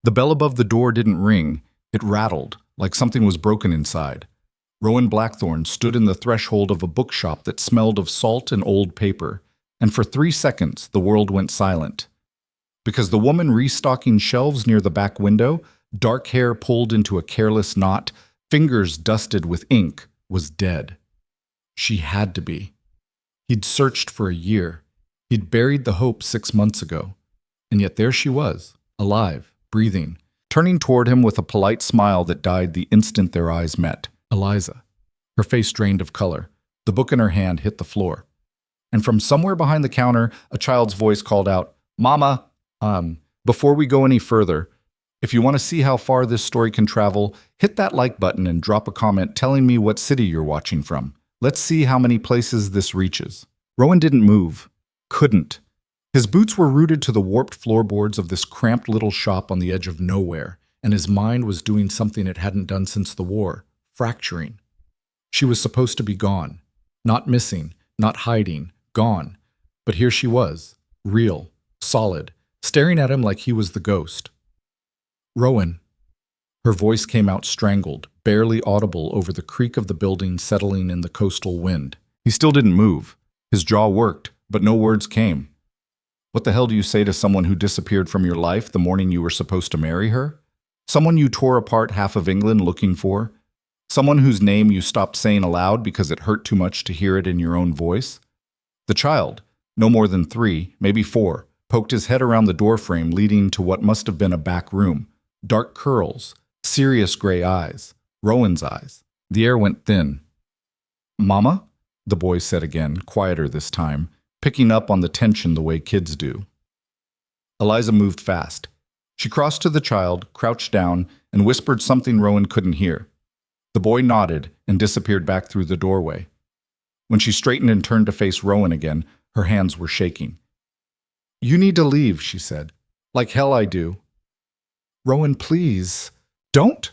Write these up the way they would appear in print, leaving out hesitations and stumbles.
The bell above the door didn't ring. It rattled, like something was broken inside. Rowan Blackthorne stood in the threshold of a bookshop that smelled of salt and old paper, and for 3 seconds the world went silent. Because the woman restocking shelves near the back window, dark hair pulled into a careless knot, fingers dusted with ink, was dead. She had to be. He'd searched for a year. He'd buried the hope 6 months ago. And yet there she was, alive, breathing, turning toward him with a polite smile that died the instant their eyes met. Eliza. Her face drained of color. The book in her hand hit the floor. And from somewhere behind the counter, a child's voice called out, "Mama, before we go any further, if you want to see how far this story can travel, hit that like button and drop a comment telling me what city you're watching from. Let's see how many places this reaches." Rowan didn't move. Couldn't. His boots were rooted to the warped floorboards of this cramped little shop on the edge of nowhere, and his mind was doing something it hadn't done since the war, fracturing. She was supposed to be gone. Not missing, not hiding, gone. But here she was, real, solid, staring at him like he was the ghost. "Rowan." Her voice came out strangled, barely audible over the creak of the building settling in the coastal wind. He still didn't move. His jaw worked, but no words came. "What the hell do you say to someone who disappeared from your life the morning you were supposed to marry her? Someone you tore apart half of England looking for? Someone whose name you stopped saying aloud because it hurt too much to hear it in your own voice?" The child, no more than 3, maybe 4, poked his head around the doorframe leading to what must have been a back room. Dark curls, serious gray eyes, Rowan's eyes. The air went thin. "Mama?" the boy said again, quieter this time, picking up on the tension the way kids do. Eliza moved fast. She crossed to the child, crouched down, and whispered something Rowan couldn't hear. The boy nodded and disappeared back through the doorway. When she straightened and turned to face Rowan again, her hands were shaking. "You need to leave," she said. "Like hell I do." "Rowan, please. Don't."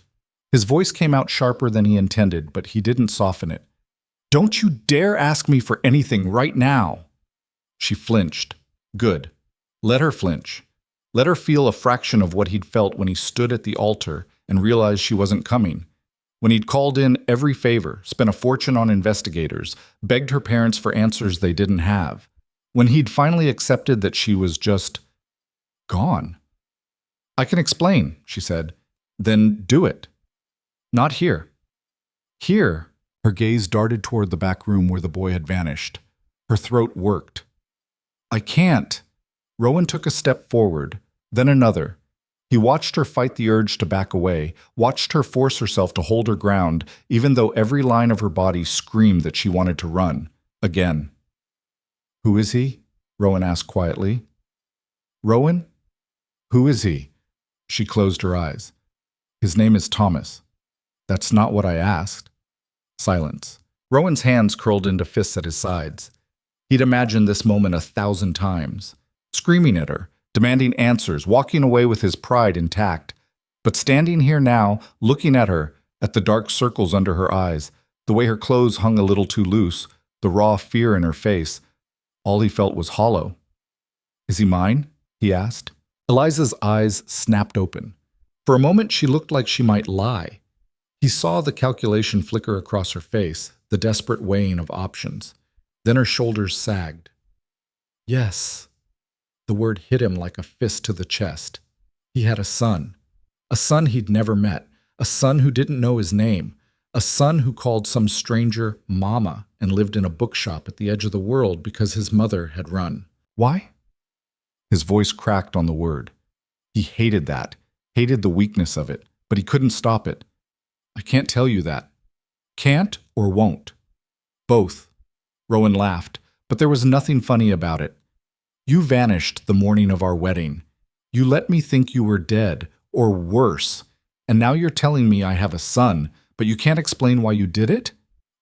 His voice came out sharper than he intended, but he didn't soften it. "Don't you dare ask me for anything right now." She flinched. Good. Let her flinch. Let her feel a fraction of what he'd felt when he stood at the altar and realized she wasn't coming. When he'd called in every favor, spent a fortune on investigators, begged her parents for answers they didn't have. When he'd finally accepted that she was just gone. "I can explain," she said. "Then do it." "Not here." "Here." Her gaze darted toward the back room where the boy had vanished. Her throat worked. "I can't." Rowan took a step forward, then another. He watched her fight the urge to back away, watched her force herself to hold her ground, even though every line of her body screamed that she wanted to run. Again. "Who is he?" Rowan asked quietly. "Rowan? Who is he?" She closed her eyes. "His name is Thomas." "That's not what I asked." Silence. Rowan's hands curled into fists at his sides. He'd imagined this moment 1,000 times. Screaming at her, demanding answers, walking away with his pride intact. But standing here now, looking at her, at the dark circles under her eyes, the way her clothes hung a little too loose, the raw fear in her face, all he felt was hollow. "Is he mine?" he asked. Eliza's eyes snapped open. For a moment she looked like she might lie. He saw the calculation flicker across her face, the desperate weighing of options. Then her shoulders sagged. "Yes." The word hit him like a fist to the chest. He had a son he'd never met, a son who didn't know his name, a son who called some stranger Mama and lived in a bookshop at the edge of the world because his mother had run. Why? His voice cracked on the word. He hated that, hated the weakness of it, but he couldn't stop it. "I can't tell you that." "Can't or won't?" "Both." Rowan laughed, but there was nothing funny about it. "You vanished the morning of our wedding. You let me think you were dead, or worse, and now you're telling me I have a son, but you can't explain why you did it?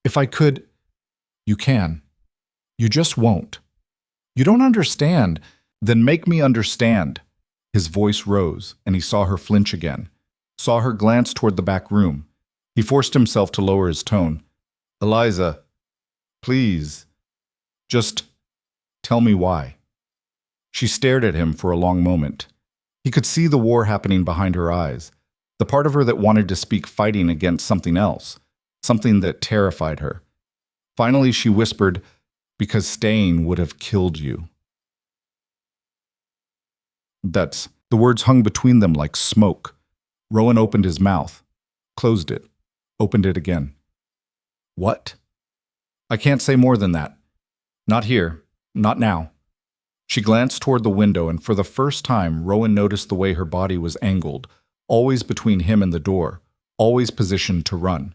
If I could—" "You can. You just won't. You don't understand. Then make me understand." His voice rose, and he saw her flinch again, saw her glance toward the back room. He forced himself to lower his tone. "Eliza, please, just tell me why." She stared at him for a long moment. He could see the war happening behind her eyes, the part of her that wanted to speak fighting against something else, something that terrified her. Finally, she whispered, "Because staying would have killed you." The words hung between them like smoke. Rowan opened his mouth, closed it, opened it again. "What?" "I can't say more than that. Not here. Not now." She glanced toward the window, and for the first time, Rowan noticed the way her body was angled, always between him and the door, always positioned to run.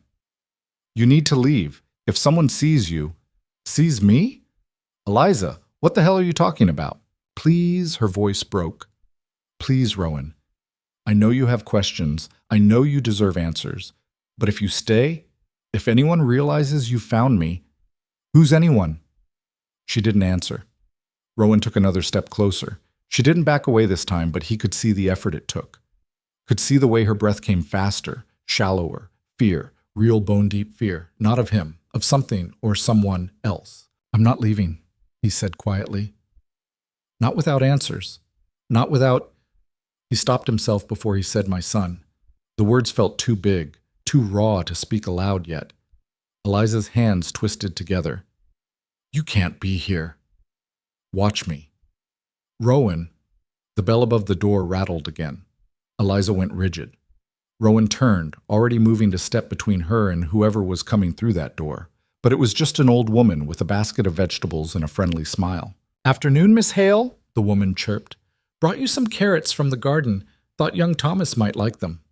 "You need to leave. If someone sees you—" "Sees me?" "Eliza, what the hell are you talking about?" "Please," her voice broke. "Please, Rowan. I know you have questions. I know you deserve answers. But if you stay, if anyone realizes you found me—" "Who's anyone?" She didn't answer. Rowan took another step closer. She didn't back away this time, but he could see the effort it took. Could see the way her breath came faster, shallower, fear, real bone-deep fear, not of him, of something or someone else. "I'm not leaving," he said quietly. "Not without answers. Not without—" He stopped himself before he said, "My son." The words felt too big, too raw to speak aloud yet. Eliza's hands twisted together. "You can't be here. Watch me." "Rowan." The bell above the door rattled again. Eliza went rigid. Rowan turned, already moving to step between her and whoever was coming through that door. But it was just an old woman with a basket of vegetables and a friendly smile. "Afternoon, Miss Hale," the woman chirped. "Brought you some carrots from the garden. Thought young Thomas might like them."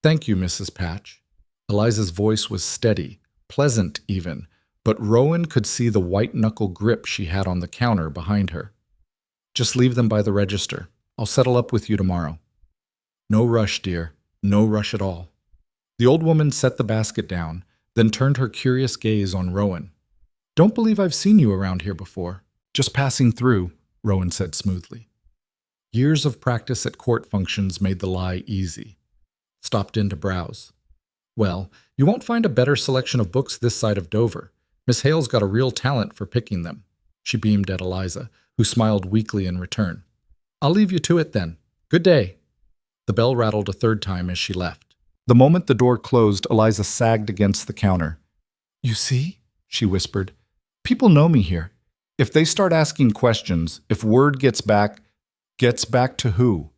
"Thank you, Mrs. Patch." Eliza's voice was steady, pleasant even, but Rowan could see the white-knuckle grip she had on the counter behind her. "Just leave them by the register. I'll settle up with you tomorrow." "No rush, dear. No rush at all." The old woman set the basket down, then turned her curious gaze on Rowan. "Don't believe I've seen you around here before." "Just passing through," Rowan said smoothly. Years of practice at court functions made the lie easy. Stopped in to browse. "Well, you won't find a better selection of books this side of Dover. Miss Hale's got a real talent for picking them." She beamed at Eliza, who smiled weakly in return. "I'll leave you to it then. Good day." The bell rattled a third time as she left. The moment the door closed, Eliza sagged against the counter. "You see?" she whispered. "People know me here. If they start asking questions, if word gets back to who?"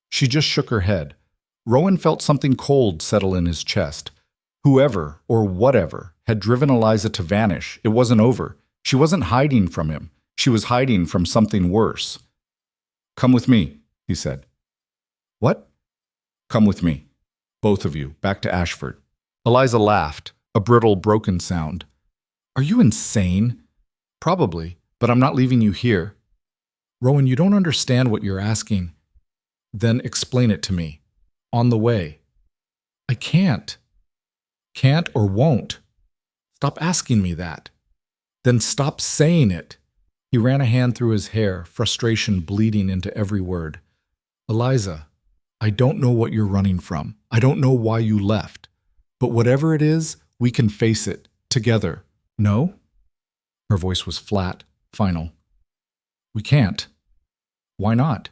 She just shook her head. Rowan felt something cold settle in his chest. Whoever, or whatever, had driven Eliza to vanish, it wasn't over. She wasn't hiding from him. She was hiding from something worse. "Come with me," he said. "What?" "Come with me. Both of you, back to Ashford." Eliza laughed, a brittle, broken sound. "Are you insane?" "Probably, but I'm not leaving you here." "Rowan, you don't understand what you're asking." "Then explain it to me. On the way." "I can't." "Can't or won't." "Stop asking me that." "Then stop saying it." He ran a hand through his hair, frustration bleeding into every word. "Eliza, I don't know what you're running from. I don't know why you left. But whatever it is, we can face it, together. No?" Her voice was flat, final. "We can't." "Why not?"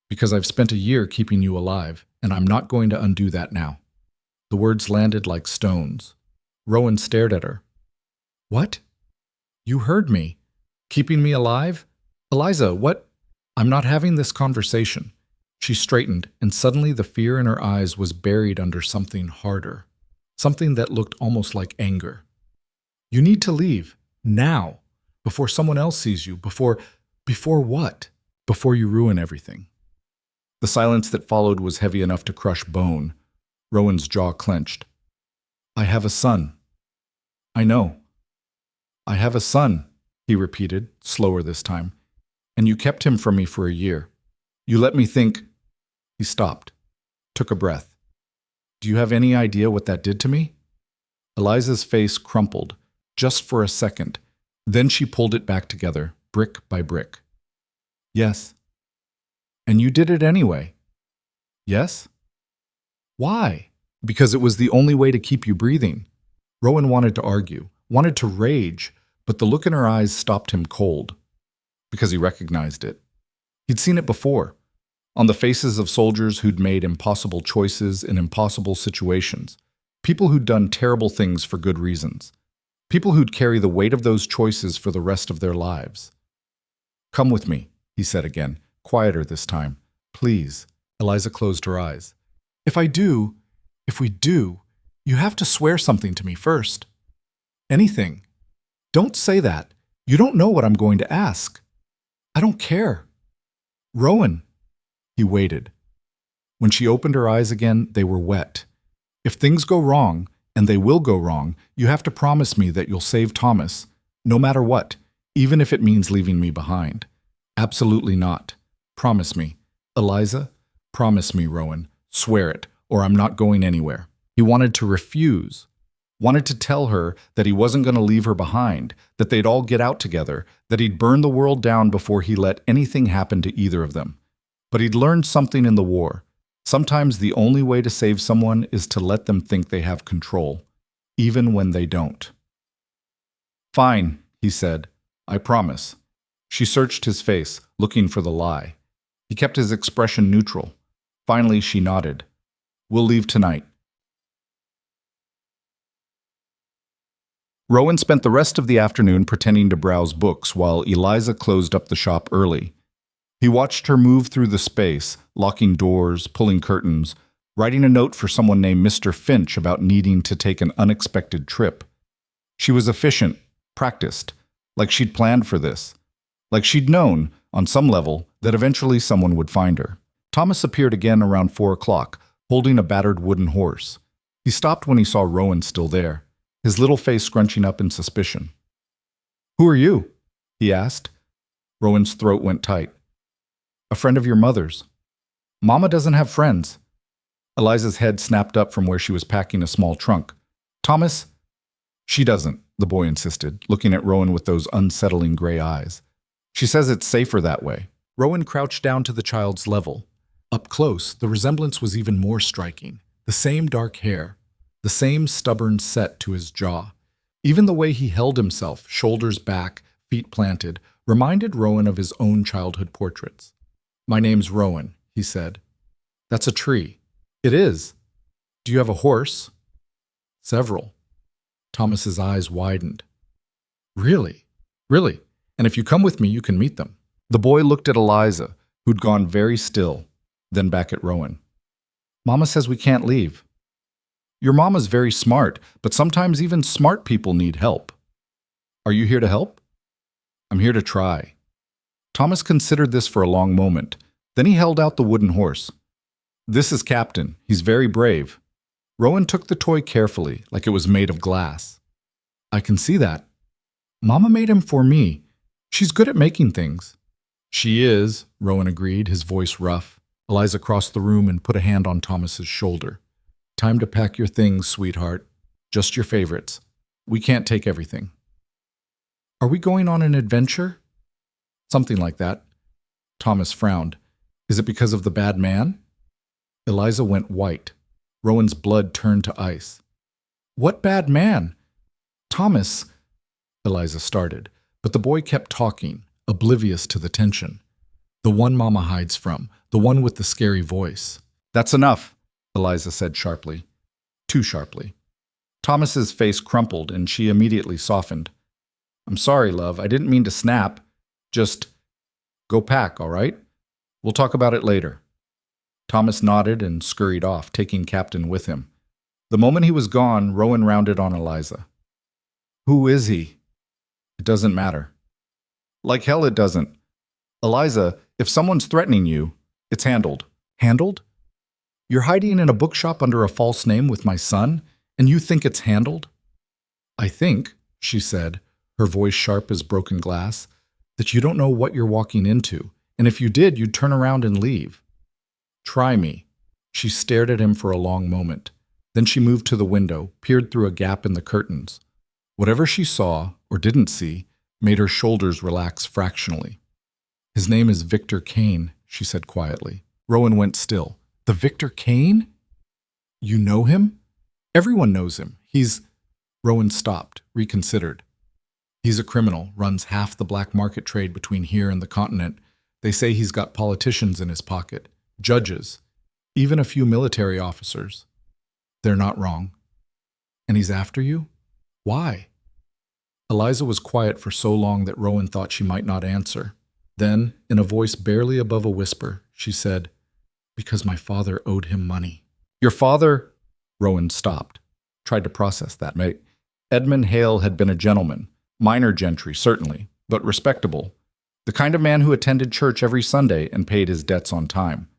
"Because I've spent a year keeping you alive, and I'm not going to undo that now." The words landed like stones. Rowan stared at her. "What?" "You heard me. Keeping me alive? Eliza, what?" "I'm not having this conversation." She straightened, and suddenly the fear in her eyes was buried under something harder, something that looked almost like anger. "You need to leave, now, before someone else sees you, before what? Before you ruin everything." The silence that followed was heavy enough to crush bone. Rowan's jaw clenched. "I have a son." "I know." "I have a son," he repeated, slower this time. "And you kept him from me for a year. You let me think—" He stopped, took a breath. "Do you have any idea what that did to me?" Eliza's face crumpled, just for a second. Then she pulled it back together, brick by brick. "Yes." "And you did it anyway?" "Yes." "Why?" "Because it was the only way to keep you breathing." Rowan wanted to argue, wanted to rage, but the look in her eyes stopped him cold. Because he recognized it. He'd seen it before. on the faces of soldiers who'd made impossible choices in impossible situations, people who'd done terrible things for good reasons, people who'd carry the weight of those choices for the rest of their lives. "Come with me," he said again, quieter this time. "Please." Eliza closed her eyes. If we do, you have to swear something to me first." "Anything." "Don't say that. You don't know what I'm going to ask." "I don't care." "Rowan." He waited. When she opened her eyes again, they were wet. "If things go wrong, and they will go wrong, you have to promise me that you'll save Thomas, no matter what, even if it means leaving me behind." "Absolutely not. Promise me." "Eliza, promise me, Rowan. Swear it, or I'm not going anywhere." He wanted to refuse, wanted to tell her that he wasn't going to leave her behind, that they'd all get out together, that he'd burn the world down before he let anything happen to either of them. But he'd learned something in the war. Sometimes the only way to save someone is to let them think they have control, even when they don't. "Fine," he said. "I promise." She searched his face, looking for the lie. He kept his expression neutral. Finally, she nodded. "We'll leave tonight." Rowan spent the rest of the afternoon pretending to browse books while Eliza closed up the shop early. He watched her move through the space, locking doors, pulling curtains, writing a note for someone named Mr. Finch about needing to take an unexpected trip. She was efficient, practiced, like she'd planned for this, like she'd known, on some level, that eventually someone would find her. Thomas appeared again around 4 o'clock, holding a battered wooden horse. He stopped when he saw Rowan still there, his little face scrunching up in suspicion. "Who are you?" he asked. Rowan's throat went tight. "A friend of your mother's." "Mama doesn't have friends." Eliza's head snapped up from where she was packing a small trunk. "Thomas?" "She doesn't," the boy insisted, looking at Rowan with those unsettling gray eyes. "She says it's safer that way." Rowan crouched down to the child's level. Up close, the resemblance was even more striking. The same dark hair, the same stubborn set to his jaw. Even the way he held himself, shoulders back, feet planted, reminded Rowan of his own childhood portraits. "My name's Rowan," he said. "That's a tree." "It is." "Do you have a horse?" "Several." Thomas's eyes widened. "Really? Really? And if you come with me, you can meet them." The boy looked at Eliza, who'd gone very still, then back at Rowan. "Mama says we can't leave." "Your mama's very smart, but sometimes even smart people need help." "Are you here to help?" "I'm here to try." Thomas considered this for a long moment. Then he held out the wooden horse. "This is Captain. He's very brave." Rowan took the toy carefully, like it was made of glass. "I can see that. Mama made him for me. She's good at making things." "She is," Rowan agreed, his voice rough. Eliza crossed the room and put a hand on Thomas's shoulder. "Time to pack your things, sweetheart. Just your favorites. We can't take everything." "Are we going on an adventure?" "Something like that." Thomas frowned. "Is it because of the bad man?" Eliza went white. Rowan's blood turned to ice. "What bad man?" "Thomas," Eliza started, but the boy kept talking, oblivious to the tension. "The one Mama hides from, the one with the scary voice." "That's enough," Eliza said sharply. Too sharply. Thomas's face crumpled and she immediately softened. "I'm sorry, love. I didn't mean to snap. Just go pack, all right? We'll talk about it later." Thomas nodded and scurried off, taking Captain with him. The moment he was gone, Rowan rounded on Eliza. "Who is he?" "It doesn't matter." "Like hell it doesn't. Eliza, if someone's threatening you, it's handled." "Handled? You're hiding in a bookshop under a false name with my son, and you think it's handled?" "I think," she said, her voice sharp as broken glass, "that you don't know what you're walking into, and if you did, you'd turn around and leave." "Try me." She stared at him for a long moment. Then she moved to the window, peered through a gap in the curtains. Whatever she saw, or didn't see, made her shoulders relax fractionally. "His name is Victor Kane," she said quietly. Rowan went still. "The Victor Kane? You know him?" "Everyone knows him. He's—" Rowan stopped, reconsidered. "He's a criminal, runs half the black market trade between here and the continent. They say he's got politicians in his pocket. judges, even a few military officers. They're not wrong. And he's after you? Why? Eliza was quiet for so long that Rowan thought she might not answer. Then, in a voice barely above a whisper, she said, "Because my father owed him money." "Your father?" Rowan stopped, tried to process that. Edmund Hale had been a gentleman, minor gentry certainly, but respectable. The kind of man who attended church every Sunday and paid his debts on time.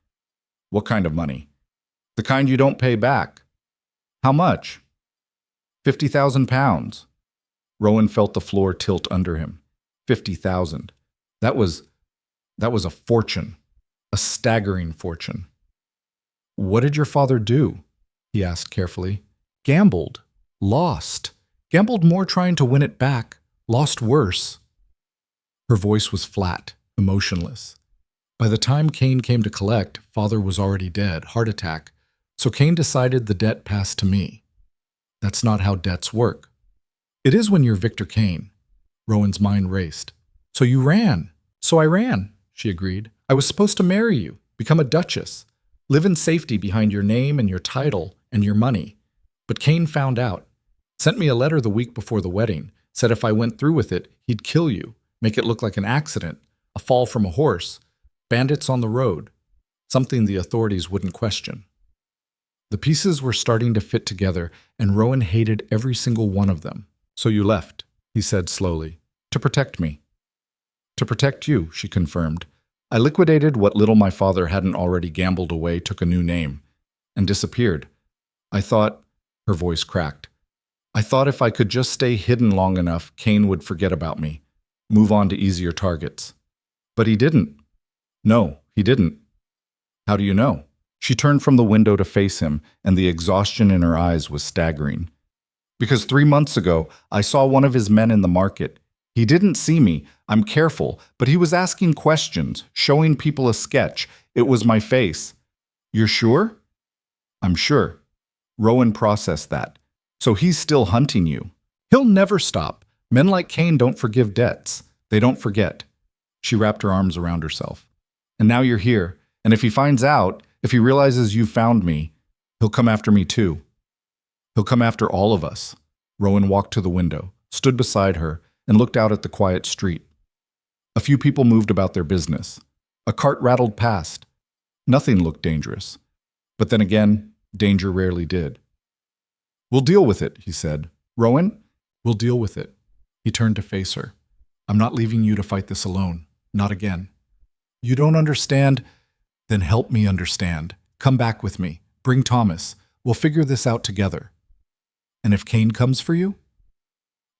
What kind of money? The kind you don't pay back. How much? 50,000 pounds. Rowan felt the floor tilt under him. 50,000. That was a fortune. A staggering fortune. "What did your father do?" he asked carefully. "Gambled. Lost. Gambled more trying to win it back. Lost worse." Her voice was flat, emotionless. By the time Kane came to collect, father was already dead, heart attack, so Kane decided the debt passed to me. That's not how debts work. It is when you're Victor Kane. Rowan's mind raced. "So you ran." "So I ran," she agreed. "I was supposed to marry you, become a duchess, live in safety behind your name and your title and your money. But Kane found out. Sent me a letter the week before the wedding, said if I went through with it, he'd kill you, make it look like an accident, a fall from a horse, bandits on the road, something the authorities wouldn't question." The pieces were starting to fit together, and Rowan hated every single one of them. "So you left," he said slowly, "to protect me." "To protect you," she confirmed. "I liquidated what little my father hadn't already gambled away, took a new name, and disappeared. I thought," her voice cracked, "I thought if I could just stay hidden long enough, Kane would forget about me, move on to easier targets. But he didn't. No, he didn't." "How do you know?" She turned from the window to face him, and the exhaustion in her eyes was staggering. "Because 3 months ago, I saw one of his men in the market. He didn't see me. I'm careful, but he was asking questions, showing people a sketch. It was my face." "You're sure?" "I'm sure." Rowan processed that. "So he's still hunting you." "He'll never stop. Men like Kane don't forgive debts. They don't forget." She wrapped her arms around herself. "And now you're here, and if he finds out, if he realizes you found me, he'll come after me too. He'll come after all of us." Rowan walked to the window, stood beside her, and looked out at the quiet street. A few people moved about their business. A cart rattled past. Nothing looked dangerous. But then again, danger rarely did. "We'll deal with it," he said. "Rowan, we'll deal with it." He turned to face her. "I'm not leaving you to fight this alone. Not again." "You don't understand?" "Then help me understand. Come back with me. Bring Thomas. We'll figure this out together." "And if Kane comes for you?"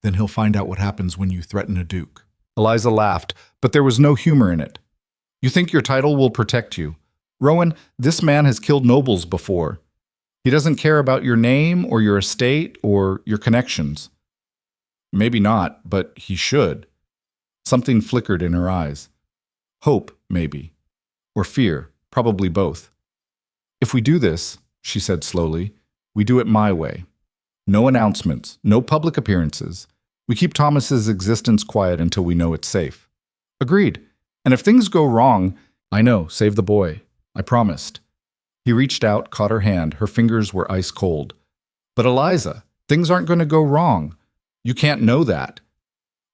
"Then he'll find out what happens when you threaten a duke." Eliza laughed, but there was no humor in it. "You think your title will protect you? Rowan, this man has killed nobles before. He doesn't care about your name or your estate or your connections." "Maybe not, but he should." Something flickered in her eyes. Hope, maybe. Or fear, probably both. "If we do this," she said slowly, "we do it my way. No announcements, no public appearances. We keep Thomas's existence quiet until we know it's safe." "Agreed. And if things go wrong—" "I know, save the boy. I promised." He reached out, caught her hand. Her fingers were ice cold. "But Eliza, things aren't going to go wrong. You can't know that."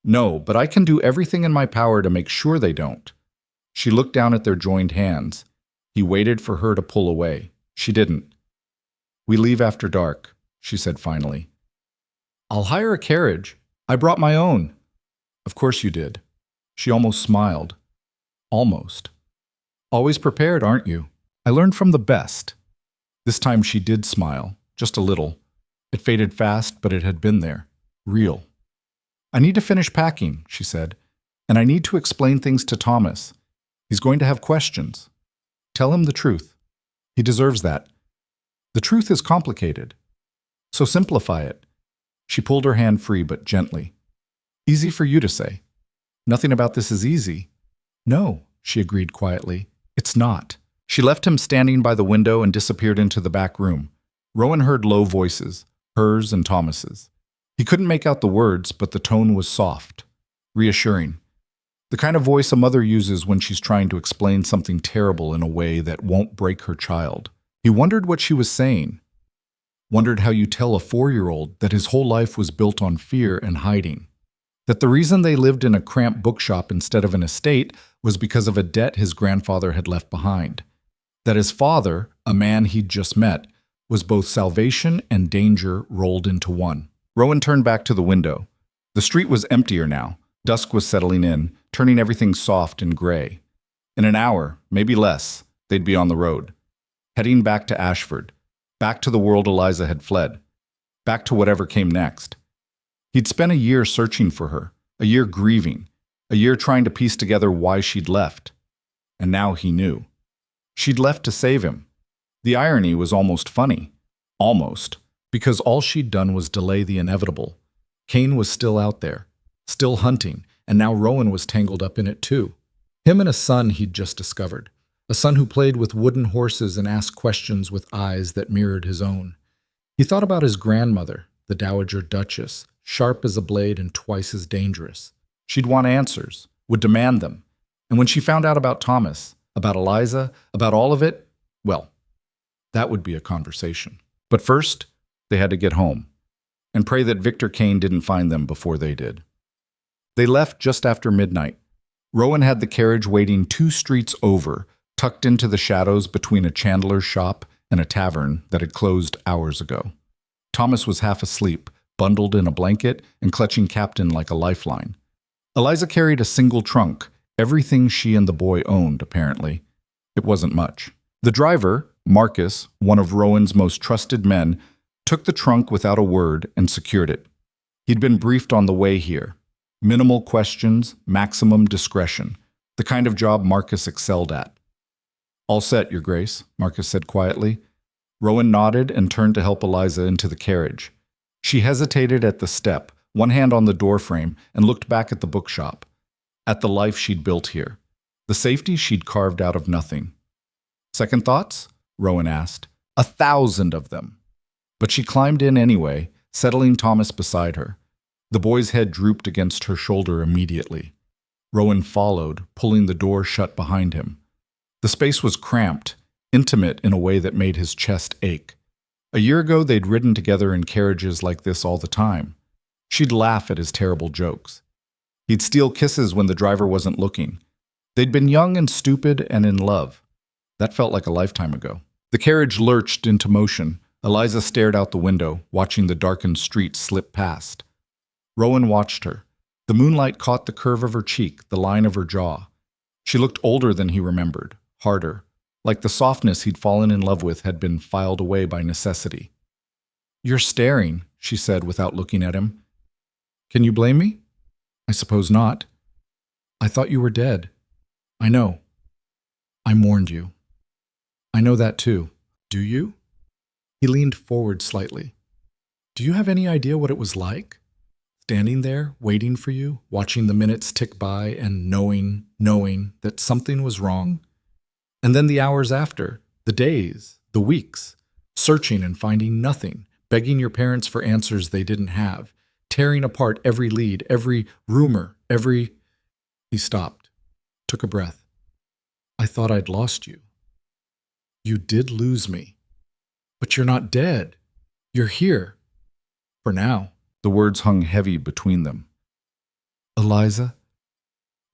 "No, but I can do everything in my power to make sure they don't." She looked down at their joined hands. He waited for her to pull away. She didn't. "We leave after dark," she said finally. "I'll hire a carriage. I brought my own." "Of course you did." She almost smiled. Almost. "Always prepared, aren't you? I learned from the best." This time she did smile, just a little. It faded fast, but it had been there. Real. "I need to finish packing," she said. "And I need to explain things to Thomas. He's going to have questions. Tell him the truth. He deserves that. The truth is complicated. So simplify it." She pulled her hand free, but gently. "Easy for you to say. Nothing about this is easy." "No," she agreed quietly. "It's not." She left him standing by the window and disappeared into the back room. Rowan heard low voices, hers and Thomas's. He couldn't make out the words, but the tone was soft, reassuring. The kind of voice a mother uses when she's trying to explain something terrible in a way that won't break her child. He wondered what she was saying. Wondered how you tell a 4-year-old that his whole life was built on fear and hiding. That the reason they lived in a cramped bookshop instead of an estate was because of a debt his grandfather had left behind. That his father, a man he'd just met, was both salvation and danger rolled into one. Rowan turned back to the window. The street was emptier now. Dusk was settling in, turning everything soft and gray. In an hour, maybe less, they'd be on the road. Heading back to Ashford. Back to the world Eliza had fled. Back to whatever came next. He'd spent a year searching for her, a year grieving, a year trying to piece together why she'd left. And now he knew. She'd left to save him. The irony was almost funny. Almost. Because all she'd done was delay the inevitable. Cain was still out there, still hunting, and now Rowan was tangled up in it too. Him and a son he'd just discovered. A son who played with wooden horses and asked questions with eyes that mirrored his own. He thought about his grandmother, the Dowager Duchess, sharp as a blade and twice as dangerous. She'd want answers, would demand them. And when she found out about Thomas, about Eliza, about all of it, well, that would be a conversation. But first, they had to get home and pray that Victor Kane didn't find them before they did. They left just after midnight. Rowan had the carriage waiting 2 streets over, tucked into the shadows between a chandler's shop and a tavern that had closed hours ago. Thomas was half asleep, bundled in a blanket and clutching Captain like a lifeline. Eliza carried a single trunk, everything she and the boy owned, apparently. It wasn't much. The driver, Marcus, one of Rowan's most trusted men, took the trunk without a word and secured it. He'd been briefed on the way here. Minimal questions, maximum discretion. The kind of job Marcus excelled at. "All set, Your Grace," Marcus said quietly. Rowan nodded and turned to help Eliza into the carriage. She hesitated at the step, one hand on the doorframe, and looked back at the bookshop. At the life she'd built here. The safety she'd carved out of nothing. "Second thoughts?" Rowan asked. 1,000 of them. But she climbed in anyway, settling Thomas beside her. The boy's head drooped against her shoulder immediately. Rowan followed, pulling the door shut behind him. The space was cramped, intimate in a way that made his chest ache. A year ago, they'd ridden together in carriages like this all the time. She'd laugh at his terrible jokes. He'd steal kisses when the driver wasn't looking. They'd been young and stupid and in love. That felt like a lifetime ago. The carriage lurched into motion. Eliza stared out the window, watching the darkened street slip past. Rowan watched her. The moonlight caught the curve of her cheek, the line of her jaw. She looked older than he remembered, harder, like the softness he'd fallen in love with had been filed away by necessity. "You're staring," she said without looking at him. "Can you blame me?" "I suppose not. I thought you were dead." "I know. I mourned you." "I know that too. Do you?" He leaned forward slightly. "Do you have any idea what it was like? Standing there, waiting for you, watching the minutes tick by and knowing that something was wrong? And then the hours after, the days, the weeks, searching and finding nothing, begging your parents for answers they didn't have, tearing apart every lead, every rumor, every—" He stopped, took a breath. "I thought I'd lost you." "You did lose me. But you're not dead. You're here. For now." The words hung heavy between them. "Eliza?"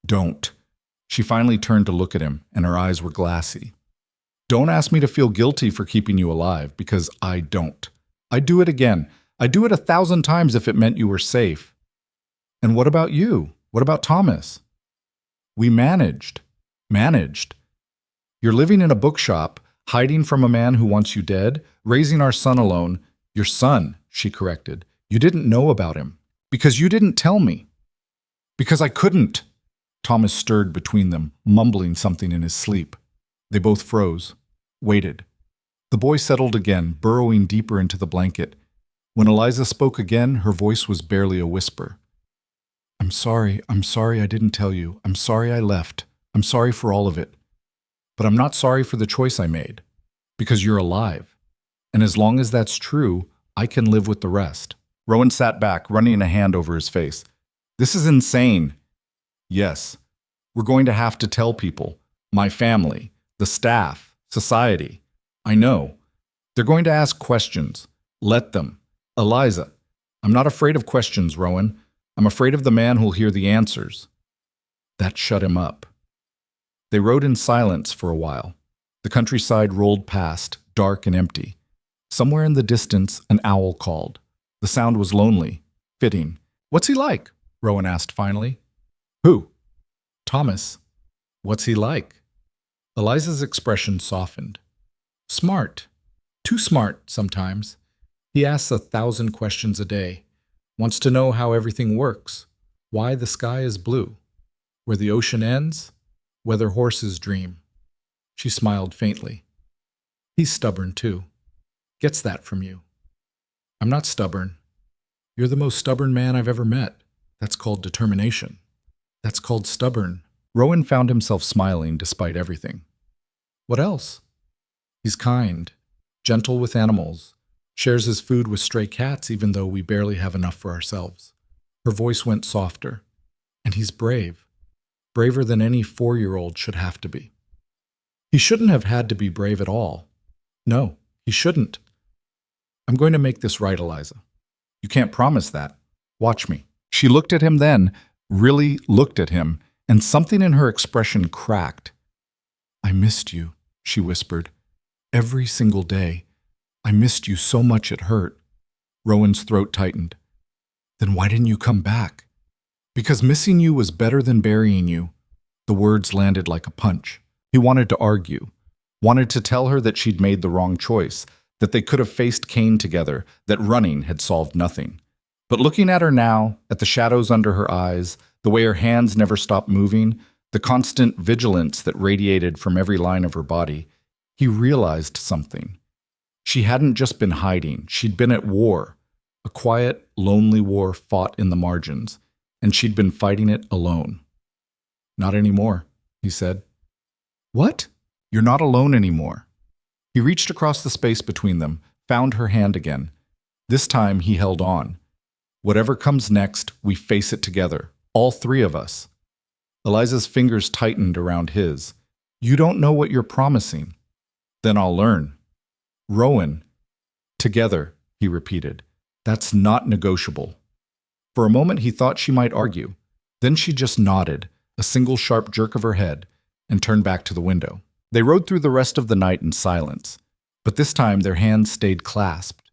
"Don't." She finally turned to look at him, and her eyes were glassy. "Don't ask me to feel guilty for keeping you alive, because I don't. I'd do it again. I'd do it 1,000 times if it meant you were safe." "And what about you? What about Thomas?" "We managed. Managed. You're living in a bookshop, hiding from a man who wants you dead, raising our son alone." "Your son," she corrected. "You didn't know about him. Because you didn't tell me." "Because I couldn't." Thomas stirred between them, mumbling something in his sleep. They both froze, waited. The boy settled again, burrowing deeper into the blanket. When Eliza spoke again, her voice was barely a whisper. I'm sorry I didn't tell you. I'm sorry I left. I'm sorry for all of it. But I'm not sorry for the choice I made. Because you're alive. And as long as that's true, I can live with the rest." Rowan sat back, running a hand over his face. "This is insane." "Yes. We're going to have to tell people. My family, the staff, society. I know. They're going to ask questions. Let them. Eliza, I'm not afraid of questions, Rowan. I'm afraid of the man who'll hear the answers. That shut him up. They rode in silence for a while. The countryside rolled past, dark and empty. Somewhere in the distance, an owl called. The sound was lonely, fitting. What's he like? Rowan asked finally. Who? Thomas. What's he like? Eliza's expression softened. Smart. Too smart, sometimes. He asks 1,000 questions a day. Wants to know how everything works. Why the sky is blue. Where the ocean ends. Whether horses dream. She smiled faintly. He's stubborn, too. Gets that from you. I'm not stubborn. You're the most stubborn man I've ever met. That's called determination. That's called stubborn. Rowan found himself smiling despite everything. What else? He's kind, gentle with animals, shares his food with stray cats even though we barely have enough for ourselves. Her voice went softer. And he's brave. Braver than any 4-year-old should have to be. He shouldn't have had to be brave at all. No, he shouldn't. I'm going to make this right, Eliza. You can't promise that. Watch me. She looked at him then, really looked at him, and something in her expression cracked. I missed you, she whispered. Every single day. I missed you so much it hurt. Rowan's throat tightened. Then why didn't you come back? Because missing you was better than burying you. The words landed like a punch. He wanted to argue, wanted to tell her that she'd made the wrong choice, that they could have faced Cain together, that running had solved nothing. But looking at her now, at the shadows under her eyes, the way her hands never stopped moving, the constant vigilance that radiated from every line of her body, he realized something. She hadn't just been hiding, she'd been at war, a quiet, lonely war fought in the margins, and she'd been fighting it alone. Not anymore, he said. What? You're not alone anymore. He reached across the space between them, found her hand again. This time he held on. Whatever comes next, we face it together, all three of us. Eliza's fingers tightened around his. You don't know what you're promising. Then I'll learn. Rowan. Together, he repeated. That's not negotiable. For a moment he thought she might argue. Then she just nodded, a single sharp jerk of her head, and turned back to the window. They rode through the rest of the night in silence, but this time their hands stayed clasped.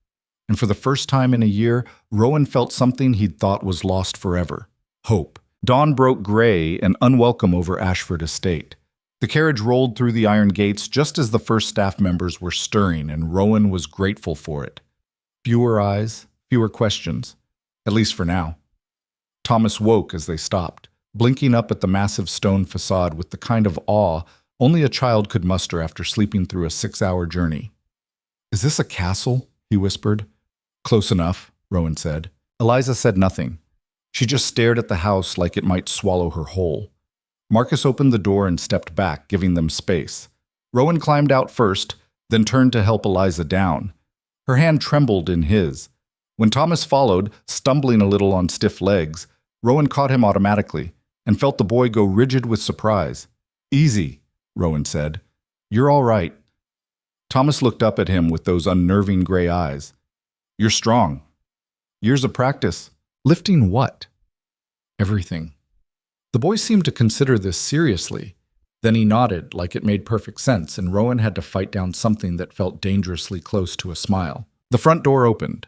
And for the first time in a year, Rowan felt something he'd thought was lost forever. Hope. Dawn broke gray and unwelcome over Ashford Estate. The carriage rolled through the iron gates just as the first staff members were stirring, and Rowan was grateful for it. Fewer eyes, fewer questions, at least for now. Thomas woke as they stopped, blinking up at the massive stone facade with the kind of awe only a child could muster after sleeping through a 6-hour journey. Is this a castle? He whispered. Close enough, Rowan said. Eliza said nothing. She just stared at the house like it might swallow her whole. Marcus opened the door and stepped back, giving them space. Rowan climbed out first, then turned to help Eliza down. Her hand trembled in his. When Thomas followed, stumbling a little on stiff legs, Rowan caught him automatically and felt the boy go rigid with surprise. Easy, Rowan said. You're all right. Thomas looked up at him with those unnerving gray eyes. You're strong. Years of practice. Lifting what? Everything. The boy seemed to consider this seriously. Then he nodded like it made perfect sense, and Rowan had to fight down something that felt dangerously close to a smile. The front door opened.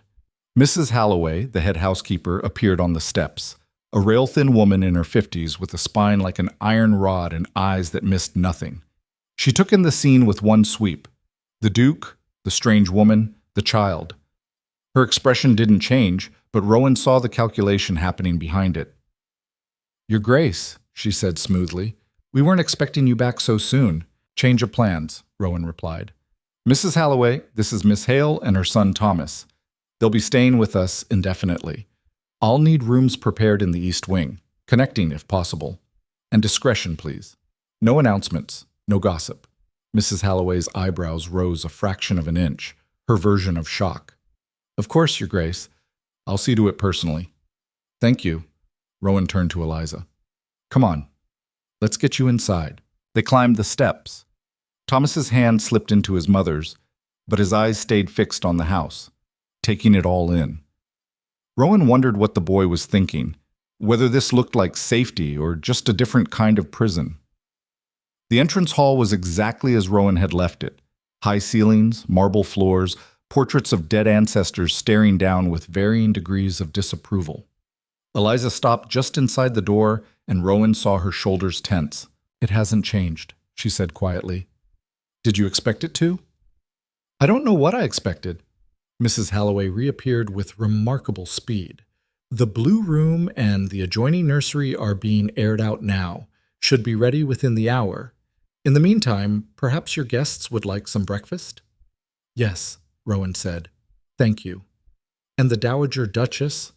Mrs. Halloway, the head housekeeper, appeared on the steps, a rail-thin woman in her 50s with a spine like an iron rod and eyes that missed nothing. She took in the scene with one sweep. The Duke, the strange woman, the child. Her expression didn't change, but Rowan saw the calculation happening behind it. Your Grace, she said smoothly. We weren't expecting you back so soon. Change of plans, Rowan replied. Mrs. Halloway, this is Miss Hale and her son Thomas. They'll be staying with us indefinitely. I'll need rooms prepared in the East Wing, connecting if possible. And discretion, please. No announcements, no gossip. Mrs. Halloway's eyebrows rose a fraction of an inch, her version of shock. Of course, Your Grace. I'll see to it personally. Thank you. Rowan turned to Eliza. Come on. Let's get you inside. They climbed the steps. Thomas's hand slipped into his mother's, but his eyes stayed fixed on the house, taking it all in. Rowan wondered what the boy was thinking, whether this looked like safety or just a different kind of prison. The entrance hall was exactly as Rowan had left it. High ceilings, marble floors, portraits of dead ancestors staring down with varying degrees of disapproval. Eliza stopped just inside the door, and Rowan saw her shoulders tense. "It hasn't changed," she said quietly. "Did you expect it to?" "I don't know what I expected." Mrs. Halloway reappeared with remarkable speed. "The blue room and the adjoining nursery are being aired out now. Should be ready within the hour. In the meantime, perhaps your guests would like some breakfast?" "Yes," Rowan said. "Thank you." "And the Dowager Duchess?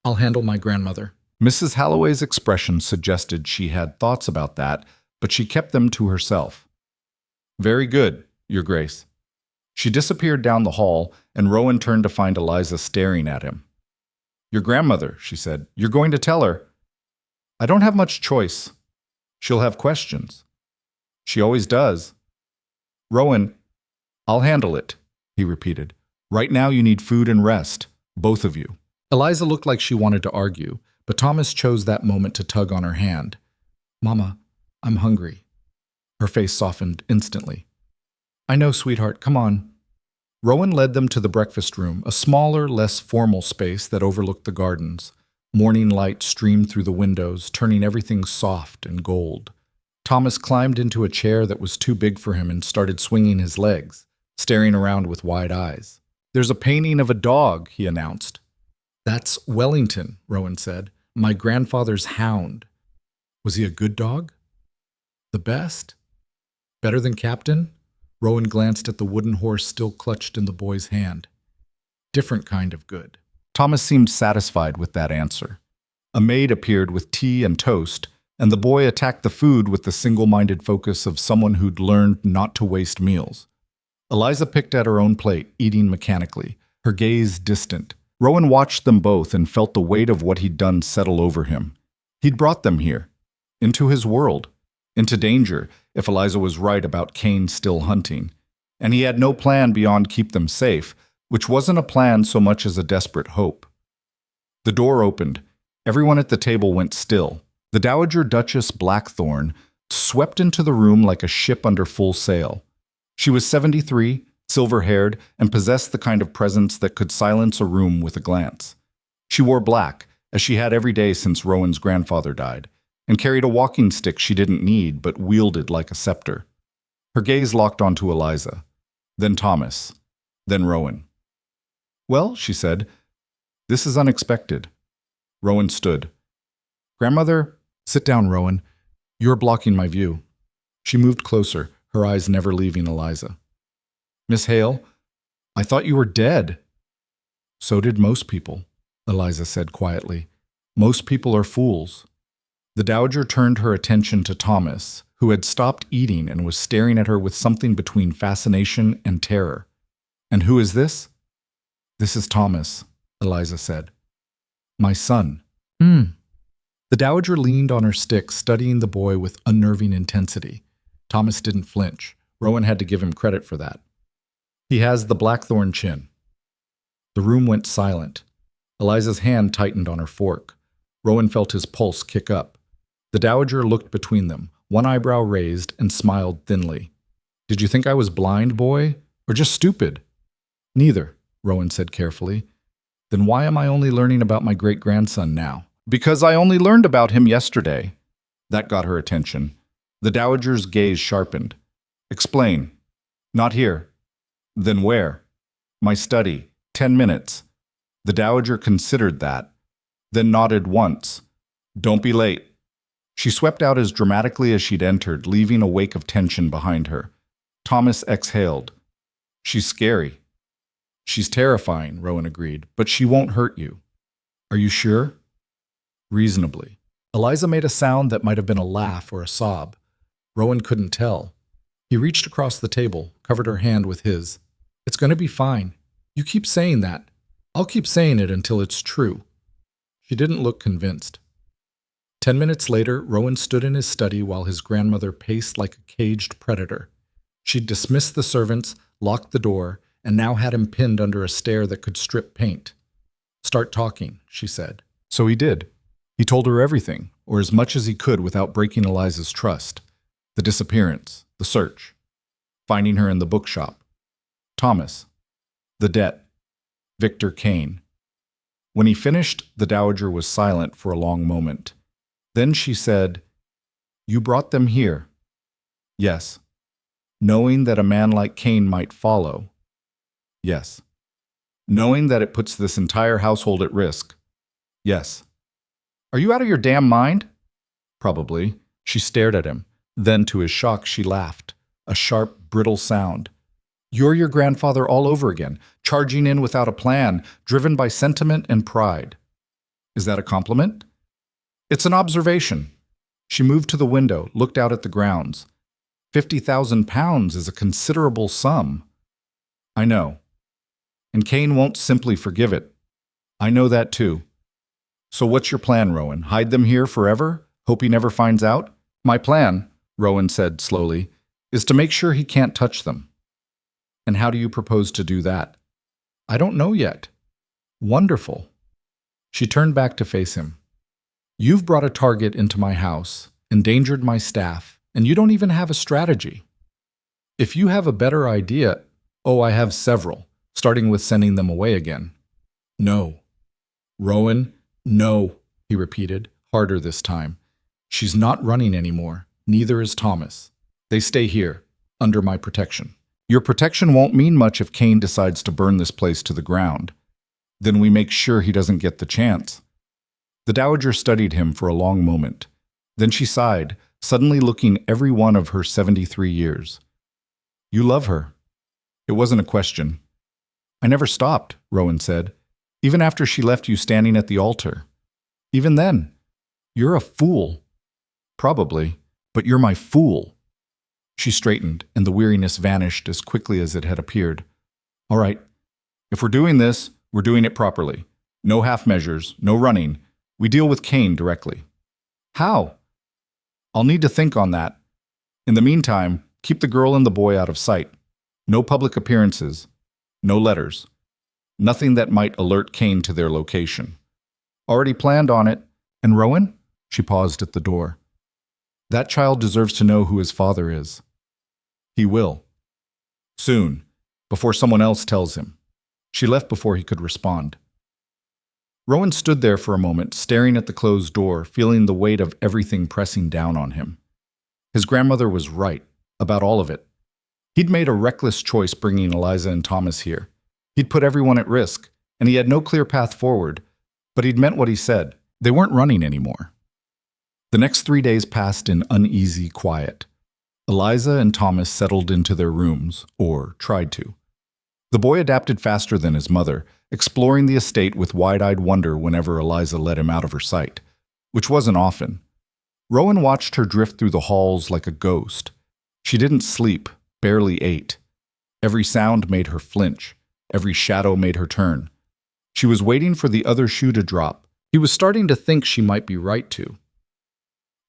I'll handle my grandmother." Mrs. Halloway's expression suggested she had thoughts about that, but she kept them to herself. "Very good, Your Grace." She disappeared down the hall, and Rowan turned to find Eliza staring at him. "Your grandmother," she said. "You're going to tell her." "I don't have much choice. She'll have questions." "She always does." "Rowan, I'll handle it," he repeated. "Right now you need food and rest, both of you." Eliza looked like she wanted to argue, but Thomas chose that moment to tug on her hand. "Mama, I'm hungry." Her face softened instantly. "I know, sweetheart. Come on." Rowan led them to the breakfast room, a smaller, less formal space that overlooked the gardens. Morning light streamed through the windows, turning everything soft and gold. Thomas climbed into a chair that was too big for him and started swinging his legs, staring around with wide eyes. "There's a painting of a dog," he announced. "That's Wellington," Rowan said. "My grandfather's hound." "Was he a good dog?" "The best? Better than Captain?" Rowan glanced at the wooden horse still clutched in the boy's hand. "Different kind of good." Thomas seemed satisfied with that answer. A maid appeared with tea and toast, and the boy attacked the food with the single-minded focus of someone who'd learned not to waste meals. Eliza picked at her own plate, eating mechanically, her gaze distant. Rowan watched them both and felt the weight of what he'd done settle over him. He'd brought them here, into his world, into danger, if Eliza was right about Kane still hunting. And he had no plan beyond keep them safe, which wasn't a plan so much as a desperate hope. The door opened. Everyone at the table went still. The Dowager Duchess Blackthorne swept into the room like a ship under full sail. She was 73, silver-haired, and possessed the kind of presence that could silence a room with a glance. She wore black, as she had every day since Rowan's grandfather died, and carried a walking stick she didn't need but wielded like a scepter. Her gaze locked onto Eliza, then Thomas, then Rowan. "Well," she said, "this is unexpected." Rowan stood. "Grandmother, sit down, Rowan. You're blocking my view." She moved closer, her eyes never leaving Eliza. "Miss Hale, I thought you were dead." "So did most people," Eliza said quietly. "Most people are fools." The Dowager turned her attention to Thomas, who had stopped eating and was staring at her with something between fascination and terror. "And who is this?" "This is Thomas," Eliza said. "My son." The Dowager leaned on her stick, studying the boy with unnerving intensity. Thomas didn't flinch. Rowan had to give him credit for that. "He has the Blackthorn chin." The room went silent. Eliza's hand tightened on her fork. Rowan felt his pulse kick up. The Dowager looked between them, one eyebrow raised, and smiled thinly. "Did you think I was blind, boy? Or just stupid?" "Neither," Rowan said carefully. "Then why am I only learning about my great-grandson now?" "Because I only learned about him yesterday." That got her attention. The Dowager's gaze sharpened. "Explain." "Not here." "Then where?" "My study. 10 minutes." The Dowager considered that, then nodded once. "Don't be late." She swept out as dramatically as she'd entered, leaving a wake of tension behind her. Thomas exhaled. "She's scary." "She's terrifying," Rowan agreed, "but she won't hurt you." "Are you sure?" "Reasonably." Eliza made a sound that might have been a laugh or a sob. Rowan couldn't tell. He reached across the table, covered her hand with his. "It's going to be fine. You keep saying that. I'll keep saying it until it's true." She didn't look convinced. 10 minutes later, Rowan stood in his study while his grandmother paced like a caged predator. She'd dismissed the servants, locked the door, and now had him pinned under a stare that could strip paint. "Start talking," she said. So he did. He told her everything, or as much as he could without breaking Eliza's trust. The disappearance, the search, finding her in the bookshop, Thomas, the debt, Victor Kane. When he finished, the dowager was silent for a long moment. Then she said, "You brought them here." "Yes." "Knowing that a man like Kane might follow." "Yes." "Knowing that it puts this entire household at risk." "Yes." "Are you out of your damn mind?" "Probably." She stared at him. Then, to his shock, she laughed. A sharp, brittle sound. "You're your grandfather all over again, charging in without a plan, driven by sentiment and pride." "Is that a compliment?" "It's an observation." She moved to the window, looked out at the grounds. £50,000 is a considerable sum. "I know. And Kane won't simply forgive it. I know that too. So what's your plan, Rowan? Hide them here forever? Hope he never finds out?" "My plan," Rowan said slowly, "is to make sure he can't touch them." "And how do you propose to do that?" "I don't know yet." "Wonderful." She turned back to face him. "You've brought a target into my house, endangered my staff, and you don't even have a strategy. If you have a better idea—" "Oh, I have several, starting with sending them away again." "No." "Rowan, no," he repeated, harder this time. "She's not running anymore. Neither is Thomas. They stay here, under my protection." "Your protection won't mean much if Kane decides to burn this place to the ground. Then we make sure he doesn't get the chance." The dowager studied him for a long moment. Then she sighed, suddenly looking every one of her 73 years. "You love her." It wasn't a question. "I never stopped," Rowan said, "even after she left you standing at the altar. Even then. You're a fool." "Probably, but you're my fool." She straightened, and the weariness vanished as quickly as it had appeared. "All right. If we're doing this, we're doing it properly. No half measures, no running. We deal with Kane directly." "How?" "I'll need to think on that. In the meantime, keep the girl and the boy out of sight. No public appearances. No letters. Nothing that might alert Kane to their location." "Already planned on it. And Rowan?" She paused at the door. "That child deserves to know who his father is." "He will. Soon, before someone else tells him." She left before he could respond. Rowan stood there for a moment, staring at the closed door, feeling the weight of everything pressing down on him. His grandmother was right, about all of it. He'd made a reckless choice bringing Eliza and Thomas here. He'd put everyone at risk, and he had no clear path forward, but he'd meant what he said. They weren't running anymore. The next 3 days passed in uneasy quiet. Eliza and Thomas settled into their rooms, or tried to. The boy adapted faster than his mother, exploring the estate with wide-eyed wonder whenever Eliza let him out of her sight, which wasn't often. Rowan watched her drift through the halls like a ghost. She didn't sleep, barely ate. Every sound made her flinch. Every shadow made her turn. She was waiting for the other shoe to drop. He was starting to think she might be right to.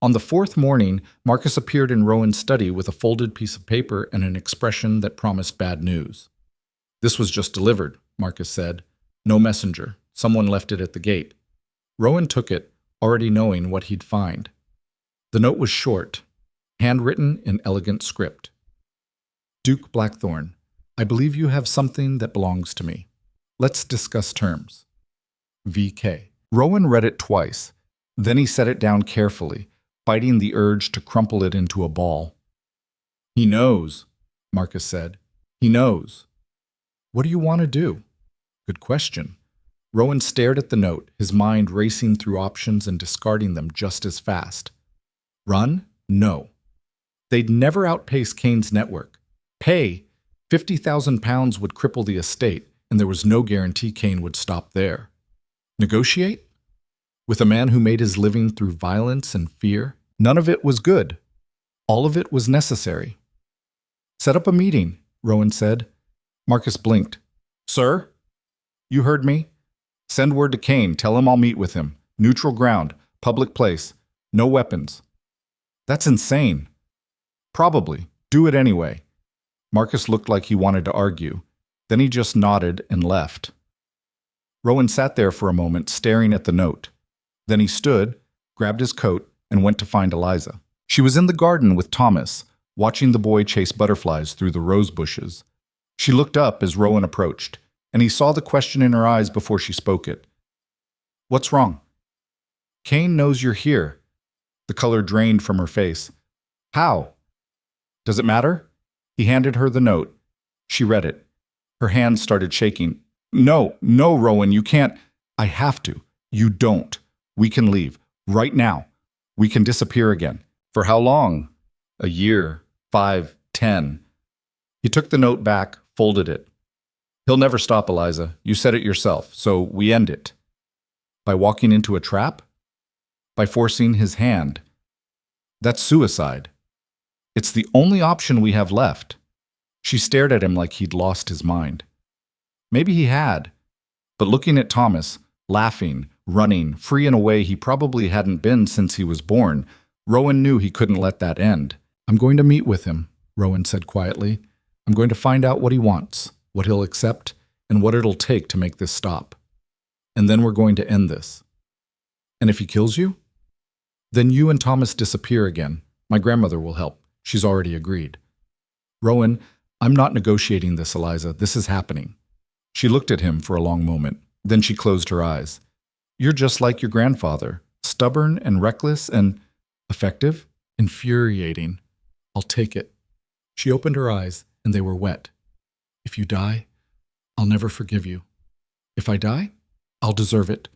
On the fourth morning, Marcus appeared in Rowan's study with a folded piece of paper and an expression that promised bad news. "This was just delivered," Marcus said. "No messenger. Someone left it at the gate." Rowan took it, already knowing what he'd find. The note was short, handwritten in elegant script. "Duke Blackthorne, I believe you have something that belongs to me. Let's discuss terms. VK." Rowan read it twice. Then he set it down carefully, fighting the urge to crumple it into a ball. "He knows," Marcus said. "He knows." "What do you want to do?" "Good question." Rowan stared at the note, his mind racing through options and discarding them just as fast. Run? No. They'd never outpace Kane's network. Pay? £50,000 would cripple the estate, and there was no guarantee Kane would stop there. Negotiate? With a man who made his living through violence and fear? None of it was good. All of it was necessary. "Set up a meeting," Rowan said. Marcus blinked. "Sir?" "You heard me. Send word to Kane. Tell him I'll meet with him. Neutral ground. Public place. No weapons. That's insane. Probably. Do it anyway. Marcus looked like he wanted to argue. Then he just nodded and left. Rowan sat there for a moment, staring at the note. Then he stood, grabbed his coat, and went to find Eliza. She was in the garden with Thomas, watching the boy chase butterflies through the rose bushes. She looked up as Rowan approached, and he saw the question in her eyes before she spoke it. What's wrong? Kane knows you're here. The color drained from her face. How? Does it matter? He handed her the note. She read it. Her hands started shaking. No, Rowan, you can't. I have to. You don't. We can leave. Right now. We can disappear again. For how long? A year, 5, 10. He took the note back, folded it. He'll never stop, Eliza. You said it yourself, so we end it. By walking into a trap? By forcing his hand. That's suicide. It's the only option we have left. She stared at him like he'd lost his mind. Maybe he had. But looking at Thomas, laughing, running, free in a way he probably hadn't been since he was born, Rowan knew he couldn't let that end. I'm going to meet with him, Rowan said quietly. I'm going to find out what he wants, what he'll accept, and what it'll take to make this stop. And then we're going to end this. And if he kills you? Then you and Thomas disappear again. My grandmother will help. She's already agreed. Rowan, I'm not negotiating this, Eliza. This is happening. She looked at him for a long moment. Then she closed her eyes. You're just like your grandfather, stubborn and reckless and effective, infuriating. I'll take it. She opened her eyes, and they were wet. If you die, I'll never forgive you. If I die, I'll deserve it.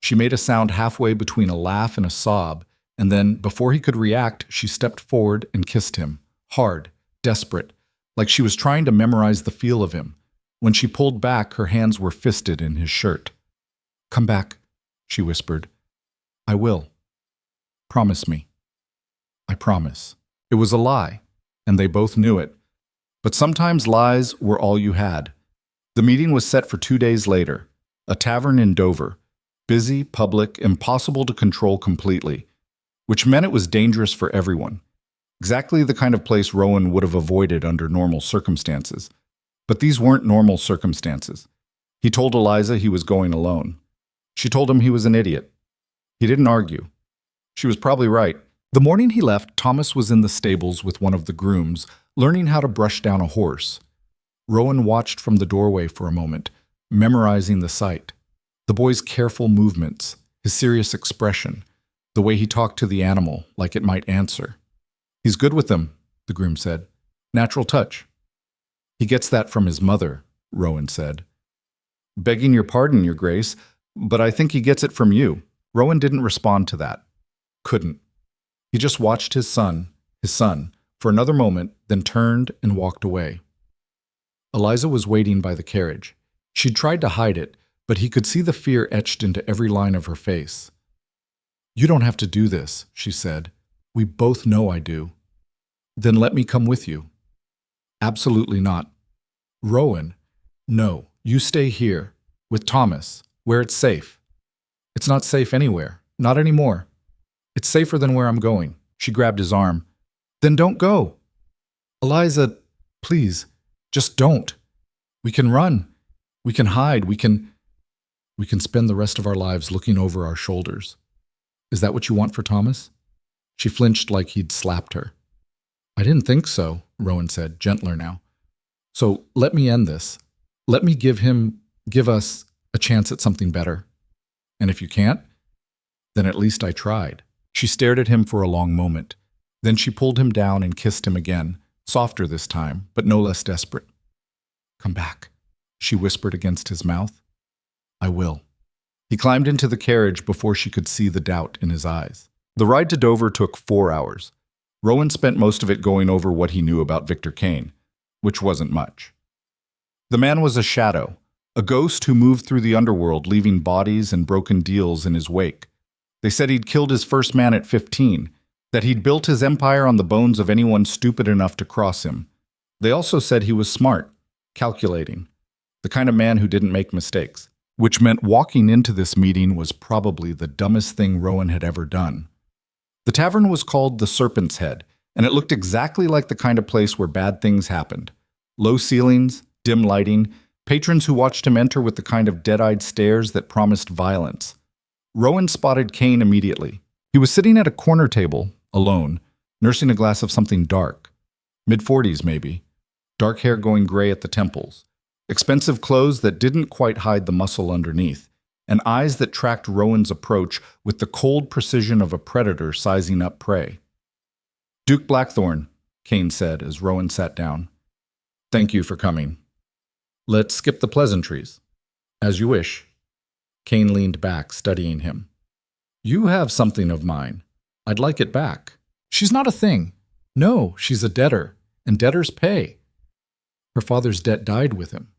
She made a sound halfway between a laugh and a sob, and then, before he could react, she stepped forward and kissed him, hard, desperate, like she was trying to memorize the feel of him. When she pulled back, her hands were fisted in his shirt. Come back, she whispered. I will. Promise me. I promise. It was a lie, and they both knew it. But sometimes lies were all you had. The meeting was set for 2 days later. A tavern in Dover. Busy, public, impossible to control completely. Which meant it was dangerous for everyone. Exactly the kind of place Rowan would have avoided under normal circumstances. But these weren't normal circumstances. He told Eliza he was going alone. She told him he was an idiot. He didn't argue. She was probably right. The morning he left, Thomas was in the stables with one of the grooms, learning how to brush down a horse. Rowan watched from the doorway for a moment, memorizing the sight. The boy's careful movements, his serious expression, the way he talked to the animal like it might answer. He's good with them, the groom said. Natural touch. He gets that from his mother, Rowan said. Begging your pardon, Your Grace, but I think he gets it from you. Rowan didn't respond to that. Couldn't. He just watched his son, for another moment, then turned and walked away. Eliza was waiting by the carriage. She'd tried to hide it, but he could see the fear etched into every line of her face. You don't have to do this, she said. We both know I do. Then let me come with you. Absolutely not. Rowan, no, you stay here, with Thomas, where it's safe. It's not safe anywhere, not anymore. It's safer than where I'm going. She grabbed his arm. Then don't go. Eliza, please, just don't. We can run. We can hide. We can spend the rest of our lives looking over our shoulders. Is that what you want for Thomas? She flinched like he'd slapped her. I didn't think so, Rowan said, gentler now. So let me end this. Let me give us a chance at something better. And if you can't, then at least I tried. She stared at him for a long moment. Then she pulled him down and kissed him again, softer this time, but no less desperate. Come back, she whispered against his mouth. I will. He climbed into the carriage before she could see the doubt in his eyes. The ride to Dover took 4 hours. Rowan spent most of it going over what he knew about Victor Kane, which wasn't much. The man was a shadow, a ghost who moved through the underworld, leaving bodies and broken deals in his wake. They said he'd killed his first man at 15, that he'd built his empire on the bones of anyone stupid enough to cross him. They also said he was smart, calculating, the kind of man who didn't make mistakes, which meant walking into this meeting was probably the dumbest thing Rowan had ever done. The tavern was called the Serpent's Head, and it looked exactly like the kind of place where bad things happened. Low ceilings, dim lighting, patrons who watched him enter with the kind of dead-eyed stares that promised violence. Rowan spotted Kane immediately. He was sitting at a corner table, alone, nursing a glass of something dark. Mid-40s, maybe. Dark hair going gray at the temples. Expensive clothes that didn't quite hide the muscle underneath. And eyes that tracked Rowan's approach with the cold precision of a predator sizing up prey. "Duke Blackthorn," Kane said as Rowan sat down. "Thank you for coming. Let's skip the pleasantries." "As you wish." Kane leaned back, studying him. "You have something of mine. I'd like it back." "She's not a thing." "No, she's a debtor, and debtors pay." "Her father's debt died with him."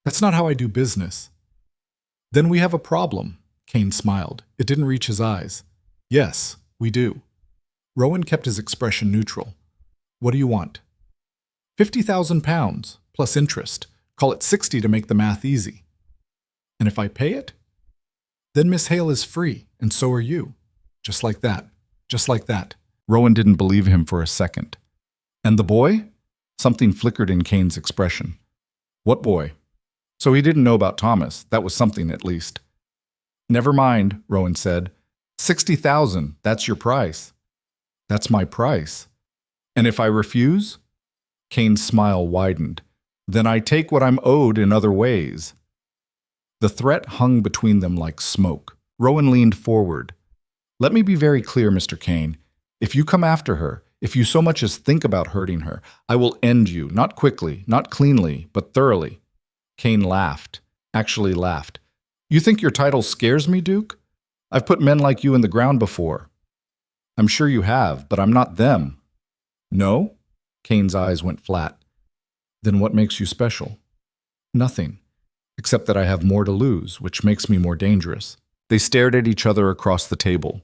"That's not how I do business." "Then we have a problem." Kane smiled. It didn't reach his eyes. "Yes, we do." Rowan kept his expression neutral. "What do you want?" £50,000, plus interest. Call it 60 to make the math easy. "And if I pay it?" "Then Miss Hale is free, and so are you." Just like that. Just like that. Rowan didn't believe him for a second. "And the boy?" Something flickered in Kane's expression. "What boy?" So he didn't know about Thomas. That was something, at least. "Never mind," Rowan said. 60,000, that's your price." "That's my price." "And if I refuse?" Kane's smile widened. "Then I take what I'm owed in other ways." The threat hung between them like smoke. Rowan leaned forward. "Let me be very clear, Mr. Kane. If you come after her, if you so much as think about hurting her, I will end you, not quickly, not cleanly, but thoroughly." Kane laughed, actually laughed. "You think your title scares me, Duke? I've put men like you in the ground before." "I'm sure you have, but I'm not them." "No?" Kane's eyes went flat. "Then what makes you special?" "Nothing, except that I have more to lose, which makes me more dangerous." They stared at each other across the table.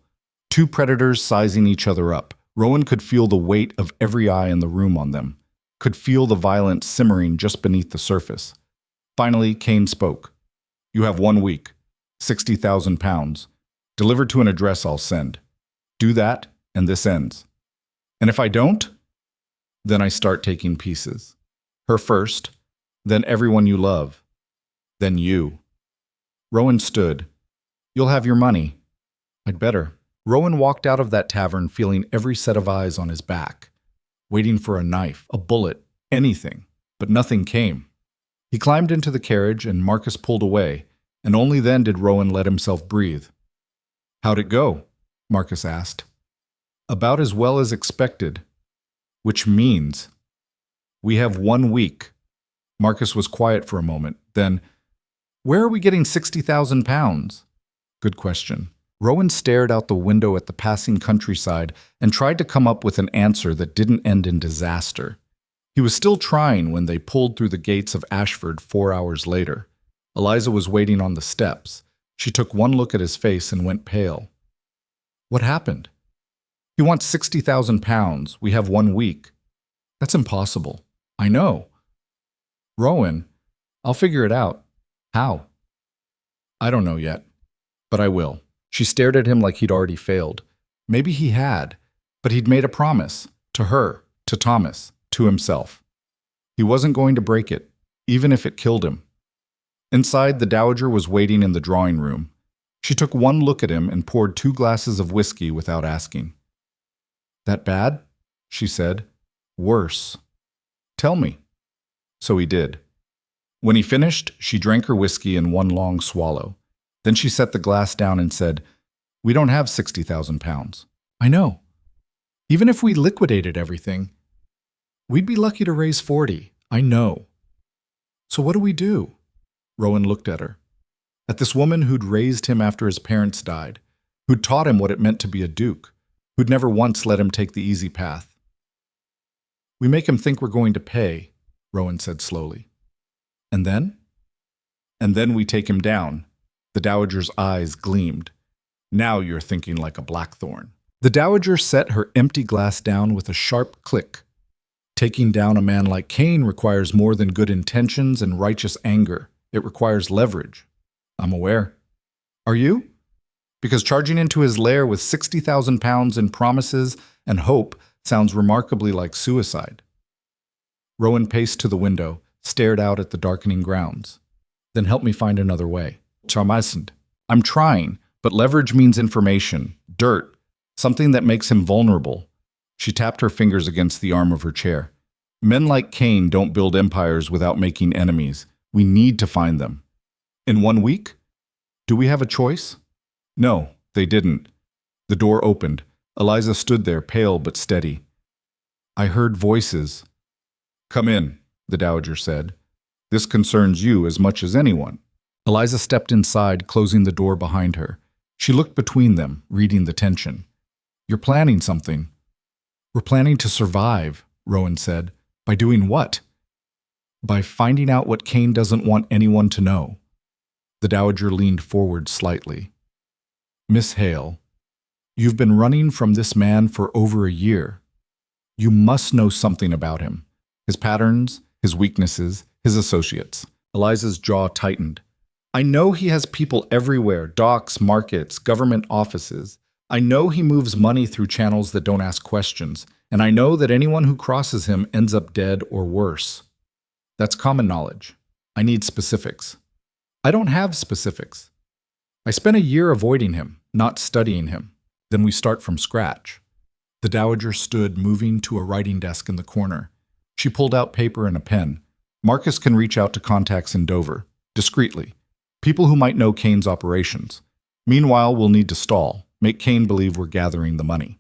Two predators sizing each other up. Rowan could feel the weight of every eye in the room on them, could feel the violence simmering just beneath the surface. Finally, Kane spoke. "You have 1 week, £60,000, delivered to an address I'll send. Do that, and this ends. And if I don't, then I start taking pieces. Her first, then everyone you love, then you." Rowan stood. "You'll have your money." "I'd better." Rowan walked out of that tavern feeling every set of eyes on his back, waiting for a knife, a bullet, anything, but nothing came. He climbed into the carriage and Marcus pulled away, and only then did Rowan let himself breathe. "How'd it go?" Marcus asked. "About as well as expected." "Which means?" "We have 1 week." Marcus was quiet for a moment. Then, "Where are we getting £60,000? "Good question." Rowan stared out the window at the passing countryside and tried to come up with an answer that didn't end in disaster. He was still trying when they pulled through the gates of Ashford 4 hours later. Eliza was waiting on the steps. She took one look at his face and went pale. "What happened?" "He wants £60,000. We have 1 week." "That's impossible." "I know." "Rowan, I'll figure it out." "How?" "I don't know yet, but I will." She stared at him like he'd already failed. Maybe he had, but he'd made a promise. To her, to Thomas, to himself. He wasn't going to break it, even if it killed him. Inside, the Dowager was waiting in the drawing room. She took one look at him and poured 2 glasses of whiskey without asking. "That bad?" she said. "Worse." "Tell me." So he did. When he finished, she drank her whiskey in one long swallow. Then she set the glass down and said, "We don't have £60,000. "I know. Even if we liquidated everything, we'd be lucky to raise 40. I know." "So what do we do?" Rowan looked at her. At this woman who'd raised him after his parents died, who'd taught him what it meant to be a duke, who'd never once let him take the easy path. "We make him think we're going to pay," Rowan said slowly. "And then?" "And then we take him down." The Dowager's eyes gleamed. "Now you're thinking like a Blackthorn." The Dowager set her empty glass down with a sharp click. "Taking down a man like Kane requires more than good intentions and righteous anger. It requires leverage." "I'm aware." "Are you?" Because charging into his lair with 60,000 pounds in promises and hope sounds remarkably like suicide. Rowan paced to the window, stared out at the darkening grounds. Then help me find another way. Charmisant. I'm trying, but leverage means information, dirt, something that makes him vulnerable. She tapped her fingers against the arm of her chair. Men like Cain don't build empires without making enemies. We need to find them. In 1 week? Do we have a choice? No, they didn't. The door opened. Eliza stood there, pale but steady. I heard voices. Come in, the Dowager said. This concerns you as much as anyone. Eliza stepped inside, closing the door behind her. She looked between them, reading the tension. You're planning something. We're planning to survive, Rowan said. By doing what? By finding out what Cain doesn't want anyone to know. The Dowager leaned forward slightly. Miss Hale, you've been running from this man for over a year. You must know something about him. His patterns, his weaknesses, his associates. Eliza's jaw tightened. I know he has people everywhere, docks, markets, government offices. I know he moves money through channels that don't ask questions, and I know that anyone who crosses him ends up dead or worse. That's common knowledge. I need specifics. I don't have specifics. I spent a year avoiding him, not studying him. Then we start from scratch. The Dowager stood, moving to a writing desk in the corner. She pulled out paper and a pen. Marcus can reach out to contacts in Dover, discreetly. People who might know Cain's operations. Meanwhile, we'll need to stall, make Cain believe we're gathering the money.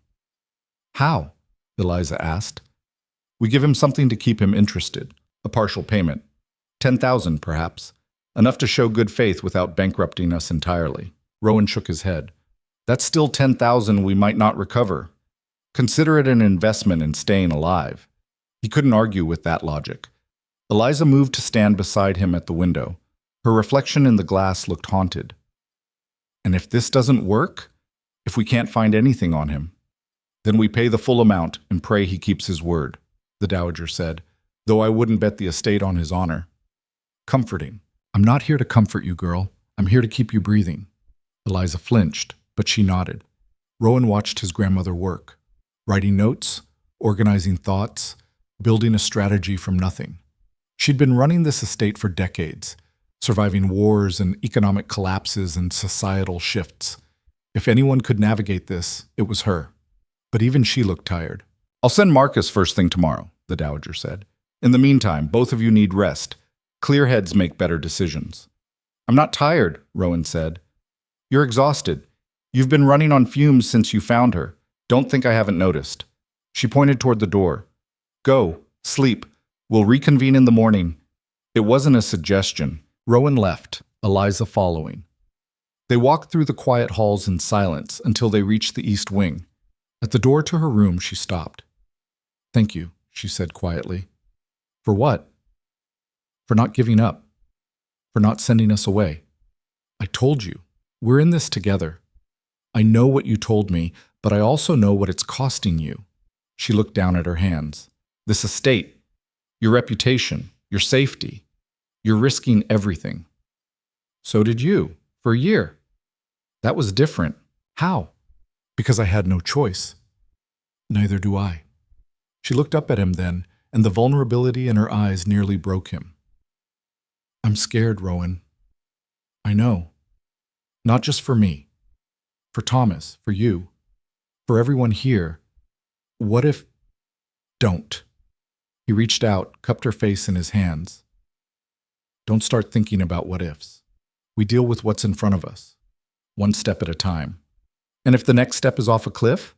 How? Eliza asked. We give him something to keep him interested. A partial payment. 10,000, perhaps. Enough to show good faith without bankrupting us entirely. Rowan shook his head. That's still 10,000 we might not recover. Consider it an investment in staying alive. He couldn't argue with that logic. Eliza moved to stand beside him at the window. Her reflection in the glass looked haunted. And if this doesn't work, if we can't find anything on him, then we pay the full amount and pray he keeps his word, the Dowager said, though I wouldn't bet the estate on his honor. Comforting. I'm not here to comfort you, girl. I'm here to keep you breathing. Eliza flinched, but she nodded. Rowan watched his grandmother work, writing notes, organizing thoughts, building a strategy from nothing. She'd been running this estate for decades, surviving wars and economic collapses and societal shifts. If anyone could navigate this, it was her. But even she looked tired. I'll send Marcus first thing tomorrow, the Dowager said. In the meantime, both of you need rest. Clear heads make better decisions. I'm not tired, Rowan said. You're exhausted. You've been running on fumes since you found her. Don't think I haven't noticed. She pointed toward the door. Go, sleep. We'll reconvene in the morning. It wasn't a suggestion. Rowan left, Eliza following. They walked through the quiet halls in silence until they reached the east wing. At the door to her room, she stopped. Thank you, she said quietly. For what? For not giving up. For not sending us away. I told you, we're in this together. I know what you told me, but I also know what it's costing you. She looked down at her hands. This estate, your reputation, your safety. You're risking everything. So did you, for a year. That was different. How? Because I had no choice. Neither do I. She looked up at him then, and the vulnerability in her eyes nearly broke him. I'm scared, Rowan. I know. Not just for me. For Thomas, for you, for everyone here. What if... Don't. He reached out, cupped her face in his hands. Don't start thinking about what ifs. We deal with what's in front of us, one step at a time. And if the next step is off a cliff,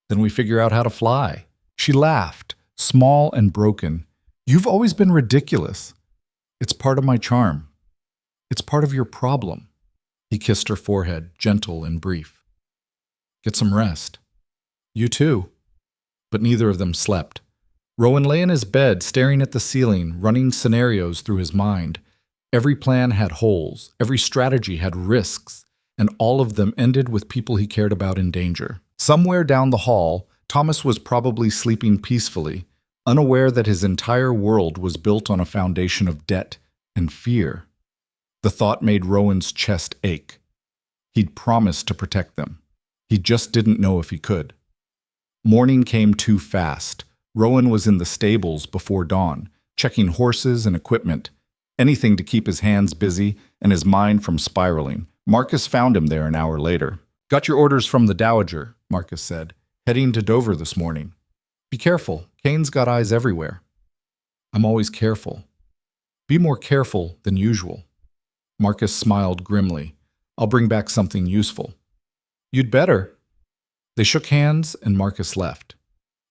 then we figure out how to fly. She laughed, small and broken. You've always been ridiculous. It's part of my charm. It's part of your problem. He kissed her forehead, gentle and brief. Get some rest. You too. But neither of them slept. Rowan lay in his bed, staring at the ceiling, running scenarios through his mind. Every plan had holes, every strategy had risks, and all of them ended with people he cared about in danger. Somewhere down the hall, Thomas was probably sleeping peacefully, unaware that his entire world was built on a foundation of debt and fear. The thought made Rowan's chest ache. He'd promised to protect them. He just didn't know if he could. Morning came too fast. Rowan was in the stables before dawn, checking horses and equipment, anything to keep his hands busy and his mind from spiraling. Marcus found him there an hour later. "Got your orders from the Dowager," Marcus said. "Heading to Dover this morning. Be careful. Kane's got eyes everywhere." "I'm always careful." "Be more careful than usual." Marcus smiled grimly. "I'll bring back something useful." "You'd better." They shook hands and Marcus left.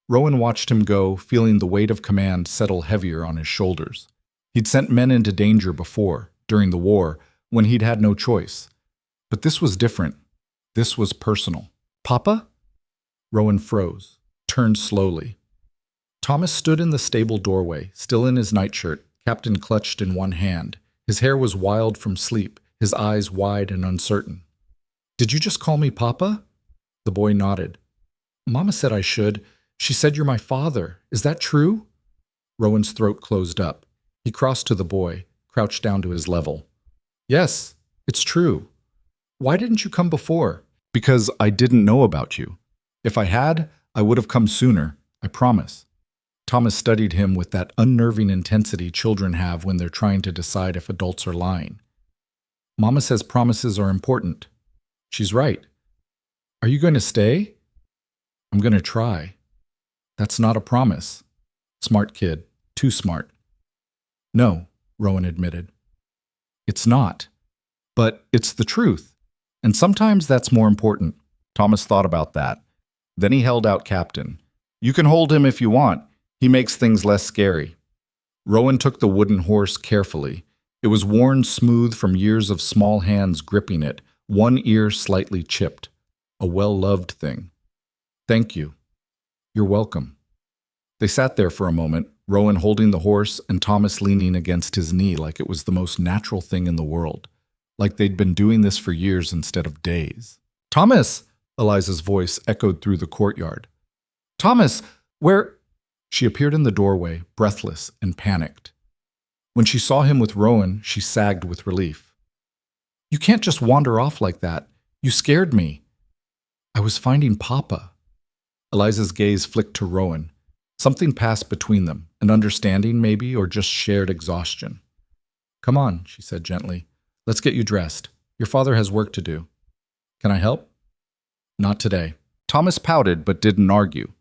Rowan watched him go, feeling the weight of command settle heavier on his shoulders. He'd sent men into danger before, during the war, when he'd had no choice. But this was different. This was personal. "Papa?" Rowan froze, turned slowly. Thomas stood in the stable doorway, still in his nightshirt, captain clutched in one hand. His hair was wild from sleep, his eyes wide and uncertain. "Did you just call me Papa?" The boy nodded. "Mama said I should. She said you're my father. Is that true?" Rowan's throat closed up. He crossed to the boy, crouched down to his level. "Yes, it's true. Why didn't you come before?" "Because I didn't know about you. If I had, I would have come sooner, I promise." Thomas studied him with that unnerving intensity children have when they're trying to decide if adults are lying. "Mama says promises are important." "She's right." "Are you going to stay?" "I'm going to try." "That's not a promise." "Smart kid. Too smart." "No," Rowan admitted. "It's not. But it's the truth. And sometimes that's more important." Thomas thought about that. Then he held out Captain. "You can hold him if you want. He makes things less scary." Rowan took the wooden horse carefully. It was worn smooth from years of small hands gripping it, one ear slightly chipped. A well-loved thing. "Thank you." "You're welcome." They sat there for a moment, Rowan holding the horse and Thomas leaning against his knee like it was the most natural thing in the world, like they'd been doing this for years instead of days. "Thomas!" Eliza's voice echoed through the courtyard. "Thomas, where—" She appeared in the doorway, breathless and panicked. When she saw him with Rowan, she sagged with relief. "You can't just wander off like that. You scared me." "I was finding Papa." Eliza's gaze flicked to Rowan. Something passed between them, an understanding maybe, or just shared exhaustion. "Come on," she said gently. "Let's get you dressed. Your father has work to do." "Can I help?" "Not today." Thomas pouted but didn't argue.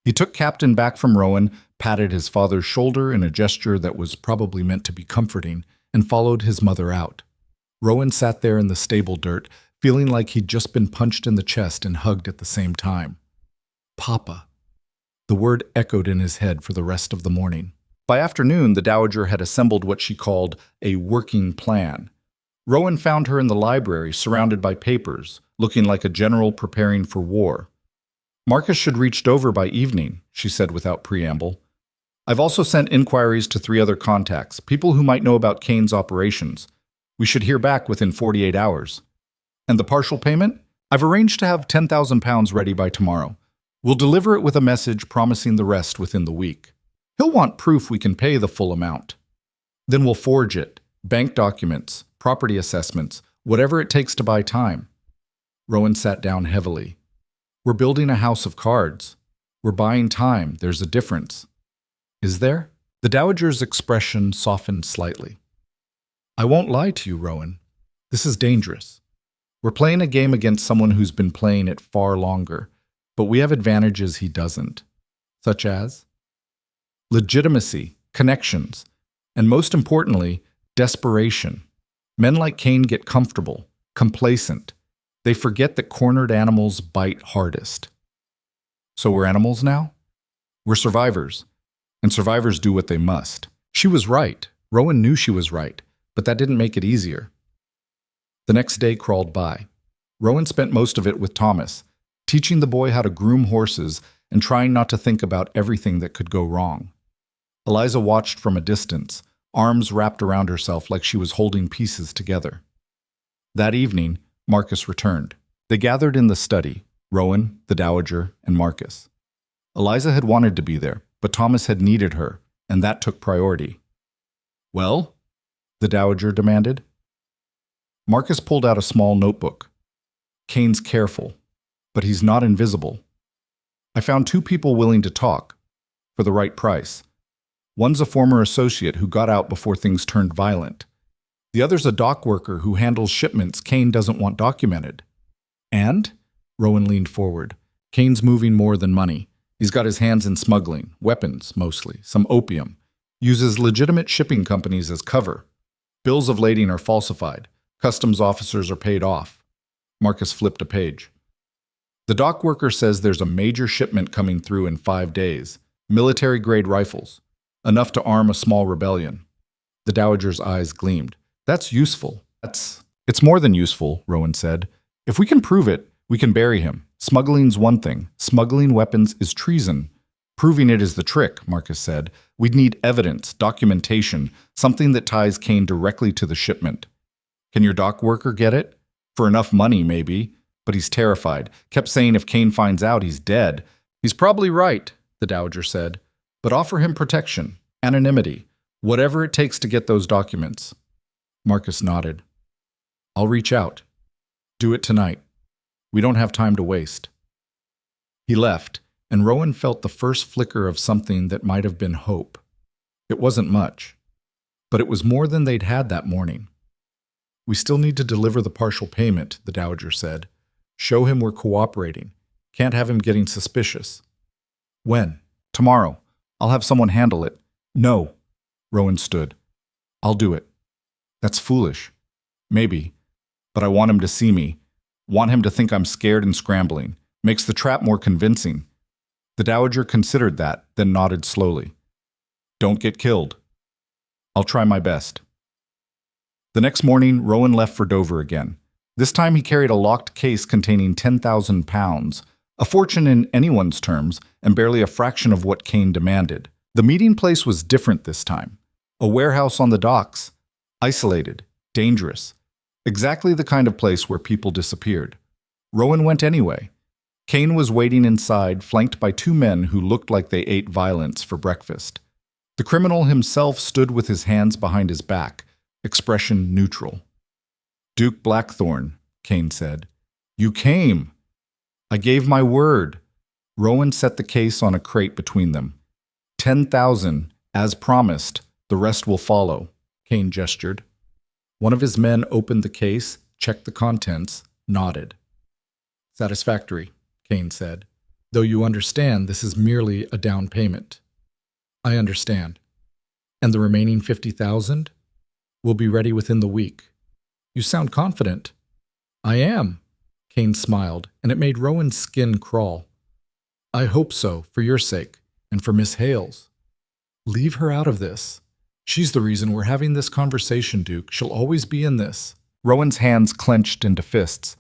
He took Captain back from Rowan, patted his father's shoulder in a gesture that was probably meant to be comforting, and followed his mother out. Rowan sat there in the stable dirt, feeling like he'd just been punched in the chest and hugged at the same time. Papa. The word echoed in his head for the rest of the morning. By afternoon, the Dowager had assembled what she called a working plan. Rowan found her in the library, surrounded by papers, looking like a general preparing for war. "Marcus should reach Dover by evening," she said without preamble. "I've also sent inquiries to 3 other contacts, people who might know about Kane's operations. We should hear back within 48 hours. And the partial payment? I've arranged to have £10,000 ready by tomorrow. We'll deliver it with a message promising the rest within the week. He'll want proof we can pay the full amount. Then we'll forge it, bank documents, property assessments, whatever it takes to buy time." Rowan sat down heavily. "We're building a house of cards. We're buying time. There's a difference." "Is there?" The Dowager's expression softened slightly. "I won't lie to you, Rowan. This is dangerous. We're playing a game against someone who's been playing it far longer, but we have advantages he doesn't. Such as legitimacy, connections, and most importantly, desperation. Men like Kane get comfortable, complacent. They forget that cornered animals bite hardest. So we're animals now? We're survivors, and survivors do what they must." She was right. Rowan knew she was right, but that didn't make it easier. The next day crawled by. Rowan spent most of it with Thomas, teaching the boy how to groom horses and trying not to think about everything that could go wrong. Eliza watched from a distance, arms wrapped around herself like she was holding pieces together. That evening, Marcus returned. They gathered in the study, Rowan, the Dowager, and Marcus. Eliza had wanted to be there, but Thomas had needed her, and that took priority. "Well?" the Dowager demanded. Marcus pulled out a small notebook. Kane's careful, but he's not invisible. I found two people willing to talk, for the right price. One's a former associate who got out before things turned violent. The other's a dock worker who handles shipments Kane doesn't want documented. And? Rowan leaned forward. Kane's moving more than money. He's got his hands in smuggling, weapons mostly, some opium. Uses legitimate shipping companies as cover. Bills of lading are falsified. Customs officers are paid off. Marcus flipped a page. The dock worker says there's a major shipment coming through in 5 days. Military-grade rifles. Enough to arm a small rebellion. The Dowager's eyes gleamed. That's useful. It's more than useful, Rowan said. If we can prove it, we can bury him. Smuggling's one thing. Smuggling weapons is treason. Proving it is the trick, Marcus said. We'd need evidence, documentation, something that ties Kane directly to the shipment. Can your dock worker get it? For enough money, maybe. But he's terrified. Kept saying if Kane finds out, he's dead. He's probably right, the Dowager said. But offer him protection, anonymity, whatever it takes to get those documents. Marcus nodded. I'll reach out. Do it tonight. We don't have time to waste. He left, and Rowan felt the first flicker of something that might have been hope. It wasn't much, but it was more than they'd had that morning. We still need to deliver the partial payment, the Dowager said. Show him we're cooperating. Can't have him getting suspicious. When? Tomorrow. I'll have someone handle it. No. Rowan stood. I'll do it. That's foolish. Maybe. But I want him to see me. Want him to think I'm scared and scrambling. Makes the trap more convincing. The Dowager considered that, then nodded slowly. Don't get killed. I'll try my best. The next morning, Rowan left for Dover again. This time he carried a locked case containing 10,000 pounds, a fortune in anyone's terms, and barely a fraction of what Kane demanded. The meeting place was different this time. A warehouse on the docks. Isolated. Dangerous. Exactly the kind of place where people disappeared. Rowan went anyway. Kane was waiting inside, flanked by two men who looked like they ate violence for breakfast. The criminal himself stood with his hands behind his back, expression neutral. Duke Blackthorne, Kane said. You came. I gave my word. Rowan set the case on a crate between them. 10,000, as promised. The rest will follow, Kane gestured. One of his men opened the case, checked the contents, nodded. Satisfactory, Kane said, though you understand this is merely a down payment. I understand. And the remaining 50,000? Will be ready within the week. You sound confident. I am, Kane smiled, and it made Rowan's skin crawl. I hope so, for your sake, and for Miss Hale's. Leave her out of this. She's the reason we're having this conversation, Duke. She'll always be in this. Rowan's hands clenched into fists.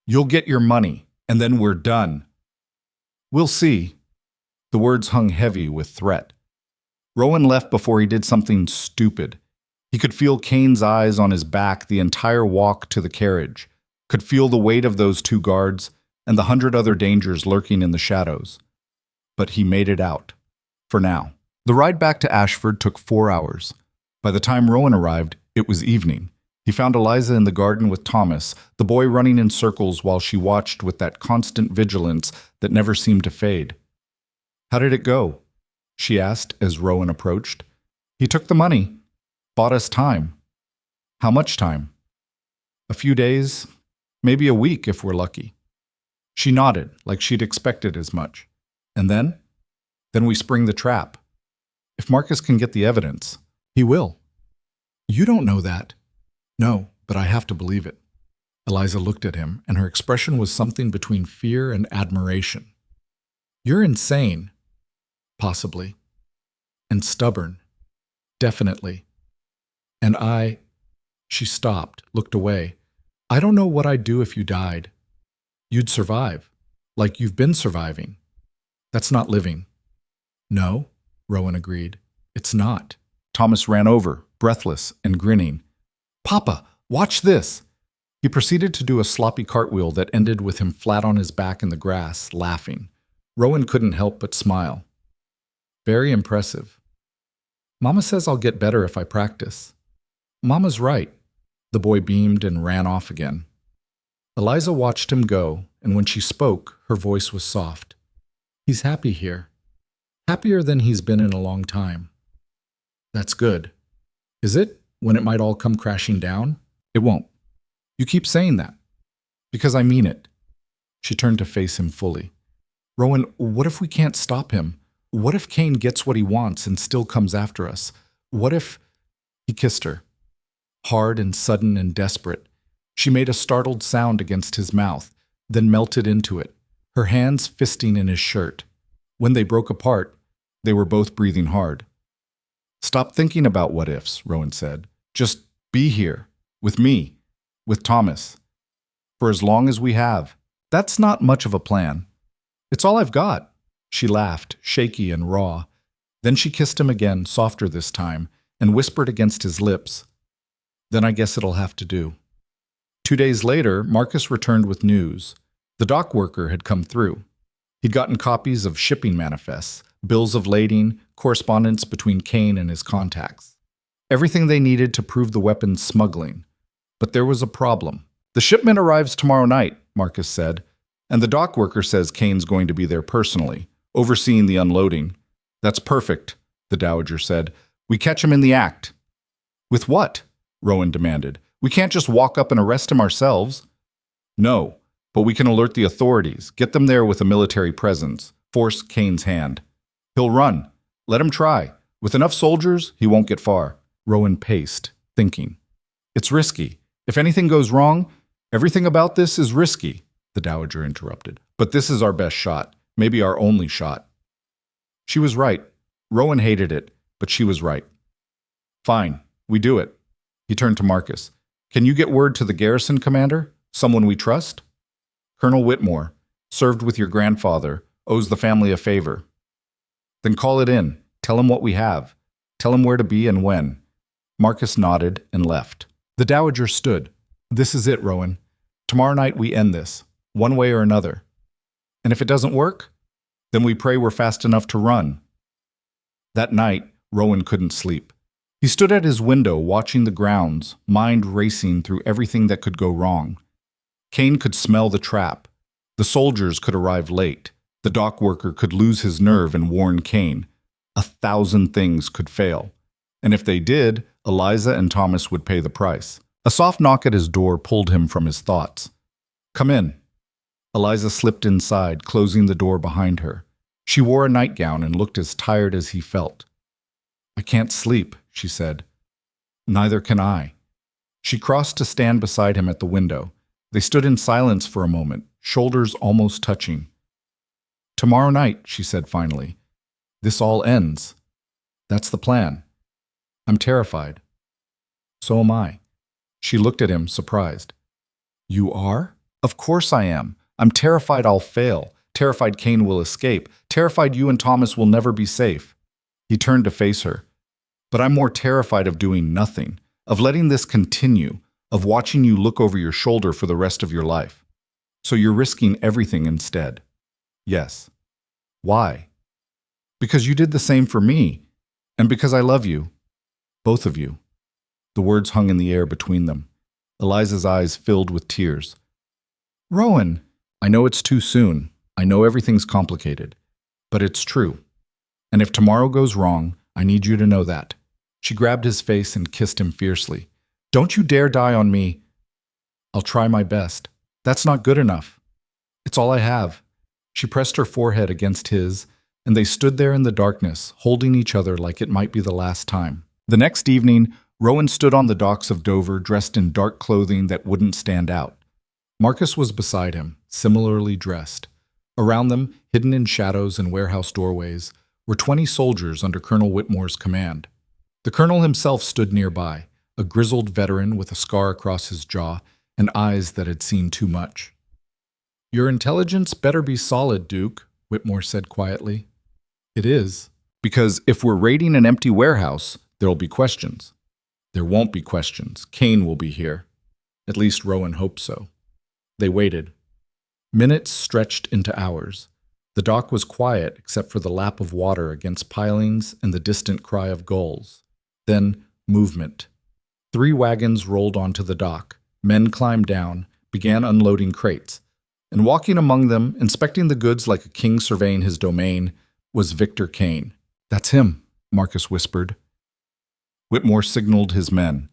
You'll get your money, and then we're done. We'll see. The words hung heavy with threat. Rowan left before he did something stupid. He could feel Kane's eyes on his back the entire walk to the carriage, could feel the weight of those two guards and the 100 other dangers lurking in the shadows. But he made it out. For now. The ride back to Ashford took 4 hours. By the time Rowan arrived, it was evening. He found Eliza in the garden with Thomas, the boy running in circles while she watched with that constant vigilance that never seemed to fade. How did it go? She asked as Rowan approached. He took the money. Bought us time. How much time? A few days, maybe a week if we're lucky. She nodded, like she'd expected as much. And then? Then we spring the trap. If Marcus can get the evidence, he will. You don't know that. No, but I have to believe it. Eliza looked at him, and her expression was something between fear and admiration. You're insane. Possibly. And stubborn. Definitely. And She stopped, looked away. I don't know what I'd do if you died. You'd survive, like you've been surviving. That's not living. No, Rowan agreed. It's not. Thomas ran over, breathless and grinning. Papa, watch this! He proceeded to do a sloppy cartwheel that ended with him flat on his back in the grass, laughing. Rowan couldn't help but smile. Very impressive. Mama says I'll get better if I practice. Mama's right. The boy beamed and ran off again. Eliza watched him go, and when she spoke, her voice was soft. He's happy here. Happier than he's been in a long time. That's good. Is it, when it might all come crashing down? It won't. You keep saying that. Because I mean it. She turned to face him fully. Rowan, what if we can't stop him? What if Kane gets what he wants and still comes after us? What if... He kissed her. Hard and sudden and desperate. She made a startled sound against his mouth, then melted into it, her hands fisting in his shirt. When they broke apart, they were both breathing hard. Stop thinking about what ifs, Rowan said. Just be here, with me, with Thomas. For as long as we have. That's not much of a plan. It's all I've got. She laughed, shaky and raw. Then she kissed him again, softer this time, and whispered against his lips. Then I guess it'll have to do. 2 days later, Marcus returned with news. The dock worker had come through. He'd gotten copies of shipping manifests, bills of lading, correspondence between Kane and his contacts. Everything they needed to prove the weapon's smuggling. But there was a problem. The shipment arrives tomorrow night, Marcus said, and the dock worker says Kane's going to be there personally, overseeing the unloading. That's perfect, the Dowager said. We catch him in the act. With what? Rowan demanded. We can't just walk up and arrest him ourselves. No, but we can alert the authorities, get them there with a military presence, force Kane's hand. He'll run. Let him try. With enough soldiers, he won't get far. Rowan paced, thinking. It's risky. If anything goes wrong, everything about this is risky, the Dowager interrupted. But this is our best shot, maybe our only shot. She was right. Rowan hated it, but she was right. Fine, we do it. He turned to Marcus. Can you get word to the garrison commander? Someone we trust? Colonel Whitmore, served with your grandfather, owes the family a favor. Then call it in. Tell him what we have. Tell him where to be and when. Marcus nodded and left. The Dowager stood. This is it, Rowan. Tomorrow night we end this, one way or another. And if it doesn't work, then we pray we're fast enough to run. That night, Rowan couldn't sleep. He stood at his window watching the grounds, mind racing through everything that could go wrong. Kane could smell the trap. The soldiers could arrive late. The dock worker could lose his nerve and warn Kane. 1,000 things could fail. And if they did, Eliza and Thomas would pay the price. A soft knock at his door pulled him from his thoughts. Come in. Eliza slipped inside, closing the door behind her. She wore a nightgown and looked as tired as he felt. I can't sleep, she said. Neither can I. She crossed to stand beside him at the window. They stood in silence for a moment, shoulders almost touching. Tomorrow night, she said finally. This all ends. That's the plan. I'm terrified. So am I. She looked at him, surprised. You are? Of course I am. I'm terrified I'll fail. Terrified Kane will escape. Terrified you and Thomas will never be safe. He turned to face her. But I'm more terrified of doing nothing, of letting this continue, of watching you look over your shoulder for the rest of your life. So you're risking everything instead. Yes. Why? Because you did the same for me, and because I love you. Both of you. The words hung in the air between them. Eliza's eyes filled with tears. Rowan, I know it's too soon. I know everything's complicated. But it's true. And if tomorrow goes wrong, I need you to know that. She grabbed his face and kissed him fiercely. Don't you dare die on me. I'll try my best. That's not good enough. It's all I have. She pressed her forehead against his, and they stood there in the darkness, holding each other like it might be the last time. The next evening, Rowan stood on the docks of Dover dressed in dark clothing that wouldn't stand out. Marcus was beside him, similarly dressed. Around them, hidden in shadows and warehouse doorways, were 20 soldiers under Colonel Whitmore's command. The colonel himself stood nearby, a grizzled veteran with a scar across his jaw and eyes that had seen too much. Your intelligence better be solid, Duke, Whitmore said quietly. It is. Because if we're raiding an empty warehouse, there'll be questions. There won't be questions. Kane will be here. At least Rowan hoped so. They waited. Minutes stretched into hours. The dock was quiet except for the lap of water against pilings and the distant cry of gulls. Then movement. 3 wagons rolled onto the dock. Men climbed down, began unloading crates. And walking among them, inspecting the goods like a king surveying his domain, was Victor Kane. "That's him," Marcus whispered. Whitmore signaled his men.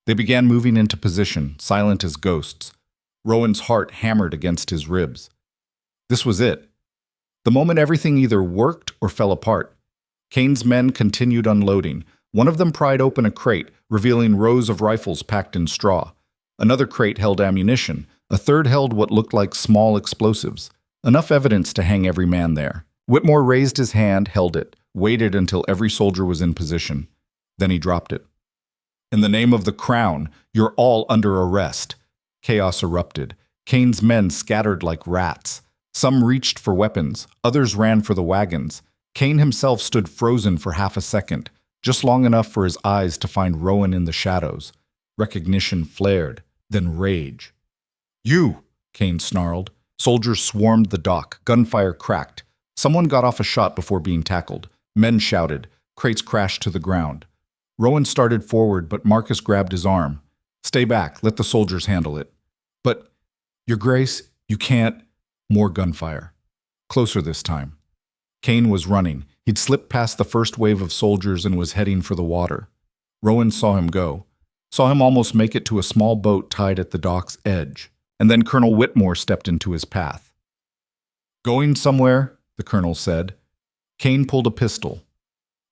They began moving into position, silent as ghosts. Rowan's heart hammered against his ribs. This was it. The moment everything either worked or fell apart. Kane's men continued unloading. One of them pried open a crate, revealing rows of rifles packed in straw. Another crate held ammunition. A third held what looked like small explosives. Enough evidence to hang every man there. Whitmore raised his hand, held it, waited until every soldier was in position. Then he dropped it. "In the name of the crown, you're all under arrest." Chaos erupted. Kane's men scattered like rats. Some reached for weapons. Others ran for the wagons. Kane himself stood frozen for half a second, just long enough for his eyes to find Rowan in the shadows. Recognition flared, then rage. "You!" Kane snarled. Soldiers swarmed the dock. Gunfire cracked. Someone got off a shot before being tackled. Men shouted. Crates crashed to the ground. Rowan started forward, but Marcus grabbed his arm. "Stay back. Let the soldiers handle it." "But, Your Grace, you can't—" More gunfire. Closer this time. Kane was running. He'd slipped past the first wave of soldiers and was heading for the water. Rowan saw him go. Saw him almost make it to a small boat tied at the dock's edge. And then Colonel Whitmore stepped into his path. "Going somewhere?" the colonel said. Kane pulled a pistol.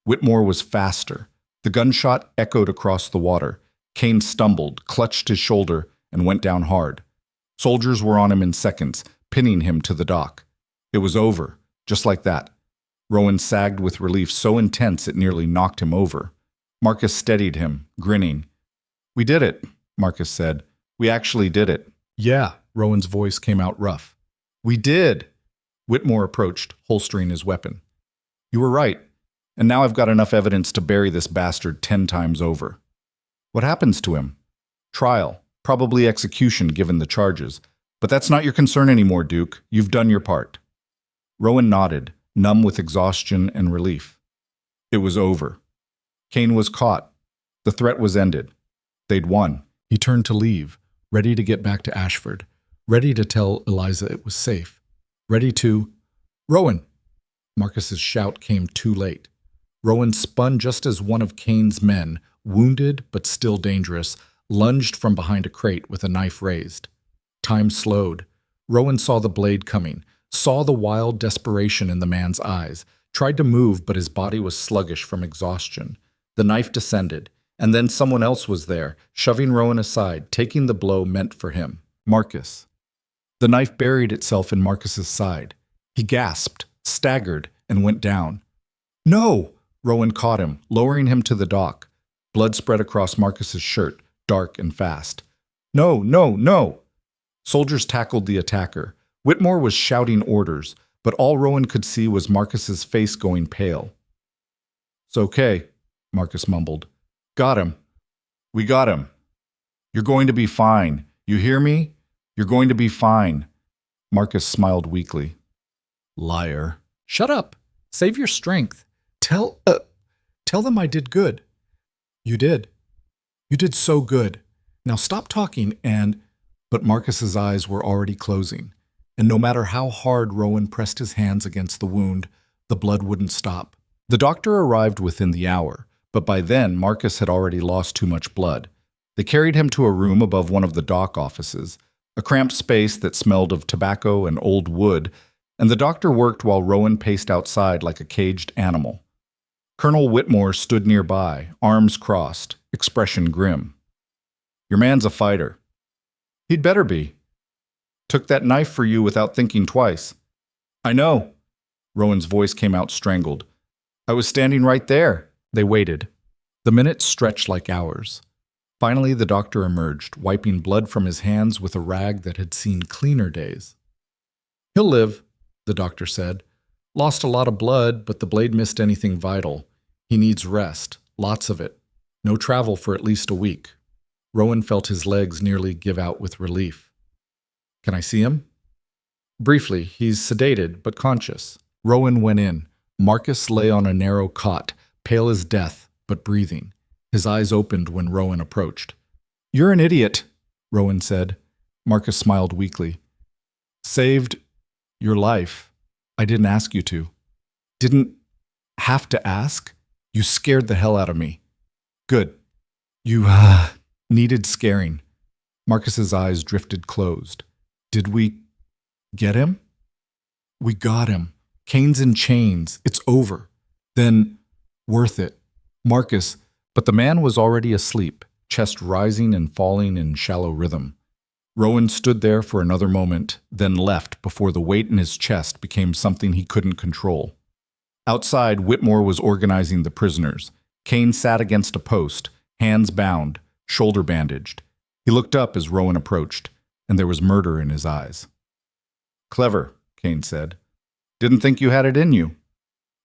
Whitmore was faster. The gunshot echoed across the water. Kane stumbled, clutched his shoulder, and went down hard. Soldiers were on him in seconds, pinning him to the dock. It was over, just like that. Rowan sagged with relief so intense it nearly knocked him over. Marcus steadied him, grinning. "We did it," Marcus said. "We actually did it." "Yeah," Rowan's voice came out rough. "We did." Whitmore approached, holstering his weapon. "You were right. And now I've got enough evidence to bury this bastard 10 times over." "What happens to him?" "Trial. Probably execution, given the charges. But that's not your concern anymore, Duke. You've done your part." Rowan nodded, numb with exhaustion and relief. It was over. Kane was caught. The threat was ended. They'd won. He turned to leave, ready to get back to Ashford, ready to tell Eliza it was safe, ready to— "Rowan!" Marcus's shout came too late. Rowan spun just as one of Kane's men, wounded but still dangerous, lunged from behind a crate with a knife raised. Time slowed. Rowan saw the blade coming, saw the wild desperation in the man's eyes, tried to move, but his body was sluggish from exhaustion. The knife descended, and then someone else was there, shoving Rowan aside, taking the blow meant for him. Marcus. The knife buried itself in Marcus's side. He gasped, staggered, and went down. "No!" Rowan caught him, lowering him to the dock. Blood spread across Marcus's shirt, dark and fast. "No, no, no!" Soldiers tackled the attacker. Whitmore was shouting orders, but all Rowan could see was Marcus's face going pale. "It's okay," Marcus mumbled. "Got him. We got him. You're going to be fine. You hear me? You're going to be fine." Marcus smiled weakly. "Liar." "Shut up. Save your strength. Tell them I did good." "You did. You did so good. Now stop talking and—" But Marcus's eyes were already closing, and no matter how hard Rowan pressed his hands against the wound, the blood wouldn't stop. The doctor arrived within the hour, but by then Marcus had already lost too much blood. They carried him to a room above one of the dock offices, a cramped space that smelled of tobacco and old wood, and the doctor worked while Rowan paced outside like a caged animal. Colonel Whitmore stood nearby, arms crossed, expression grim. "Your man's a fighter." "He'd better be. Took that knife for you without thinking twice." "I know." Rowan's voice came out strangled. "I was standing right there." They waited. The minutes stretched like hours. Finally, the doctor emerged, wiping blood from his hands with a rag that had seen cleaner days. "He'll live," the doctor said. "Lost a lot of blood, but the blade missed anything vital. He needs rest, lots of it. No travel for at least a week." Rowan felt his legs nearly give out with relief. "Can I see him?" "Briefly. He's sedated, but conscious." Rowan went in. Marcus lay on a narrow cot, pale as death, but breathing. His eyes opened when Rowan approached. "You're an idiot," Rowan said. Marcus smiled weakly. Saved your life. I didn't ask you to. Didn't have to ask? You scared the hell out of me. Good. You, needed scaring. Marcus's eyes drifted closed. Did we get him? We got him. Kane's in chains. It's over. Then, worth it. Marcus, but the man was already asleep, chest rising and falling in shallow rhythm. Rowan stood there for another moment, then left before the weight in his chest became something he couldn't control. Outside, Whitmore was organizing the prisoners. Kane sat against a post, hands bound, shoulder bandaged. He looked up as Rowan approached, and there was murder in his eyes. Clever, Kane said. Didn't think you had it in you.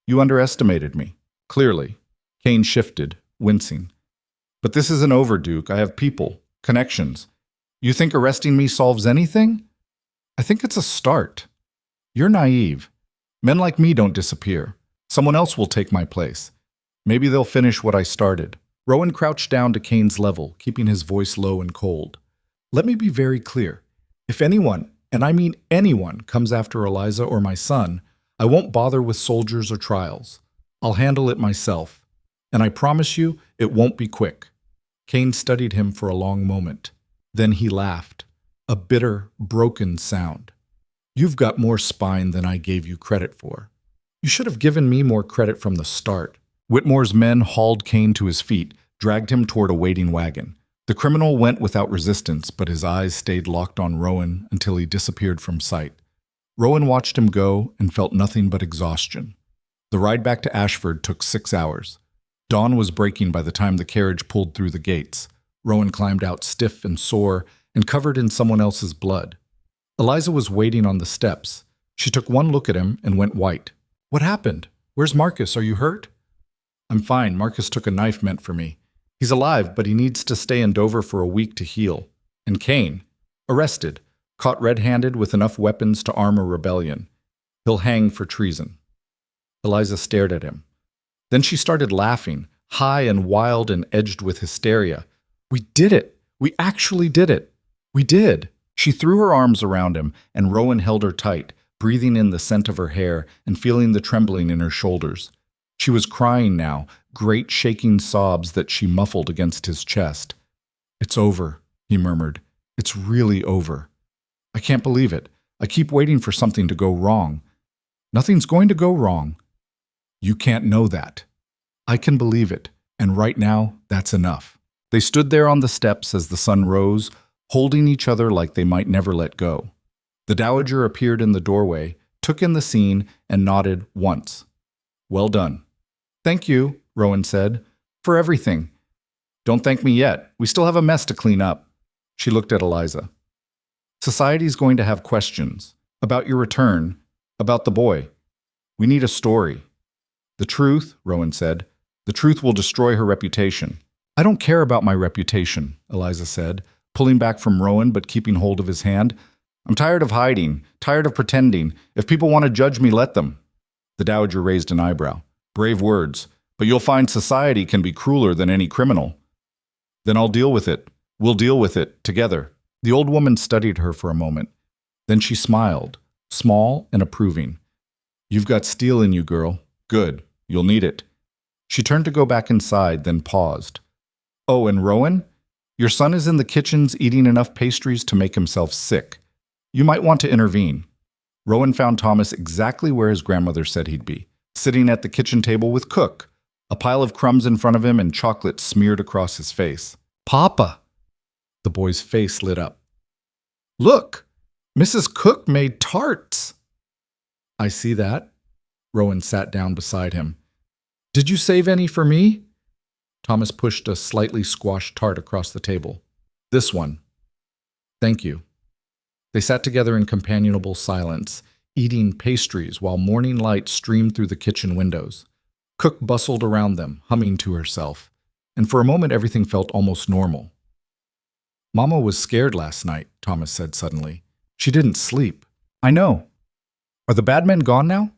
You underestimated me. Clearly. Kane shifted, wincing. But this isn't over, Duke. I have people, connections. You think arresting me solves anything? I think it's a start. You're naive. Men like me don't disappear. Someone else will take my place. Maybe they'll finish what I started. Rowan crouched down to Kane's level, keeping his voice low and cold. Let me be very clear. If anyone, and I mean anyone, comes after Eliza or my son, I won't bother with soldiers or trials. I'll handle it myself. And I promise you, it won't be quick. Kane studied him for a long moment. Then he laughed, a bitter, broken sound. You've got more spine than I gave you credit for. You should have given me more credit from the start. Whitmore's men hauled Kane to his feet, dragged him toward a waiting wagon. The criminal went without resistance, but his eyes stayed locked on Rowan until he disappeared from sight. Rowan watched him go and felt nothing but exhaustion. The ride back to Ashford took 6 hours. Dawn was breaking by the time the carriage pulled through the gates. Rowan climbed out stiff and sore and covered in someone else's blood. Eliza was waiting on the steps. She took one look at him and went white. What happened? Where's Marcus? Are you hurt? I'm fine. Marcus took a knife meant for me. He's alive, but he needs to stay in Dover for a week to heal. And Kane, arrested, caught red-handed with enough weapons to arm a rebellion. He'll hang for treason. Eliza stared at him. Then she started laughing, high and wild and edged with hysteria. We did it! We actually did it! We did! She threw her arms around him, and Rowan held her tight, breathing in the scent of her hair and feeling the trembling in her shoulders. She was crying now, great shaking sobs that she muffled against his chest. It's over, he murmured. It's really over. I can't believe it. I keep waiting for something to go wrong. Nothing's going to go wrong. You can't know that. I can believe it, and right now, that's enough. They stood there on the steps as the sun rose, holding each other like they might never let go. The dowager appeared in the doorway, took in the scene, and nodded once. Well done. Thank you, Rowan said, for everything. Don't thank me yet. We still have a mess to clean up. She looked at Eliza. Society's going to have questions about your return, about the boy. We need a story. The truth, Rowan said. The truth will destroy her reputation. I don't care about my reputation, Eliza said, pulling back from Rowan but keeping hold of his hand. I'm tired of hiding, tired of pretending. If people want to judge me, let them. The dowager raised an eyebrow. Brave words, but you'll find society can be crueler than any criminal. Then I'll deal with it. We'll deal with it, together. The old woman studied her for a moment. Then she smiled, small and approving. You've got steel in you, girl. Good. You'll need it. She turned to go back inside, then paused. Oh, and Rowan? Your son is in the kitchens eating enough pastries to make himself sick. You might want to intervene. Rowan found Thomas exactly where his grandmother said he'd be, sitting at the kitchen table with Cook, a pile of crumbs in front of him and chocolate smeared across his face. Papa! The boy's face lit up. Look! Mrs. Cook made tarts! I see that. Rowan sat down beside him. Did you save any for me? Thomas pushed a slightly squashed tart across the table. This one. Thank you. They sat together in companionable silence, eating pastries while morning light streamed through the kitchen windows. Cook bustled around them, humming to herself, and for a moment everything felt almost normal. Mama was scared last night, Thomas said suddenly. She didn't sleep. I know. Are the bad men gone now?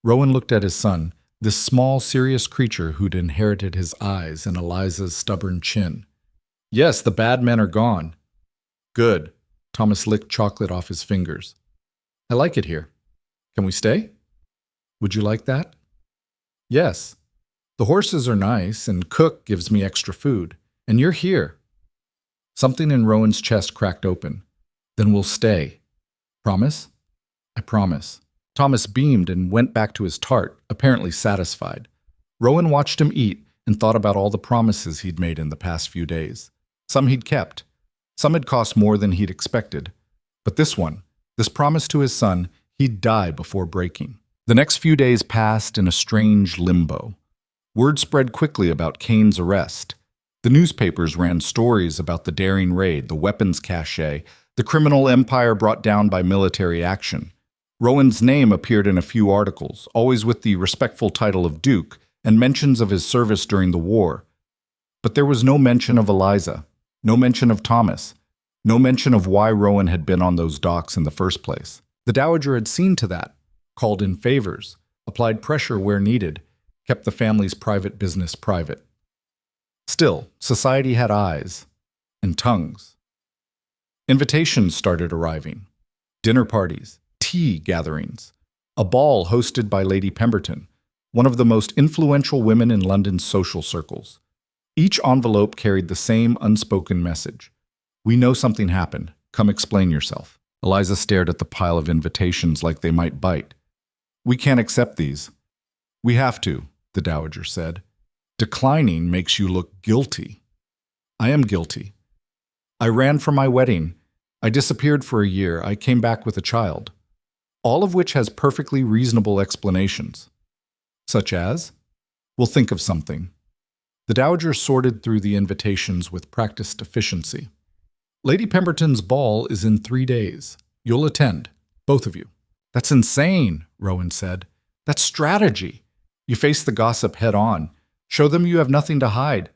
Rowan looked at his son, this small, serious creature who'd inherited his eyes and Eliza's stubborn chin. Yes, the bad men are gone. Good, Thomas licked chocolate off his fingers. I like it here. Can we stay? Would you like that? Yes. The horses are nice, and Cook gives me extra food. And you're here. Something in Rowan's chest cracked open. Then we'll stay. Promise? I promise. Thomas beamed and went back to his tart, apparently satisfied. Rowan watched him eat and thought about all the promises he'd made in the past few days. Some he'd kept. Some had cost more than he'd expected. But this one, this promise to his son, he'd die before breaking. The next few days passed in a strange limbo. Word spread quickly about Kane's arrest. The newspapers ran stories about the daring raid, the weapons cache, the criminal empire brought down by military action. Rowan's name appeared in a few articles, always with the respectful title of Duke, and mentions of his service during the war. But there was no mention of Eliza, no mention of Thomas, no mention of why Rowan had been on those docks in the first place. The Dowager had seen to that, called in favors, applied pressure where needed, kept the family's private business private. Still, society had eyes and tongues. Invitations started arriving. Dinner parties, tea gatherings, a ball hosted by Lady Pemberton, one of the most influential women in London's social circles. Each envelope carried the same unspoken message. We know something happened. Come explain yourself. Eliza stared at the pile of invitations like they might bite. We can't accept these. We have to, the Dowager said. Declining makes you look guilty. I am guilty. I ran from my wedding. I disappeared for a year. I came back with a child. All of which has perfectly reasonable explanations. Such as? We'll think of something. The Dowager sorted through the invitations with practiced efficiency. Lady Pemberton's ball is in 3 days. You'll attend, both of you. That's insane, Rowan said. That's strategy. You face the gossip head on. Show them you have nothing to hide.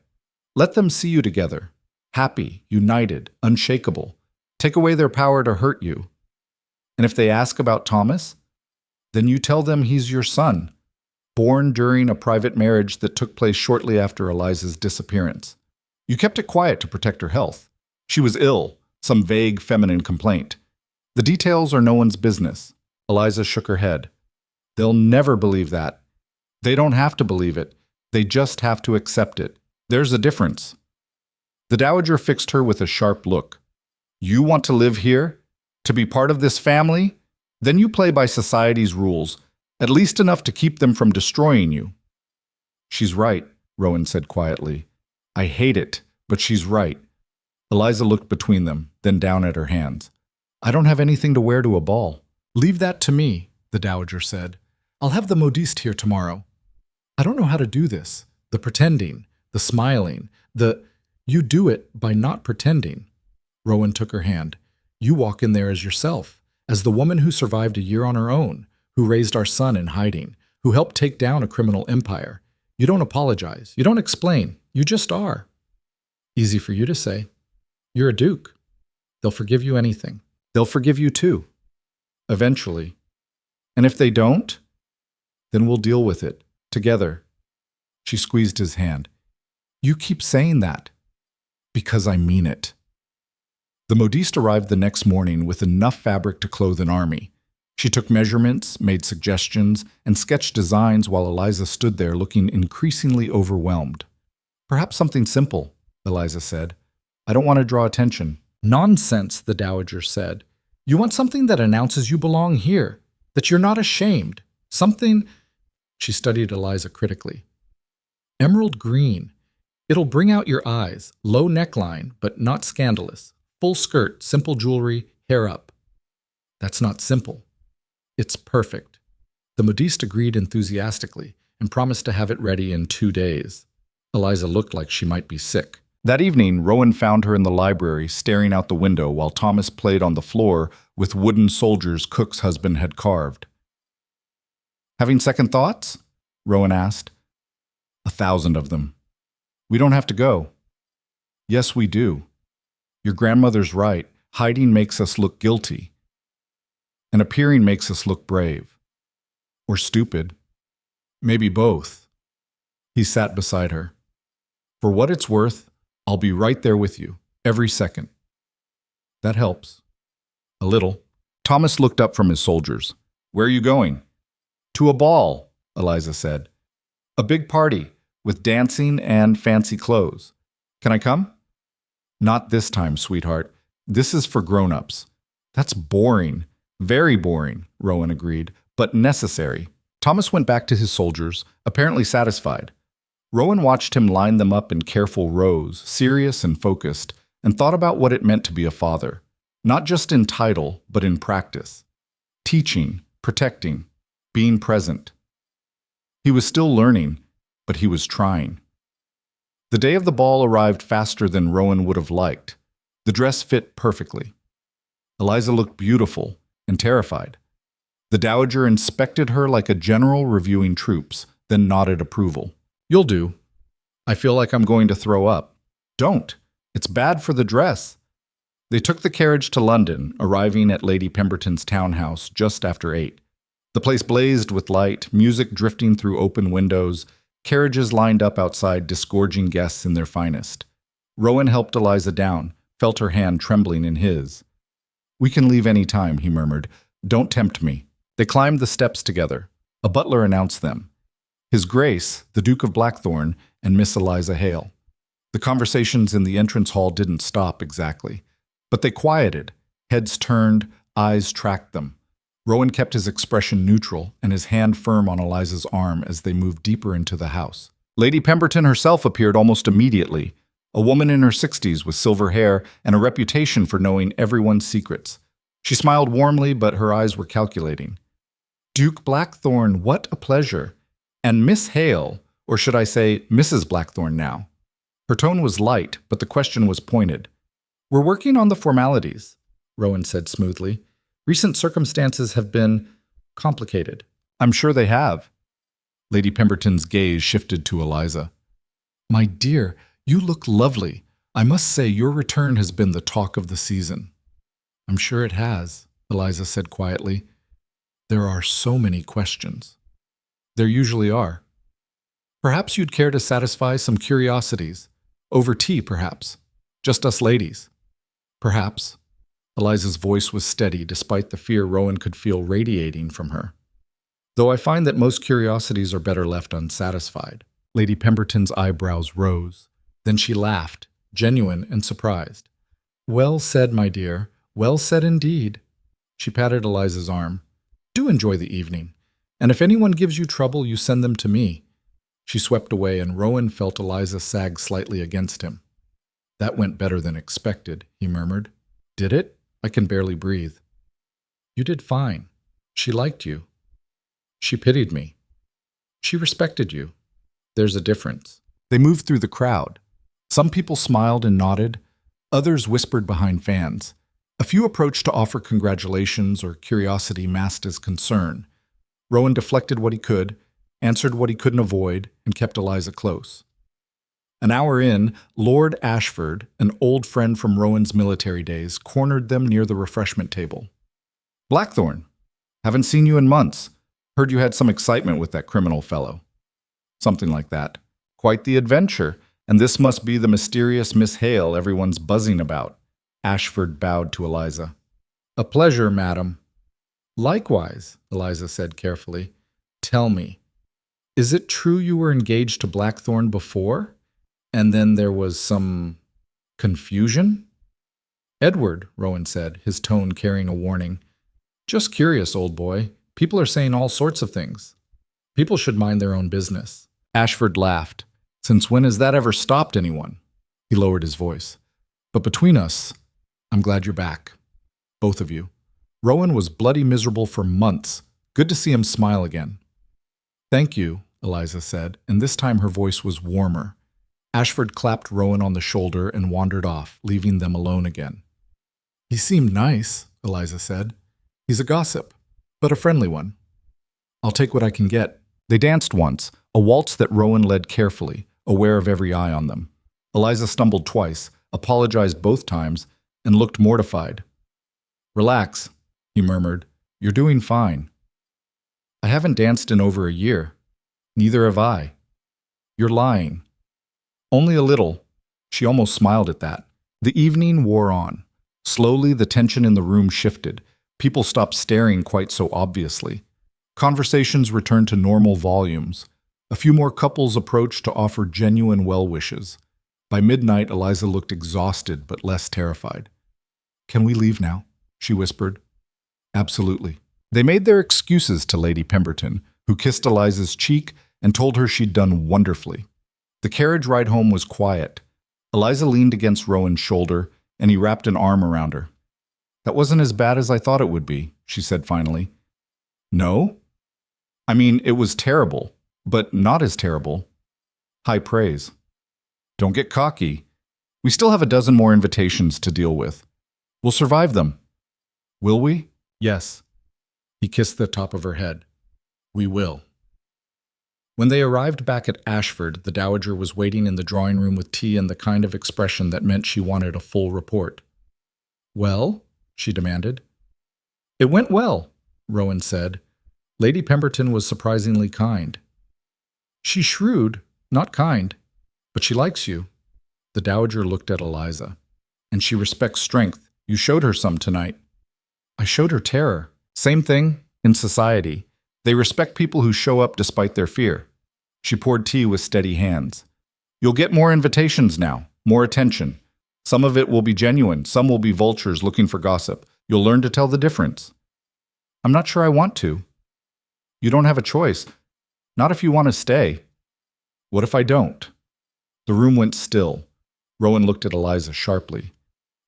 Let them see you together, happy, united, unshakable. Take away their power to hurt you. And if they ask about Thomas, then you tell them he's your son, born during a private marriage that took place shortly after Eliza's disappearance. You kept it quiet to protect her health. She was ill, some vague feminine complaint. The details are no one's business. Eliza shook her head. They'll never believe that. They don't have to believe it. They just have to accept it. There's a difference. The Dowager fixed her with a sharp look. You want to live here? To be part of this family? Then you play by society's rules, at least enough to keep them from destroying you. She's right, Rowan said quietly. I hate it, but she's right. Eliza looked between them, then down at her hands. I don't have anything to wear to a ball. Leave that to me, the Dowager said. I'll have the modiste here tomorrow. I don't know how to do this. The pretending, the smiling, you do it by not pretending. Rowan took her hand. You walk in there as yourself, as the woman who survived a year on her own, who raised our son in hiding, who helped take down a criminal empire. You don't apologize. You don't explain. You just are. Easy for you to say. You're a duke. They'll forgive you anything. They'll forgive you too. Eventually. And if they don't, then we'll deal with it. Together. She squeezed his hand. You keep saying that. Because I mean it. The modiste arrived the next morning with enough fabric to clothe an army. She took measurements, made suggestions, and sketched designs while Eliza stood there looking increasingly overwhelmed. Perhaps something simple, Eliza said. I don't want to draw attention. Nonsense, the Dowager said. You want something that announces you belong here, that you're not ashamed. Something... She studied Eliza critically. Emerald green. It'll bring out your eyes. Low neckline, but not scandalous. Full skirt, simple jewelry, hair up. That's not simple. It's perfect. The modiste agreed enthusiastically and promised to have it ready in 2 days. Eliza looked like she might be sick. That evening, Rowan found her in the library staring out the window while Thomas played on the floor with wooden soldiers Cook's husband had carved. Having second thoughts? Rowan asked. 1,000 of them. We don't have to go. Yes, we do. Your grandmother's right. Hiding makes us look guilty. And appearing makes us look brave. Or stupid. Maybe both. He sat beside her. For what it's worth, I'll be right there with you, every second. That helps. A little. Thomas looked up from his soldiers. Where are you going? To a ball, Eliza said. A big party, with dancing and fancy clothes. Can I come? Not this time, sweetheart. This is for grown-ups. That's boring. Very boring, Rowan agreed, but necessary. Thomas went back to his soldiers, apparently satisfied. Rowan watched him line them up in careful rows, serious and focused, and thought about what it meant to be a father. Not just in title, but in practice. Teaching, protecting, being present. He was still learning, but he was trying. The day of the ball arrived faster than Rowan would have liked. The dress fit perfectly. Eliza looked beautiful and terrified. The dowager inspected her like a general reviewing troops, then nodded approval. You'll do. I feel like I'm going to throw up. Don't. It's bad for the dress. They took the carriage to London, arriving at Lady Pemberton's townhouse just after 8. The place blazed with light, music drifting through open windows, carriages lined up outside disgorging guests in their finest. Rowan helped Eliza down, felt her hand trembling in his. We can leave any time, he murmured. Don't tempt me. They climbed the steps together. A butler announced them. His Grace, the Duke of Blackthorn, and Miss Eliza Hale. The conversations in the entrance hall didn't stop exactly, but they quieted. Heads turned, eyes tracked them. Rowan kept his expression neutral and his hand firm on Eliza's arm as they moved deeper into the house. Lady Pemberton herself appeared almost immediately, a woman in her 60s with silver hair and a reputation for knowing everyone's secrets. She smiled warmly, but her eyes were calculating. Duke Blackthorn, what a pleasure. And Miss Hale, or should I say Mrs. Blackthorn now. Her tone was light, but the question was pointed. We're working on the formalities, Rowan said smoothly. Recent circumstances have been complicated. I'm sure they have. Lady Pemberton's gaze shifted to Eliza. My dear, you look lovely. I must say your return has been the talk of the season. I'm sure it has, Eliza said quietly. There are so many questions. There usually are. Perhaps you'd care to satisfy some curiosities. Over tea, perhaps. Just us ladies. Perhaps. Eliza's voice was steady despite the fear Rowan could feel radiating from her. Though I find that most curiosities are better left unsatisfied. Lady Pemberton's eyebrows rose. Then she laughed, genuine and surprised. Well said, my dear. Well said indeed. She patted Eliza's arm. Do enjoy the evening. And if anyone gives you trouble, you send them to me. She swept away, and Rowan felt Eliza sag slightly against him. That went better than expected, he murmured. Did it? I can barely breathe. You did fine. She liked you. She pitied me. She respected you. There's a difference. They moved through the crowd. Some people smiled and nodded. Others whispered behind fans. A few approached to offer congratulations or curiosity masked as concern. Rowan deflected what he could, answered what he couldn't avoid, and kept Eliza close. An hour in, Lord Ashford, an old friend from Rowan's military days, cornered them near the refreshment table. Blackthorn, haven't seen you in months. Heard you had some excitement with that criminal fellow. Something like that. Quite the adventure, and this must be the mysterious Miss Hale everyone's buzzing about. Ashford bowed to Eliza. A pleasure, madam. Likewise, Eliza said carefully. Tell me, is it true you were engaged to Blackthorn before? And then there was some confusion? Edward, Rowan said, his tone carrying a warning. Just curious, old boy. People are saying all sorts of things. People should mind their own business. Ashford laughed. Since when has that ever stopped anyone? He lowered his voice. But between us, I'm glad you're back. Both of you. Rowan was bloody miserable for months. Good to see him smile again. Thank you, Eliza said, and this time her voice was warmer. Ashford clapped Rowan on the shoulder and wandered off, leaving them alone again. He seemed nice, Eliza said. He's a gossip, but a friendly one. I'll take what I can get. They danced once, a waltz that Rowan led carefully, aware of every eye on them. Eliza stumbled twice, apologized both times, and looked mortified. Relax, he murmured. You're doing fine. I haven't danced in over a year. Neither have I. You're lying. Only a little. She almost smiled at that. The evening wore on. Slowly, the tension in the room shifted. People stopped staring quite so obviously. Conversations returned to normal volumes. A few more couples approached to offer genuine well wishes. By midnight, Eliza looked exhausted but less terrified. "Can we leave now?" she whispered. "Absolutely." They made their excuses to Lady Pemberton, who kissed Eliza's cheek and told her she'd done wonderfully. The carriage ride home was quiet. Eliza leaned against Rowan's shoulder, and he wrapped an arm around her. "That wasn't as bad as I thought it would be," she said finally. "No? I mean, it was terrible, but not as terrible." High praise. "Don't get cocky. We still have a dozen more invitations to deal with. We'll survive them." "Will we?" "Yes." He kissed the top of her head. "We will." When they arrived back at Ashford, the Dowager was waiting in the drawing room with tea and the kind of expression that meant she wanted a full report. "Well?" she demanded. "It went well," Rowan said. "Lady Pemberton was surprisingly kind." "She's shrewd, not kind, but she likes you." The Dowager looked at Eliza. "And she respects strength. You showed her some tonight." "I showed her terror." "Same thing in society. They respect people who show up despite their fear." She poured tea with steady hands. "You'll get more invitations now, more attention. Some of it will be genuine, some will be vultures looking for gossip. You'll learn to tell the difference." "I'm not sure I want to." "You don't have a choice. Not if you want to stay." "What if I don't?" The room went still. Rowan looked at Eliza sharply.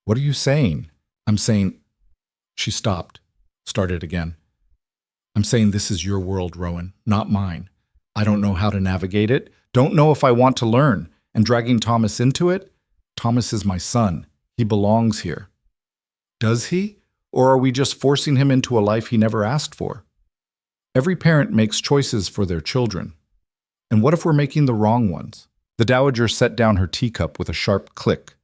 "What are you saying?" "I'm saying—" She stopped, started again. "I'm saying this is your world, Rowan, not mine. I don't know how to navigate it, don't know if I want to learn, and dragging Thomas into it? Thomas is my son. He belongs here." "Does he? Or are we just forcing him into a life he never asked for?" "Every parent makes choices for their children. And what if we're making the wrong ones?" The Dowager set down her teacup with a sharp click.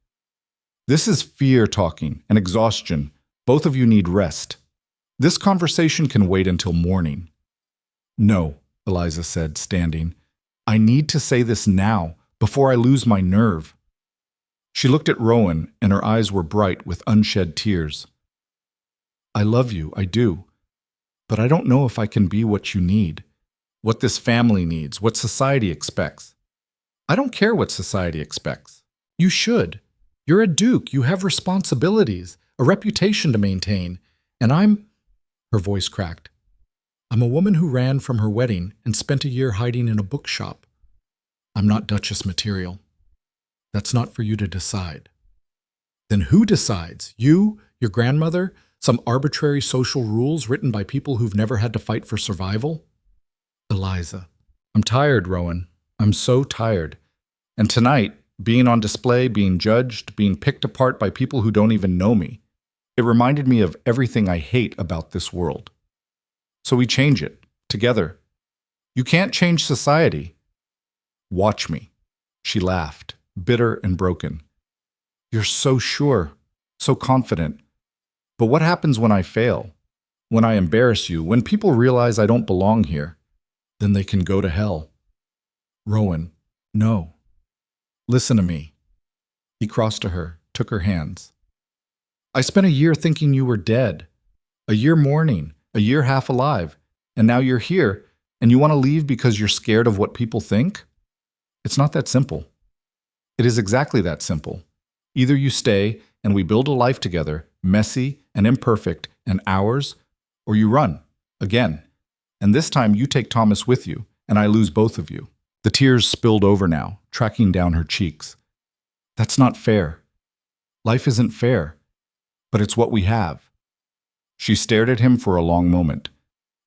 "This is fear talking and exhaustion. Both of you need rest. This conversation can wait until morning." "No," Eliza said, standing. "I need to say this now, before I lose my nerve." She looked at Rowan, and her eyes were bright with unshed tears. "I love you, I do. But I don't know if I can be what you need, what this family needs, what society expects." "I don't care what society expects. You should. You're a duke, you have responsibilities, a reputation to maintain, and I'm—" Her voice cracked. "I'm a woman who ran from her wedding and spent a year hiding in a bookshop. I'm not Duchess material. That's not for you to decide." "Then who decides? You? Your grandmother? Some arbitrary social rules written by people who've never had to fight for survival?" "Eliza." "I'm tired, Rowan. I'm so tired. And tonight, being on display, being judged, being picked apart by people who don't even know me, it reminded me of everything I hate about this world. So we change it, together. You can't change society. Watch me." She laughed, bitter and broken. "You're so sure, so confident. But what happens when I fail? When I embarrass you? When people realize I don't belong here? Then they can go to hell." "Rowan, no. Listen to me." He crossed to her, took her hands. "I spent a year thinking you were dead. A year mourning, a year half alive. And now you're here, and you want to leave because you're scared of what people think? It's not that simple." "It is exactly that simple. Either you stay, and we build a life together, messy and imperfect and ours, or you run, again. And this time you take Thomas with you, and I lose both of you." The tears spilled over now, tracking down her cheeks. "That's not fair. Life isn't fair. But it's what we have." She stared at him for a long moment.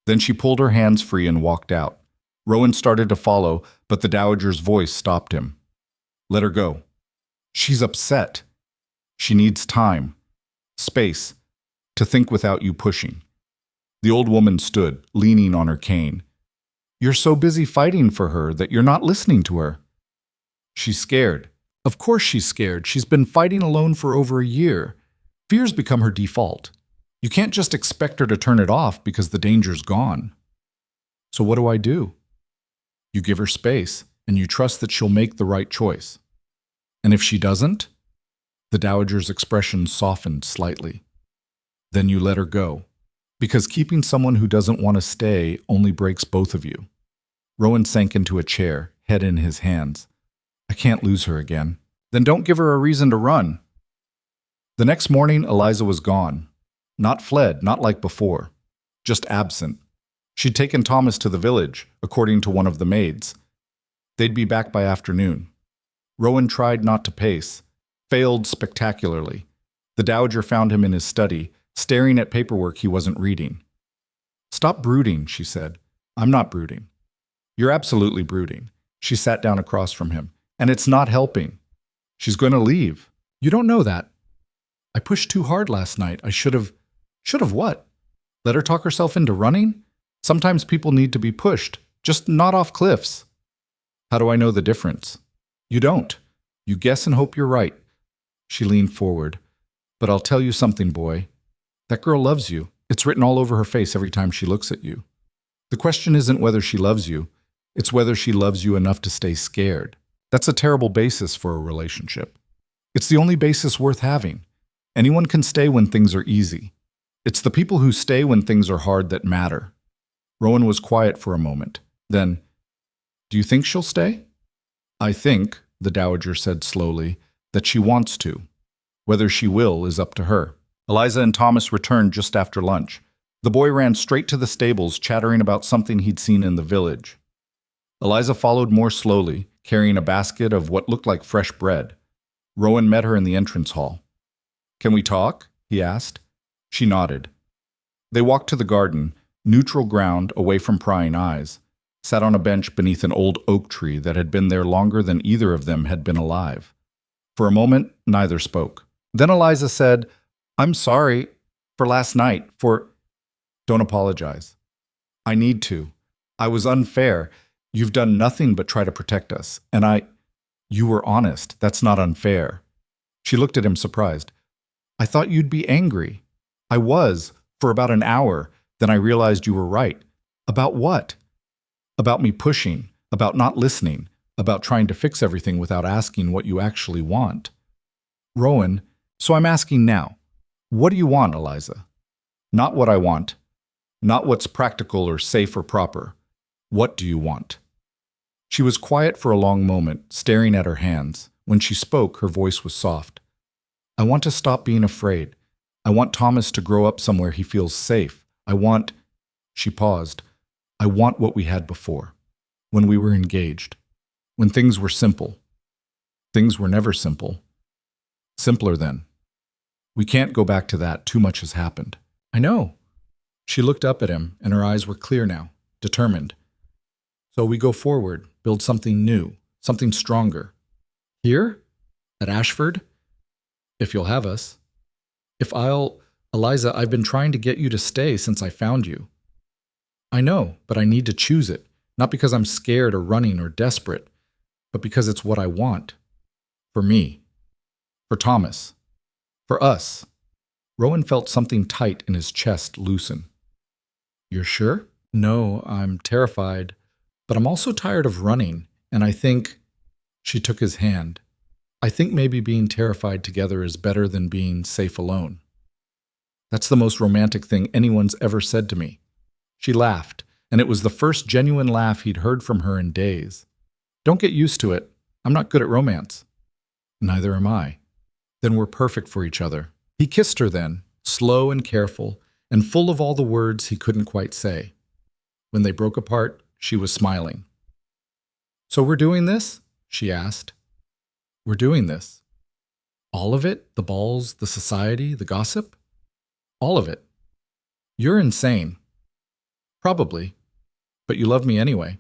Then she pulled her hands free and walked out. Rowan started to follow, but the Dowager's voice stopped him. "Let her go. She's upset. She needs time, space, to think without you pushing." The old woman stood, leaning on her cane. "You're so busy fighting for her that you're not listening to her." "She's scared." "Of course she's scared. She's been fighting alone for over a year. Fear's become her default. You can't just expect her to turn it off because the danger's gone." "So what do? You give her space, and you trust that she'll make the right choice. And if she doesn't?" The dowager's expression softened slightly. Then you let her go. Because keeping someone who doesn't want to stay only breaks both of you. Rowan sank into a chair, head in his hands. I can't lose her again. Then don't give her a reason to run. The next morning, Eliza was gone. Not fled, not like before. Just absent. She'd taken Thomas to the village, according to one of the maids. They'd be back by afternoon. Rowan tried not to pace, failed spectacularly. The dowager found him in his study, staring at paperwork he wasn't reading. Stop brooding, she said. I'm not brooding. You're absolutely brooding. She sat down across from him. And it's not helping. She's going to leave. You don't know that. I pushed too hard last night. I should have what? Let her talk herself into running? Sometimes people need to be pushed, just not off cliffs. How do I know the difference? You don't. You guess and hope you're right. She leaned forward. But I'll tell you something, boy. That girl loves you. It's written all over her face every time she looks at you. The question isn't whether she loves you. It's whether she loves you enough to stay scared. That's a terrible basis for a relationship. It's the only basis worth having. Anyone can stay when things are easy. It's the people who stay when things are hard that matter. Rowan was quiet for a moment. Then, do you think she'll stay? I think, the dowager said slowly, that she wants to. Whether she will is up to her. Eliza and Thomas returned just after lunch. The boy ran straight to the stables, chattering about something he'd seen in the village. Eliza followed more slowly, carrying a basket of what looked like fresh bread. Rowan met her in the entrance hall. Can we talk? He asked. She nodded. They walked to the garden, neutral ground away from prying eyes, sat on a bench beneath an old oak tree that had been there longer than either of them had been alive. For a moment, neither spoke. Then Eliza said, I'm sorry for last night, for... Don't apologize. I need to. I was unfair. You've done nothing but try to protect us, and You were honest. That's not unfair. She looked at him surprised. I thought you'd be angry. I was, for about an hour. Then I realized you were right. About what? About me pushing, about not listening, about trying to fix everything without asking what you actually want. Rowan, so I'm asking now. What do you want, Eliza? Not what I want. Not what's practical or safe or proper. What do you want? She was quiet for a long moment, staring at her hands. When she spoke, her voice was soft. I want to stop being afraid. I want Thomas to grow up somewhere he feels safe. She paused. I want what we had before, when we were engaged, when things were simple. Things were never simple. Simpler then. We can't go back to that. Too much has happened. I know. She looked up at him, and her eyes were clear now, determined. So we go forward, build something new, something stronger. Here? At Ashford? If you'll have us. Eliza, I've been trying to get you to stay since I found you. I know, but I need to choose it, not because I'm scared or running or desperate, but because it's what I want. For me. For Thomas. For us. Rowan felt something tight in his chest loosen. You're sure? No, I'm terrified. But I'm also tired of running, and I think... She took his hand. I think maybe being terrified together is better than being safe alone. That's the most romantic thing anyone's ever said to me. She laughed, and it was the first genuine laugh he'd heard from her in days. Don't get used to it. I'm not good at romance. Neither am I. Then we're perfect for each other. He kissed her then, slow and careful, and full of all the words he couldn't quite say. When they broke apart, she was smiling. So we're doing this? She asked. We're doing this. All of it? The balls, the society, the gossip? All of it. You're insane. Probably. But you love me anyway.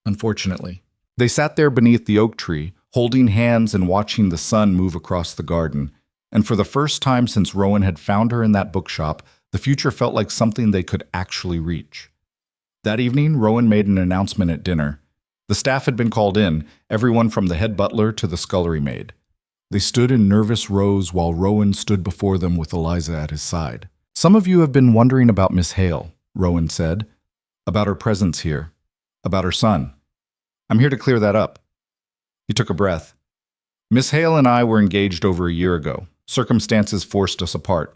Unfortunately. They sat there beneath the oak tree, holding hands and watching the sun move across the garden. And for the first time since Rowan had found her in that bookshop, the future felt like something they could actually reach. That evening, Rowan made an announcement at dinner. The staff had been called in, everyone from the head butler to the scullery maid. They stood in nervous rows while Rowan stood before them with Eliza at his side. Some of you have been wondering about Miss Hale, Rowan said. About her presence here. About her son. I'm here to clear that up. He took a breath. Miss Hale and I were engaged over a year ago. Circumstances forced us apart.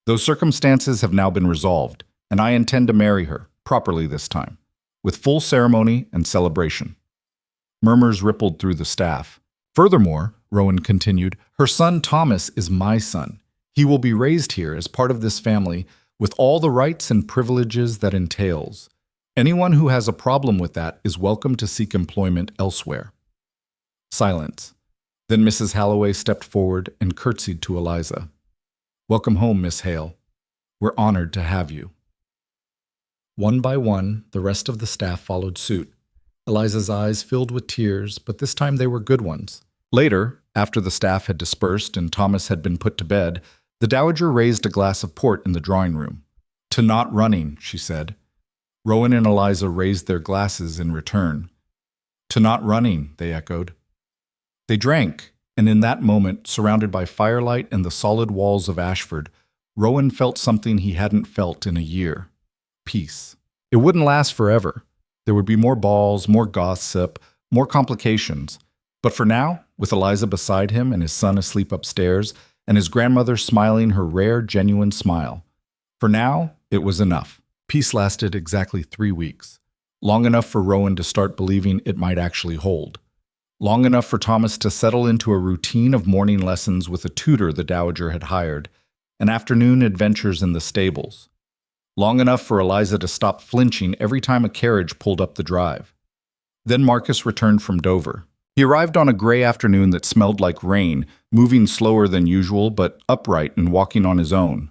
Those circumstances have now been resolved, and I intend to marry her, properly this time, with full ceremony and celebration. Murmurs rippled through the staff. Furthermore, Rowan continued, her son Thomas is my son. He will be raised here as part of this family with all the rights and privileges that entails. Anyone who has a problem with that is welcome to seek employment elsewhere. Silence. Then Mrs. Halloway stepped forward and curtsied to Eliza. Welcome home, Miss Hale. We're honored to have you. One by one, the rest of the staff followed suit. Eliza's eyes filled with tears, but this time they were good ones. Later, after the staff had dispersed and Thomas had been put to bed, the Dowager raised a glass of port in the drawing room. To not running, she said. Rowan and Eliza raised their glasses in return. To not running, they echoed. They drank, and in that moment, surrounded by firelight and the solid walls of Ashford, Rowan felt something he hadn't felt in a year. Peace. It wouldn't last forever. There would be more balls, more gossip, more complications. But for now, with Eliza beside him and his son asleep upstairs, and his grandmother smiling her rare, genuine smile, for now, it was enough. Peace lasted exactly 3 weeks. Long enough for Rowan to start believing it might actually hold. Long enough for Thomas to settle into a routine of morning lessons with a tutor the Dowager had hired, and afternoon adventures in the stables. Long enough for Eliza to stop flinching every time a carriage pulled up the drive. Then Marcus returned from Dover. He arrived on a gray afternoon that smelled like rain, moving slower than usual, but upright and walking on his own.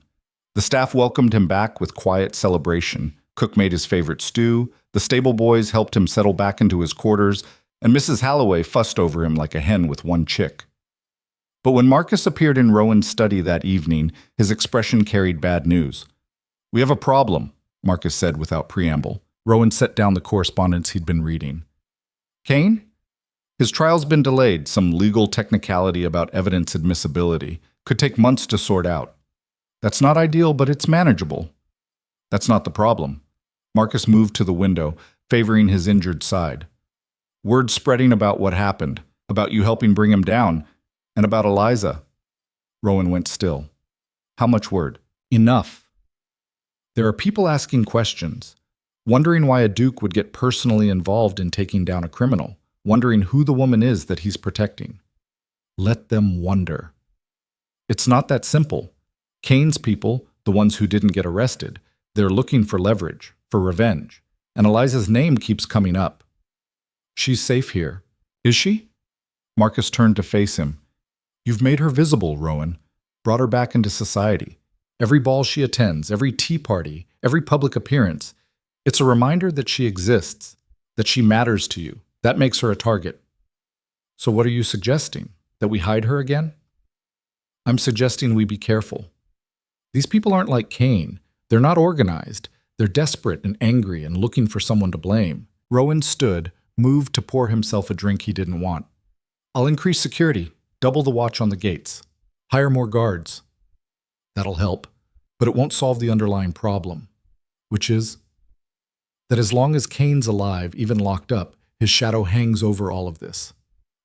The staff welcomed him back with quiet celebration. Cook made his favorite stew, the stable boys helped him settle back into his quarters, and Mrs. Halloway fussed over him like a hen with one chick. But when Marcus appeared in Rowan's study that evening, his expression carried bad news. We have a problem, Marcus said without preamble. Rowan set down the correspondence he'd been reading. Kane? His trial's been delayed, some legal technicality about evidence admissibility. Could take months to sort out. That's not ideal, but it's manageable. That's not the problem. Marcus moved to the window, favoring his injured side. Word spreading about what happened, about you helping bring him down, and about Eliza. Rowan went still. How much word? Enough. There are people asking questions, wondering why a duke would get personally involved in taking down a criminal, wondering who the woman is that he's protecting. Let them wonder. It's not that simple. Kane's people, the ones who didn't get arrested, they're looking for leverage, for revenge, and Eliza's name keeps coming up. She's safe here. Is she? Marcus turned to face him. You've made her visible, Rowan. Brought her back into society. Every ball she attends, every tea party, every public appearance. It's a reminder that she exists, that she matters to you. That makes her a target. So what are you suggesting? That we hide her again? I'm suggesting we be careful. These people aren't like Kane. They're not organized. They're desperate and angry and looking for someone to blame. Rowan stood, moved to pour himself a drink he didn't want. I'll increase security, double the watch on the gates, hire more guards. That'll help, but it won't solve the underlying problem, which is that as long as Kane's alive, even locked up, his shadow hangs over all of this.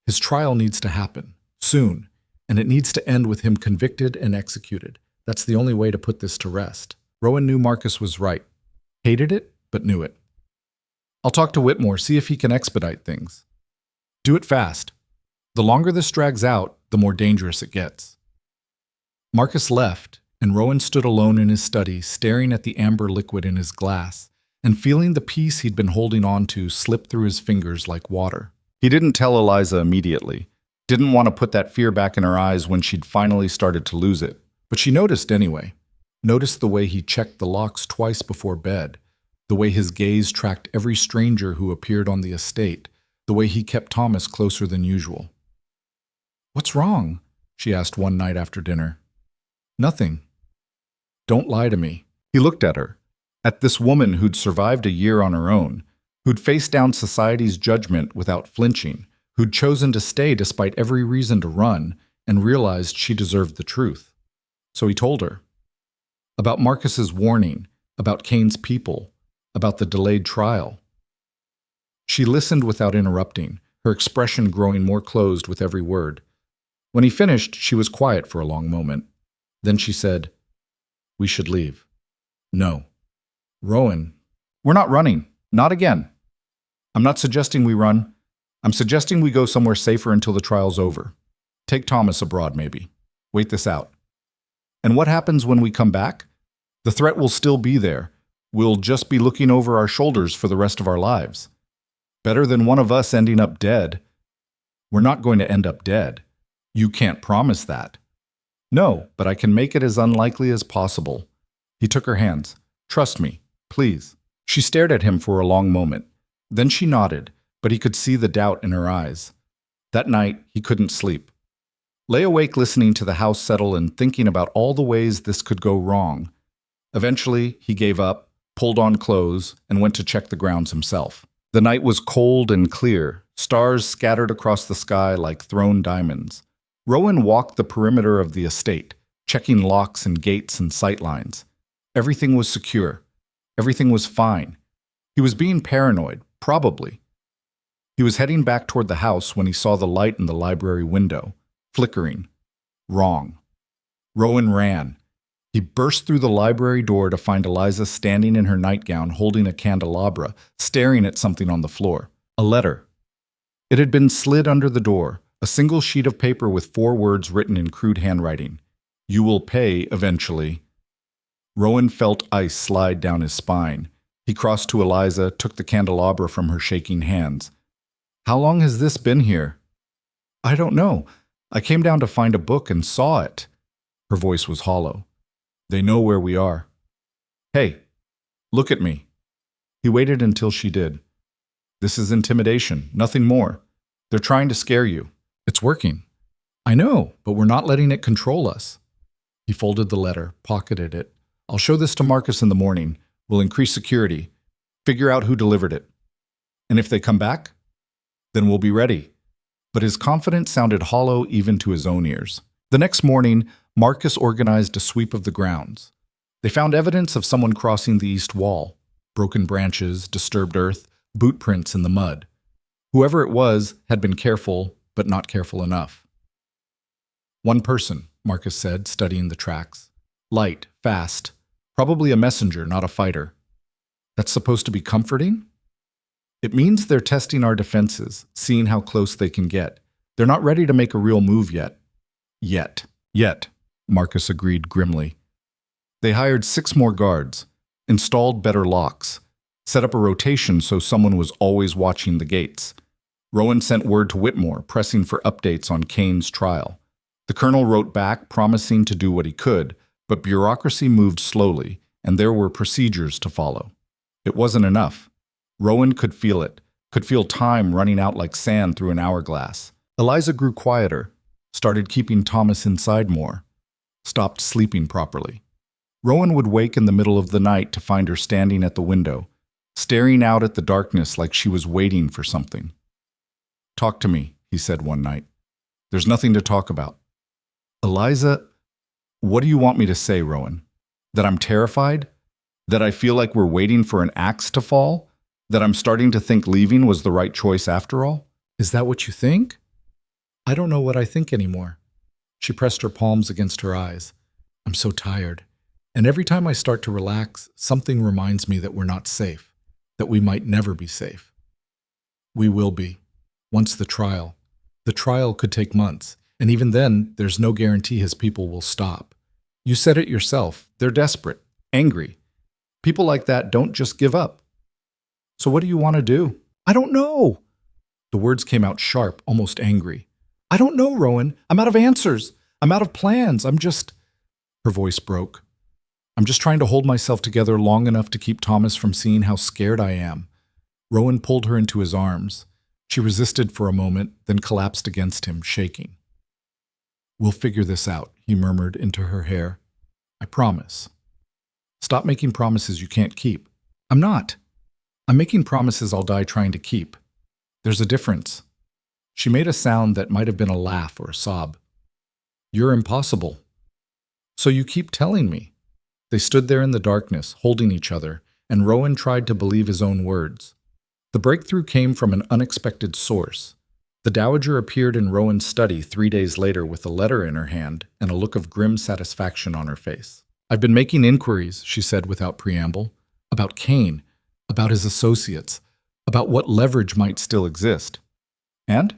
His trial needs to happen, soon, and it needs to end with him convicted and executed. That's the only way to put this to rest. Rowan knew Marcus was right. Hated it, but knew it. I'll talk to Whitmore, see if he can expedite things. Do it fast. The longer this drags out, the more dangerous it gets. Marcus left, and Rowan stood alone in his study, staring at the amber liquid in his glass, and feeling the peace he'd been holding on to slip through his fingers like water. He didn't tell Eliza immediately. Didn't want to put that fear back in her eyes when she'd finally started to lose it. But she noticed anyway. Noticed the way he checked the locks twice before bed, the way his gaze tracked every stranger who appeared on the estate, the way he kept Thomas closer than usual. What's wrong? She asked one night after dinner. Nothing. Don't lie to me. He looked at her, at this woman who'd survived a year on her own, who'd faced down society's judgment without flinching, who'd chosen to stay despite every reason to run, and realized she deserved the truth. So he told her. About Marcus's warning, about Kane's people, about the delayed trial. She listened without interrupting, her expression growing more closed with every word. When he finished, she was quiet for a long moment. Then she said, "We should leave." "No." "Rowan, we're not running. Not again. I'm not suggesting we run. I'm suggesting we go somewhere safer until the trial's over. Take Thomas abroad, maybe. Wait this out. And what happens when we come back? The threat will still be there. We'll just be looking over our shoulders for the rest of our lives. Better than one of us ending up dead." "We're not going to end up dead." "You can't promise that." "No, but I can make it as unlikely as possible." He took her hands. "Trust me, please." She stared at him for a long moment. Then she nodded, but he could see the doubt in her eyes. That night, he couldn't sleep. Lay awake listening to the house settle and thinking about all the ways this could go wrong. Eventually, he gave up, pulled on clothes, and went to check the grounds himself. The night was cold and clear, stars scattered across the sky like thrown diamonds. Rowan walked the perimeter of the estate, checking locks and gates and sightlines. Everything was secure. Everything was fine. He was being paranoid, probably. He was heading back toward the house when he saw the light in the library window, flickering. Wrong. Rowan ran. He burst through the library door to find Eliza standing in her nightgown holding a candelabra, staring at something on the floor. A letter. It had been slid under the door, a single sheet of paper with 4 words written in crude handwriting. "You will pay eventually." Rowan felt ice slide down his spine. He crossed to Eliza, took the candelabra from her shaking hands. "How long has this been here?" "I don't know. I came down to find a book and saw it." Her voice was hollow. "They know where we are." "Hey, look at me." He waited until she did. "This is intimidation, nothing more. They're trying to scare you. It's working." "I know, but we're not letting it control us." He folded the letter, pocketed it. "I'll show this to Marcus in the morning. We'll increase security. Figure out who delivered it. And if they come back, then we'll be ready." But his confidence sounded hollow even to his own ears. The next morning, Marcus organized a sweep of the grounds. They found evidence of someone crossing the east wall. Broken branches, disturbed earth, boot prints in the mud. Whoever it was had been careful, but not careful enough. "One person," Marcus said, studying the tracks. "Light, fast. Probably a messenger, not a fighter." "That's supposed to be comforting?" "It means they're testing our defenses, seeing how close they can get. They're not ready to make a real move yet." Yet, Marcus agreed grimly. They hired 6 more guards, installed better locks, set up a rotation so someone was always watching the gates. Rowan sent word to Whitmore, pressing for updates on Kane's trial. The colonel wrote back, promising to do what he could, but bureaucracy moved slowly, and there were procedures to follow. It wasn't enough. Rowan could feel it, could feel time running out like sand through an hourglass. Eliza grew quieter, started keeping Thomas inside more, stopped sleeping properly. Rowan would wake in the middle of the night to find her standing at the window, staring out at the darkness like she was waiting for something. "Talk to me," he said one night. "There's nothing to talk about." "Eliza, what do you want me to say, Rowan? That I'm terrified? That I feel like we're waiting for an axe to fall? That I'm starting to think leaving was the right choice after all?" "Is that what you think?" "I don't know what I think anymore." She pressed her palms against her eyes. "I'm so tired. And every time I start to relax, something reminds me that we're not safe, that we might never be safe." "We will be. Once the trial. The trial could take months, and even then, there's no guarantee his people will stop. You said it yourself. They're desperate, angry. People like that don't just give up. So what do you want to do?" "I don't know." The words came out sharp, almost angry. "I don't know, Rowan. I'm out of answers. I'm out of plans. Her voice broke. "I'm just trying to hold myself together long enough to keep Thomas from seeing how scared I am." Rowan pulled her into his arms. She resisted for a moment, then collapsed against him, shaking. "We'll figure this out," he murmured into her hair. "I promise." "Stop making promises you can't keep." "I'm not. I'm making promises I'll die trying to keep. There's a difference." She made a sound that might have been a laugh or a sob. "You're impossible." "So you keep telling me." They stood there in the darkness, holding each other, and Rowan tried to believe his own words. The breakthrough came from an unexpected source. The dowager appeared in Rowan's study 3 days later with a letter in her hand and a look of grim satisfaction on her face. "I've been making inquiries," she said without preamble, "about Kane, about his associates, about what leverage might still exist. And?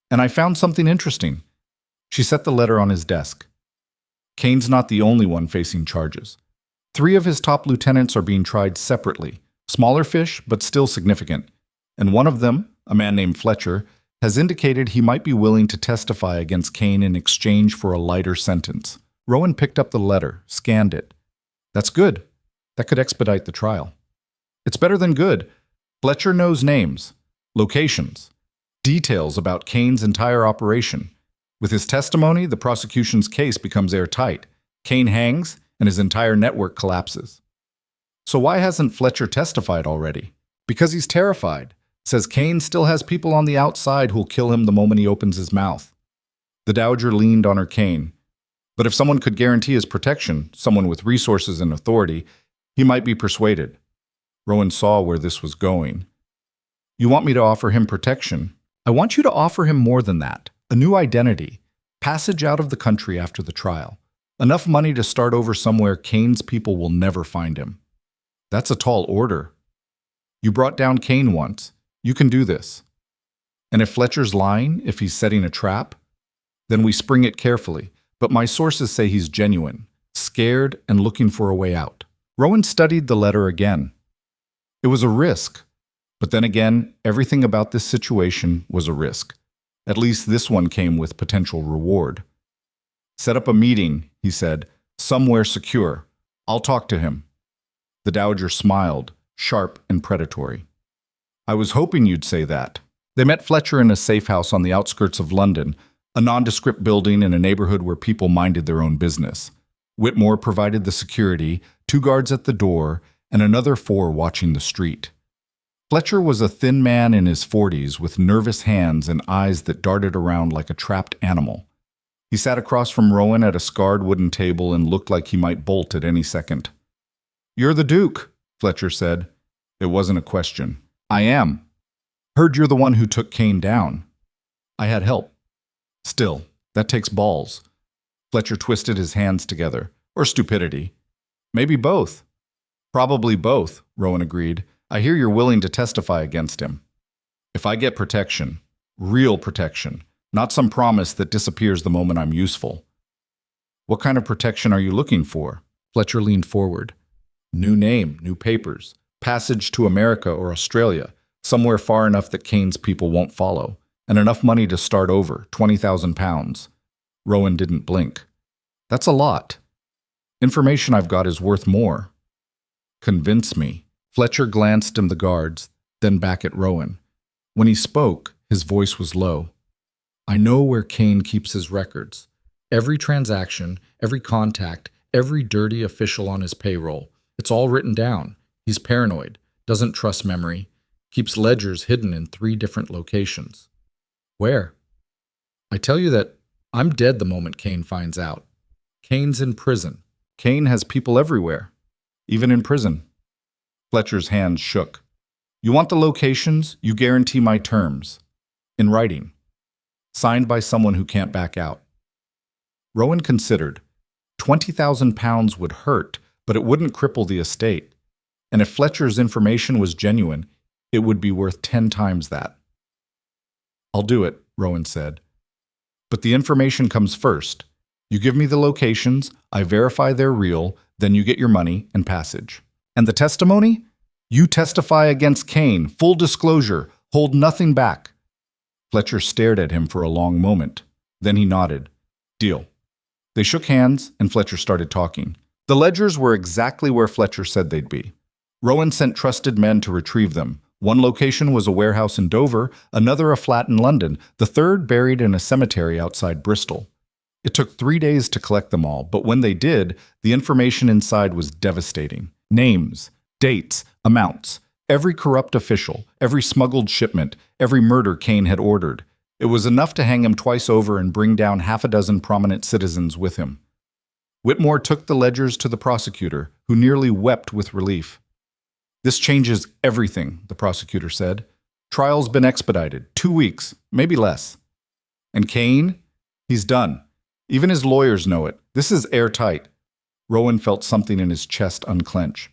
And I found something interesting." She set the letter on his desk. "Kane's not the only one facing charges. 3 of his top lieutenants are being tried separately, smaller fish, but still significant. And one of them, a man named Fletcher, has indicated he might be willing to testify against Kane in exchange for a lighter sentence." Rowan picked up the letter, scanned it. "That's good. That could expedite the trial." "It's better than good. Fletcher knows names, locations, details about Kane's entire operation. With his testimony, the prosecution's case becomes airtight. Kane hangs, and his entire network collapses." "So why hasn't Fletcher testified already?" "Because he's terrified. Says Kane still has people on the outside who'll kill him the moment he opens his mouth." The dowager leaned on her cane. "But if someone could guarantee his protection, someone with resources and authority, he might be persuaded." Rowan saw where this was going. "You want me to offer him protection? I want you to offer him more than that. A new identity, passage out of the country after the trial, enough money to start over somewhere Kane's people will never find him." "That's a tall order." "You brought down Kane once. You can do this. And if Fletcher's lying, if he's setting a trap, then we spring it carefully. But my sources say he's genuine, scared, and looking for a way out." Rowan studied the letter again. It was a risk. But then again, everything about this situation was a risk. At least this one came with potential reward. "Set up a meeting," he said, "somewhere secure. I'll talk to him." The dowager smiled, sharp and predatory. "I was hoping you'd say that." They met Fletcher in a safe house on the outskirts of London, a nondescript building in a neighborhood where people minded their own business. Whitmore provided the security, 2 guards at the door, and another 4 watching the street. Fletcher was a thin man in his 40s with nervous hands and eyes that darted around like a trapped animal. He sat across from Rowan at a scarred wooden table and looked like he might bolt at any second. "You're the Duke," Fletcher said. It wasn't a question. "I am. Heard you're the one who took Kane down." "I had help." "Still, that takes balls." Fletcher twisted his hands together. "Or stupidity. Maybe both." "Probably both," Rowan agreed. "I hear you're willing to testify against him." "If I get protection, real protection, not some promise that disappears the moment I'm useful." "What kind of protection are you looking for?" Fletcher leaned forward. "New name, new papers, passage to America or Australia, somewhere far enough that Kane's people won't follow, and enough money to start over, £20,000. Rowan didn't blink. "That's a lot. Information I've got is worth more." "Convince me." Fletcher glanced at the guards, then back at Rowan. When he spoke, his voice was low. "I know where Kane keeps his records. Every transaction, every contact, every dirty official on his payroll. It's all written down. He's paranoid, doesn't trust memory, keeps ledgers hidden in 3 different locations." "Where?" "I tell you that I'm dead the moment Kane finds out. Kane's in prison. Kane has people everywhere, even in prison." Fletcher's hands shook. "You want the locations? You guarantee my terms. In writing. Signed by someone who can't back out." Rowan considered. £20,000 would hurt, but it wouldn't cripple the estate. And if Fletcher's information was genuine, it would be worth 10 times that. "I'll do it," Rowan said. "But the information comes first. You give me the locations, I verify they're real, then you get your money and passage. And the testimony? You testify against Kane, full disclosure, hold nothing back." Fletcher stared at him for a long moment. Then he nodded. "Deal." They shook hands, and Fletcher started talking. The ledgers were exactly where Fletcher said they'd be. Rowan sent trusted men to retrieve them. One location was a warehouse in Dover, another a flat in London, the third buried in a cemetery outside Bristol. It took 3 days to collect them all, but when they did, the information inside was devastating. Names, dates, amounts, every corrupt official, every smuggled shipment, every murder Kane had ordered. It was enough to hang him twice over and bring down 6 prominent citizens with him. Whitmore took the ledgers to the prosecutor, who nearly wept with relief. "This changes everything," the prosecutor said. Trial's been expedited. 2 weeks, maybe less. And Kane? He's done. Even his lawyers know it. This is airtight. Rowan felt something in his chest unclench.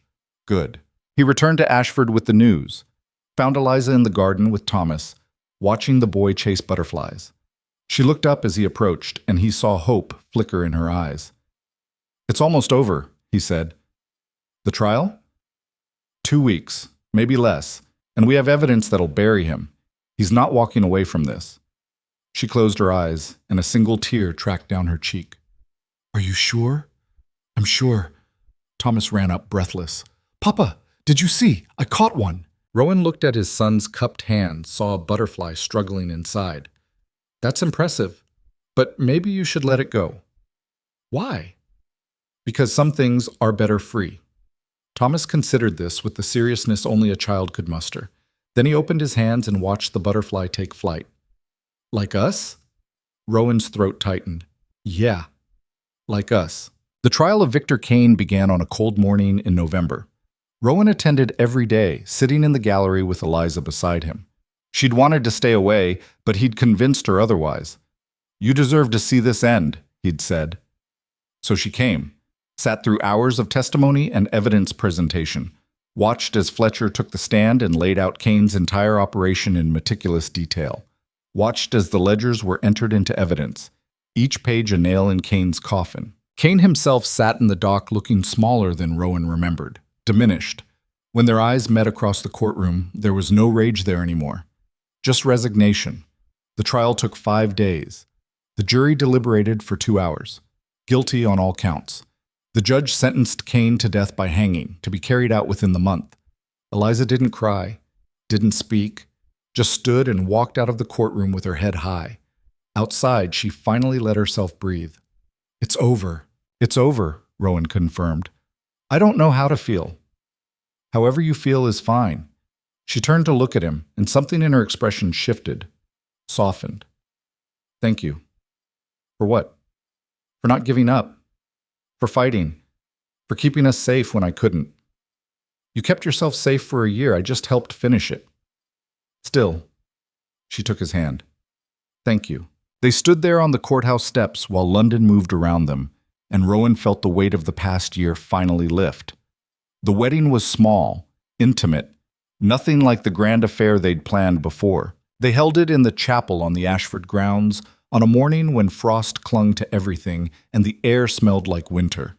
Good. He returned to Ashford with the news. Found Eliza in the garden with Thomas, watching the boy chase butterflies. She looked up as he approached, and he saw hope flicker in her eyes. It's almost over, he said. The trial? 2 weeks, maybe less, and we have evidence that'll bury him. He's not walking away from this. She closed her eyes, and a single tear tracked down her cheek. Are you sure? I'm sure. Thomas ran up, breathless. Papa, did you see? I caught one. Rowan looked at his son's cupped hand, saw a butterfly struggling inside. That's impressive, but maybe you should let it go. Why? Because some things are better free. Thomas considered this with the seriousness only a child could muster. Then he opened his hands and watched the butterfly take flight. Like us? Rowan's throat tightened. Yeah, like us. The trial of Victor Kane began on a cold morning in November. Rowan attended every day, sitting in the gallery with Eliza beside him. She'd wanted to stay away, but he'd convinced her otherwise. You deserve to see this end, he'd said. So she came, sat through hours of testimony and evidence presentation, watched as Fletcher took the stand and laid out Kane's entire operation in meticulous detail, watched as the ledgers were entered into evidence, each page a nail in Kane's coffin. Kane himself sat in the dock looking smaller than Rowan remembered, diminished. When their eyes met across the courtroom, there was no rage there anymore. Just resignation. The trial took 5 days. The jury deliberated for 2 hours. Guilty on all counts. The judge sentenced Kane to death by hanging, to be carried out within the month. Eliza didn't cry, didn't speak, just stood and walked out of the courtroom with her head high. Outside, she finally let herself breathe. It's over. It's over, Rowan confirmed. I don't know how to feel. However you feel is fine. She turned to look at him, and something in her expression shifted, softened. Thank you. For what? For not giving up. For fighting. For keeping us safe when I couldn't. You kept yourself safe for a year. I just helped finish it. Still, she took his hand. Thank you. They stood there on the courthouse steps while London moved around them, and Rowan felt the weight of the past year finally lift. The wedding was small, intimate, nothing like the grand affair they'd planned before. They held it in the chapel on the Ashford grounds on a morning when frost clung to everything and the air smelled like winter.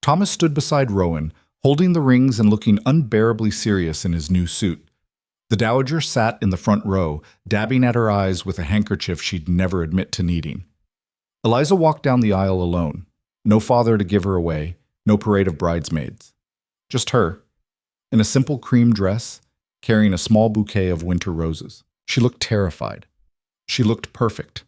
Thomas stood beside Rowan, holding the rings and looking unbearably serious in his new suit. The dowager sat in the front row, dabbing at her eyes with a handkerchief she'd never admit to needing. Eliza walked down the aisle alone. No father to give her away, no parade of bridesmaids. Just her, in a simple cream dress, carrying a small bouquet of winter roses. She looked terrified. She looked perfect.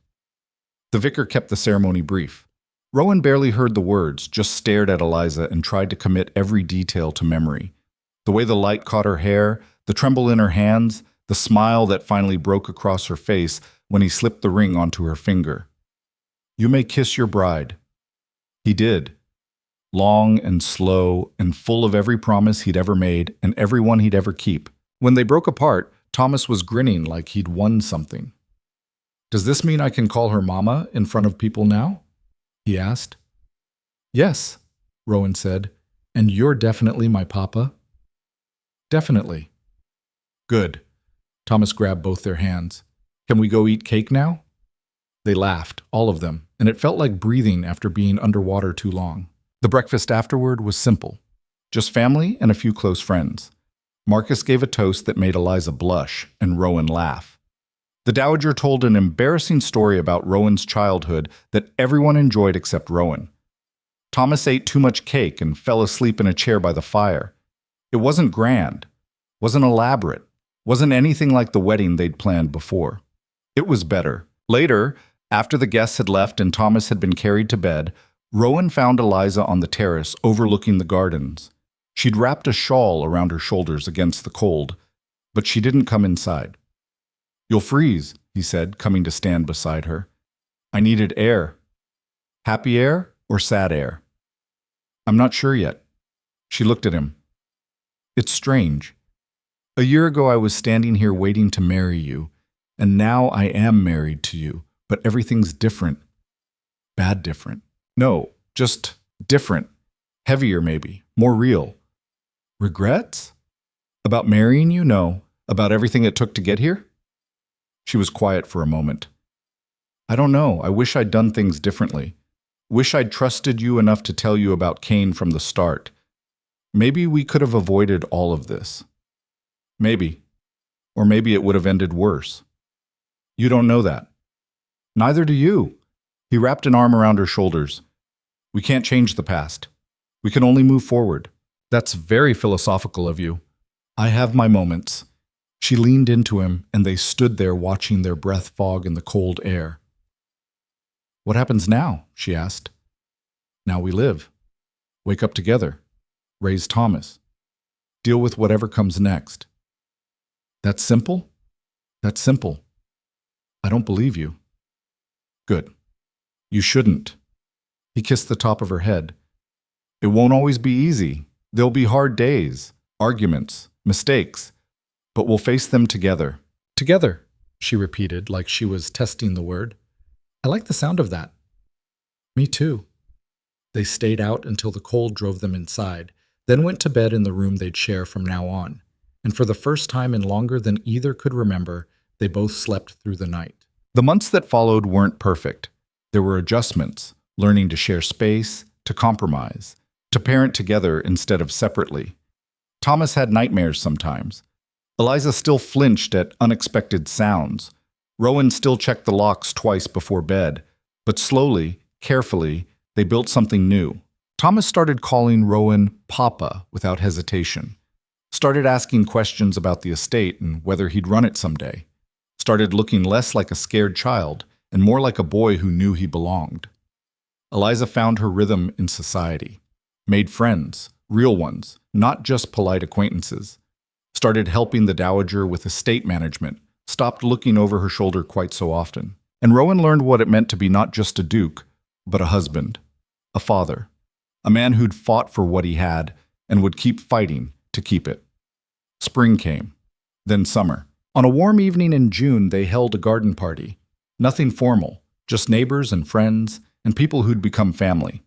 The vicar kept the ceremony brief. Rowan barely heard the words, just stared at Eliza and tried to commit every detail to memory. The way the light caught her hair, the tremble in her hands, the smile that finally broke across her face when he slipped the ring onto her finger. You may kiss your bride. He did. Long and slow and full of every promise he'd ever made and every one he'd ever keep. When they broke apart, Thomas was grinning like he'd won something. Does this mean I can call her Mama in front of people now? He asked. Yes, Rowan said. And you're definitely my papa? Definitely. Good. Thomas grabbed both their hands. Can we go eat cake now? They laughed, all of them, and it felt like breathing after being underwater too long. The breakfast afterward was simple. Just family and a few close friends. Marcus gave a toast that made Eliza blush and Rowan laugh. The dowager told an embarrassing story about Rowan's childhood that everyone enjoyed except Rowan. Thomas ate too much cake and fell asleep in a chair by the fire. It wasn't grand, wasn't elaborate, wasn't anything like the wedding they'd planned before. It was better. Later, after the guests had left and Thomas had been carried to bed, Rowan found Eliza on the terrace overlooking the gardens. She'd wrapped a shawl around her shoulders against the cold, but she didn't come inside. You'll freeze, he said, coming to stand beside her. I needed air. Happy air or sad air? I'm not sure yet. She looked at him. It's strange. A year ago, I was standing here waiting to marry you, and now I am married to you, but everything's different. Bad different. No, just different. Heavier, maybe. More real. Regrets? About marrying you? No. About everything it took to get here? She was quiet for a moment. I don't know. I wish I'd done things differently. Wish I'd trusted you enough to tell you about Kane from the start. Maybe we could have avoided all of this. Maybe. Or maybe it would have ended worse. You don't know that. Neither do you. He wrapped an arm around her shoulders. We can't change the past. We can only move forward. That's very philosophical of you. I have my moments. She leaned into him, and they stood there watching their breath fog in the cold air. What happens now? She asked. Now we live. Wake up together. Raise Thomas. Deal with whatever comes next. That's simple? That's simple. I don't believe you. Good. You shouldn't. He kissed the top of her head. It won't always be easy. There'll be hard days, arguments, mistakes, but we'll face them together. Together, she repeated like she was testing the word. I like the sound of that. Me too. They stayed out until the cold drove them inside, then went to bed in the room they'd share from now on. And for the first time in longer than either could remember, they both slept through the night. The months that followed weren't perfect. There were adjustments, learning to share space, to compromise, to parent together instead of separately. Thomas had nightmares sometimes. Eliza still flinched at unexpected sounds. Rowan still checked the locks twice before bed, but slowly, carefully, they built something new. Thomas started calling Rowan Papa without hesitation. Started asking questions about the estate and whether he'd run it someday. Started looking less like a scared child and more like a boy who knew he belonged. Eliza found her rhythm in society. Made friends, real ones, not just polite acquaintances. Started helping the dowager with estate management. Stopped looking over her shoulder quite so often. And Rowan learned what it meant to be not just a duke, but a husband, a father, a man who'd fought for what he had and would keep fighting to keep it. Spring came, then summer. On a warm evening in June, they held a garden party. Nothing formal, just neighbors and friends and people who'd become family.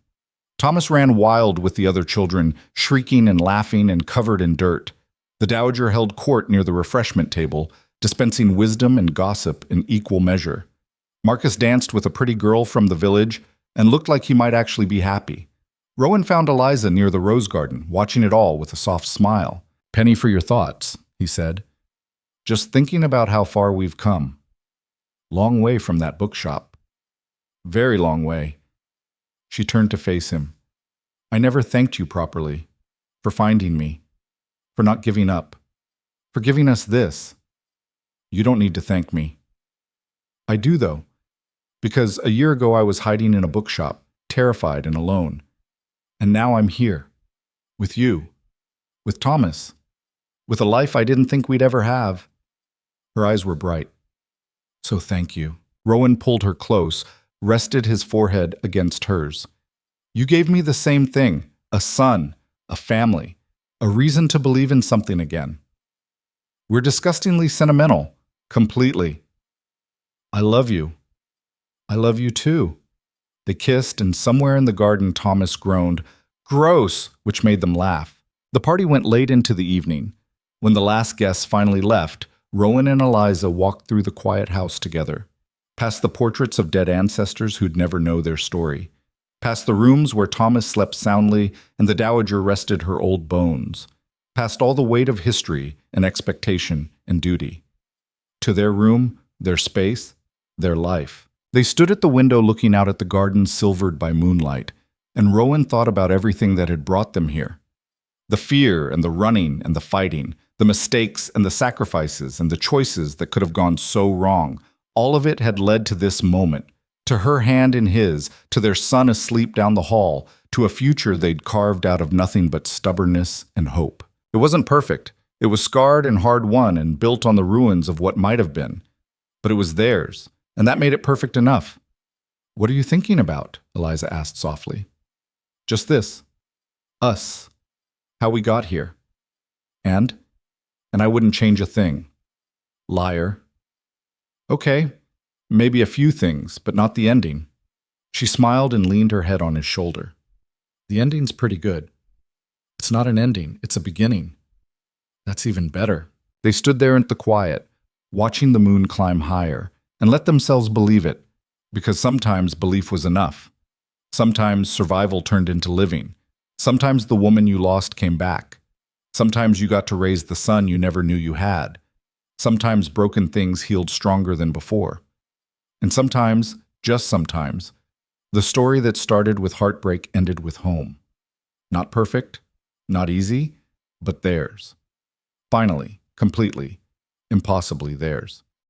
Thomas ran wild with the other children, shrieking and laughing and covered in dirt. The dowager held court near the refreshment table, dispensing wisdom and gossip in equal measure. Marcus danced with a pretty girl from the village and looked like he might actually be happy. Rowan found Eliza near the rose garden, watching it all with a soft smile. Penny for your thoughts, he said. Just thinking about how far we've come. Long way from that bookshop. Very long way. She turned to face him. I never thanked you properly. For finding me. For not giving up. For giving us this. You don't need to thank me. I do, though. Because a year ago I was hiding in a bookshop, terrified and alone. And now I'm here. With you. With Thomas. With a life I didn't think we'd ever have. Her eyes were bright. So thank you. Rowan pulled her close, rested his forehead against hers. You gave me the same thing, a son, a family, a reason to believe in something again. We're disgustingly sentimental, completely. I love you. I love you too. They kissed, and somewhere in the garden Thomas groaned, gross, which made them laugh. The party went late into the evening. When the last guests finally left, Rowan and Eliza walked through the quiet house together, past the portraits of dead ancestors who'd never know their story, past the rooms where Thomas slept soundly and the dowager rested her old bones, past all the weight of history and expectation and duty. To their room, their space, their life. They stood at the window looking out at the garden silvered by moonlight, and Rowan thought about everything that had brought them here. The fear and the running and the fighting, the mistakes and the sacrifices and the choices that could have gone so wrong, all of it had led to this moment, to her hand in his, to their son asleep down the hall, to a future they'd carved out of nothing but stubbornness and hope. It wasn't perfect. It was scarred and hard-won and built on the ruins of what might have been. But it was theirs, and that made it perfect enough. What are you thinking about? Eliza asked softly. Just this. Us. How we got here. And And I wouldn't change a thing. Liar. Okay, maybe a few things, but not the ending. She smiled and leaned her head on his shoulder. The ending's pretty good. It's not an ending, it's a beginning. That's even better. They stood there in the quiet, watching the moon climb higher, and let themselves believe it, because sometimes belief was enough. Sometimes survival turned into living. Sometimes the woman you lost came back. Sometimes you got to raise the son you never knew you had. Sometimes broken things healed stronger than before. And sometimes, just sometimes, the story that started with heartbreak ended with home. Not perfect, not easy, but theirs. Finally, completely, impossibly theirs.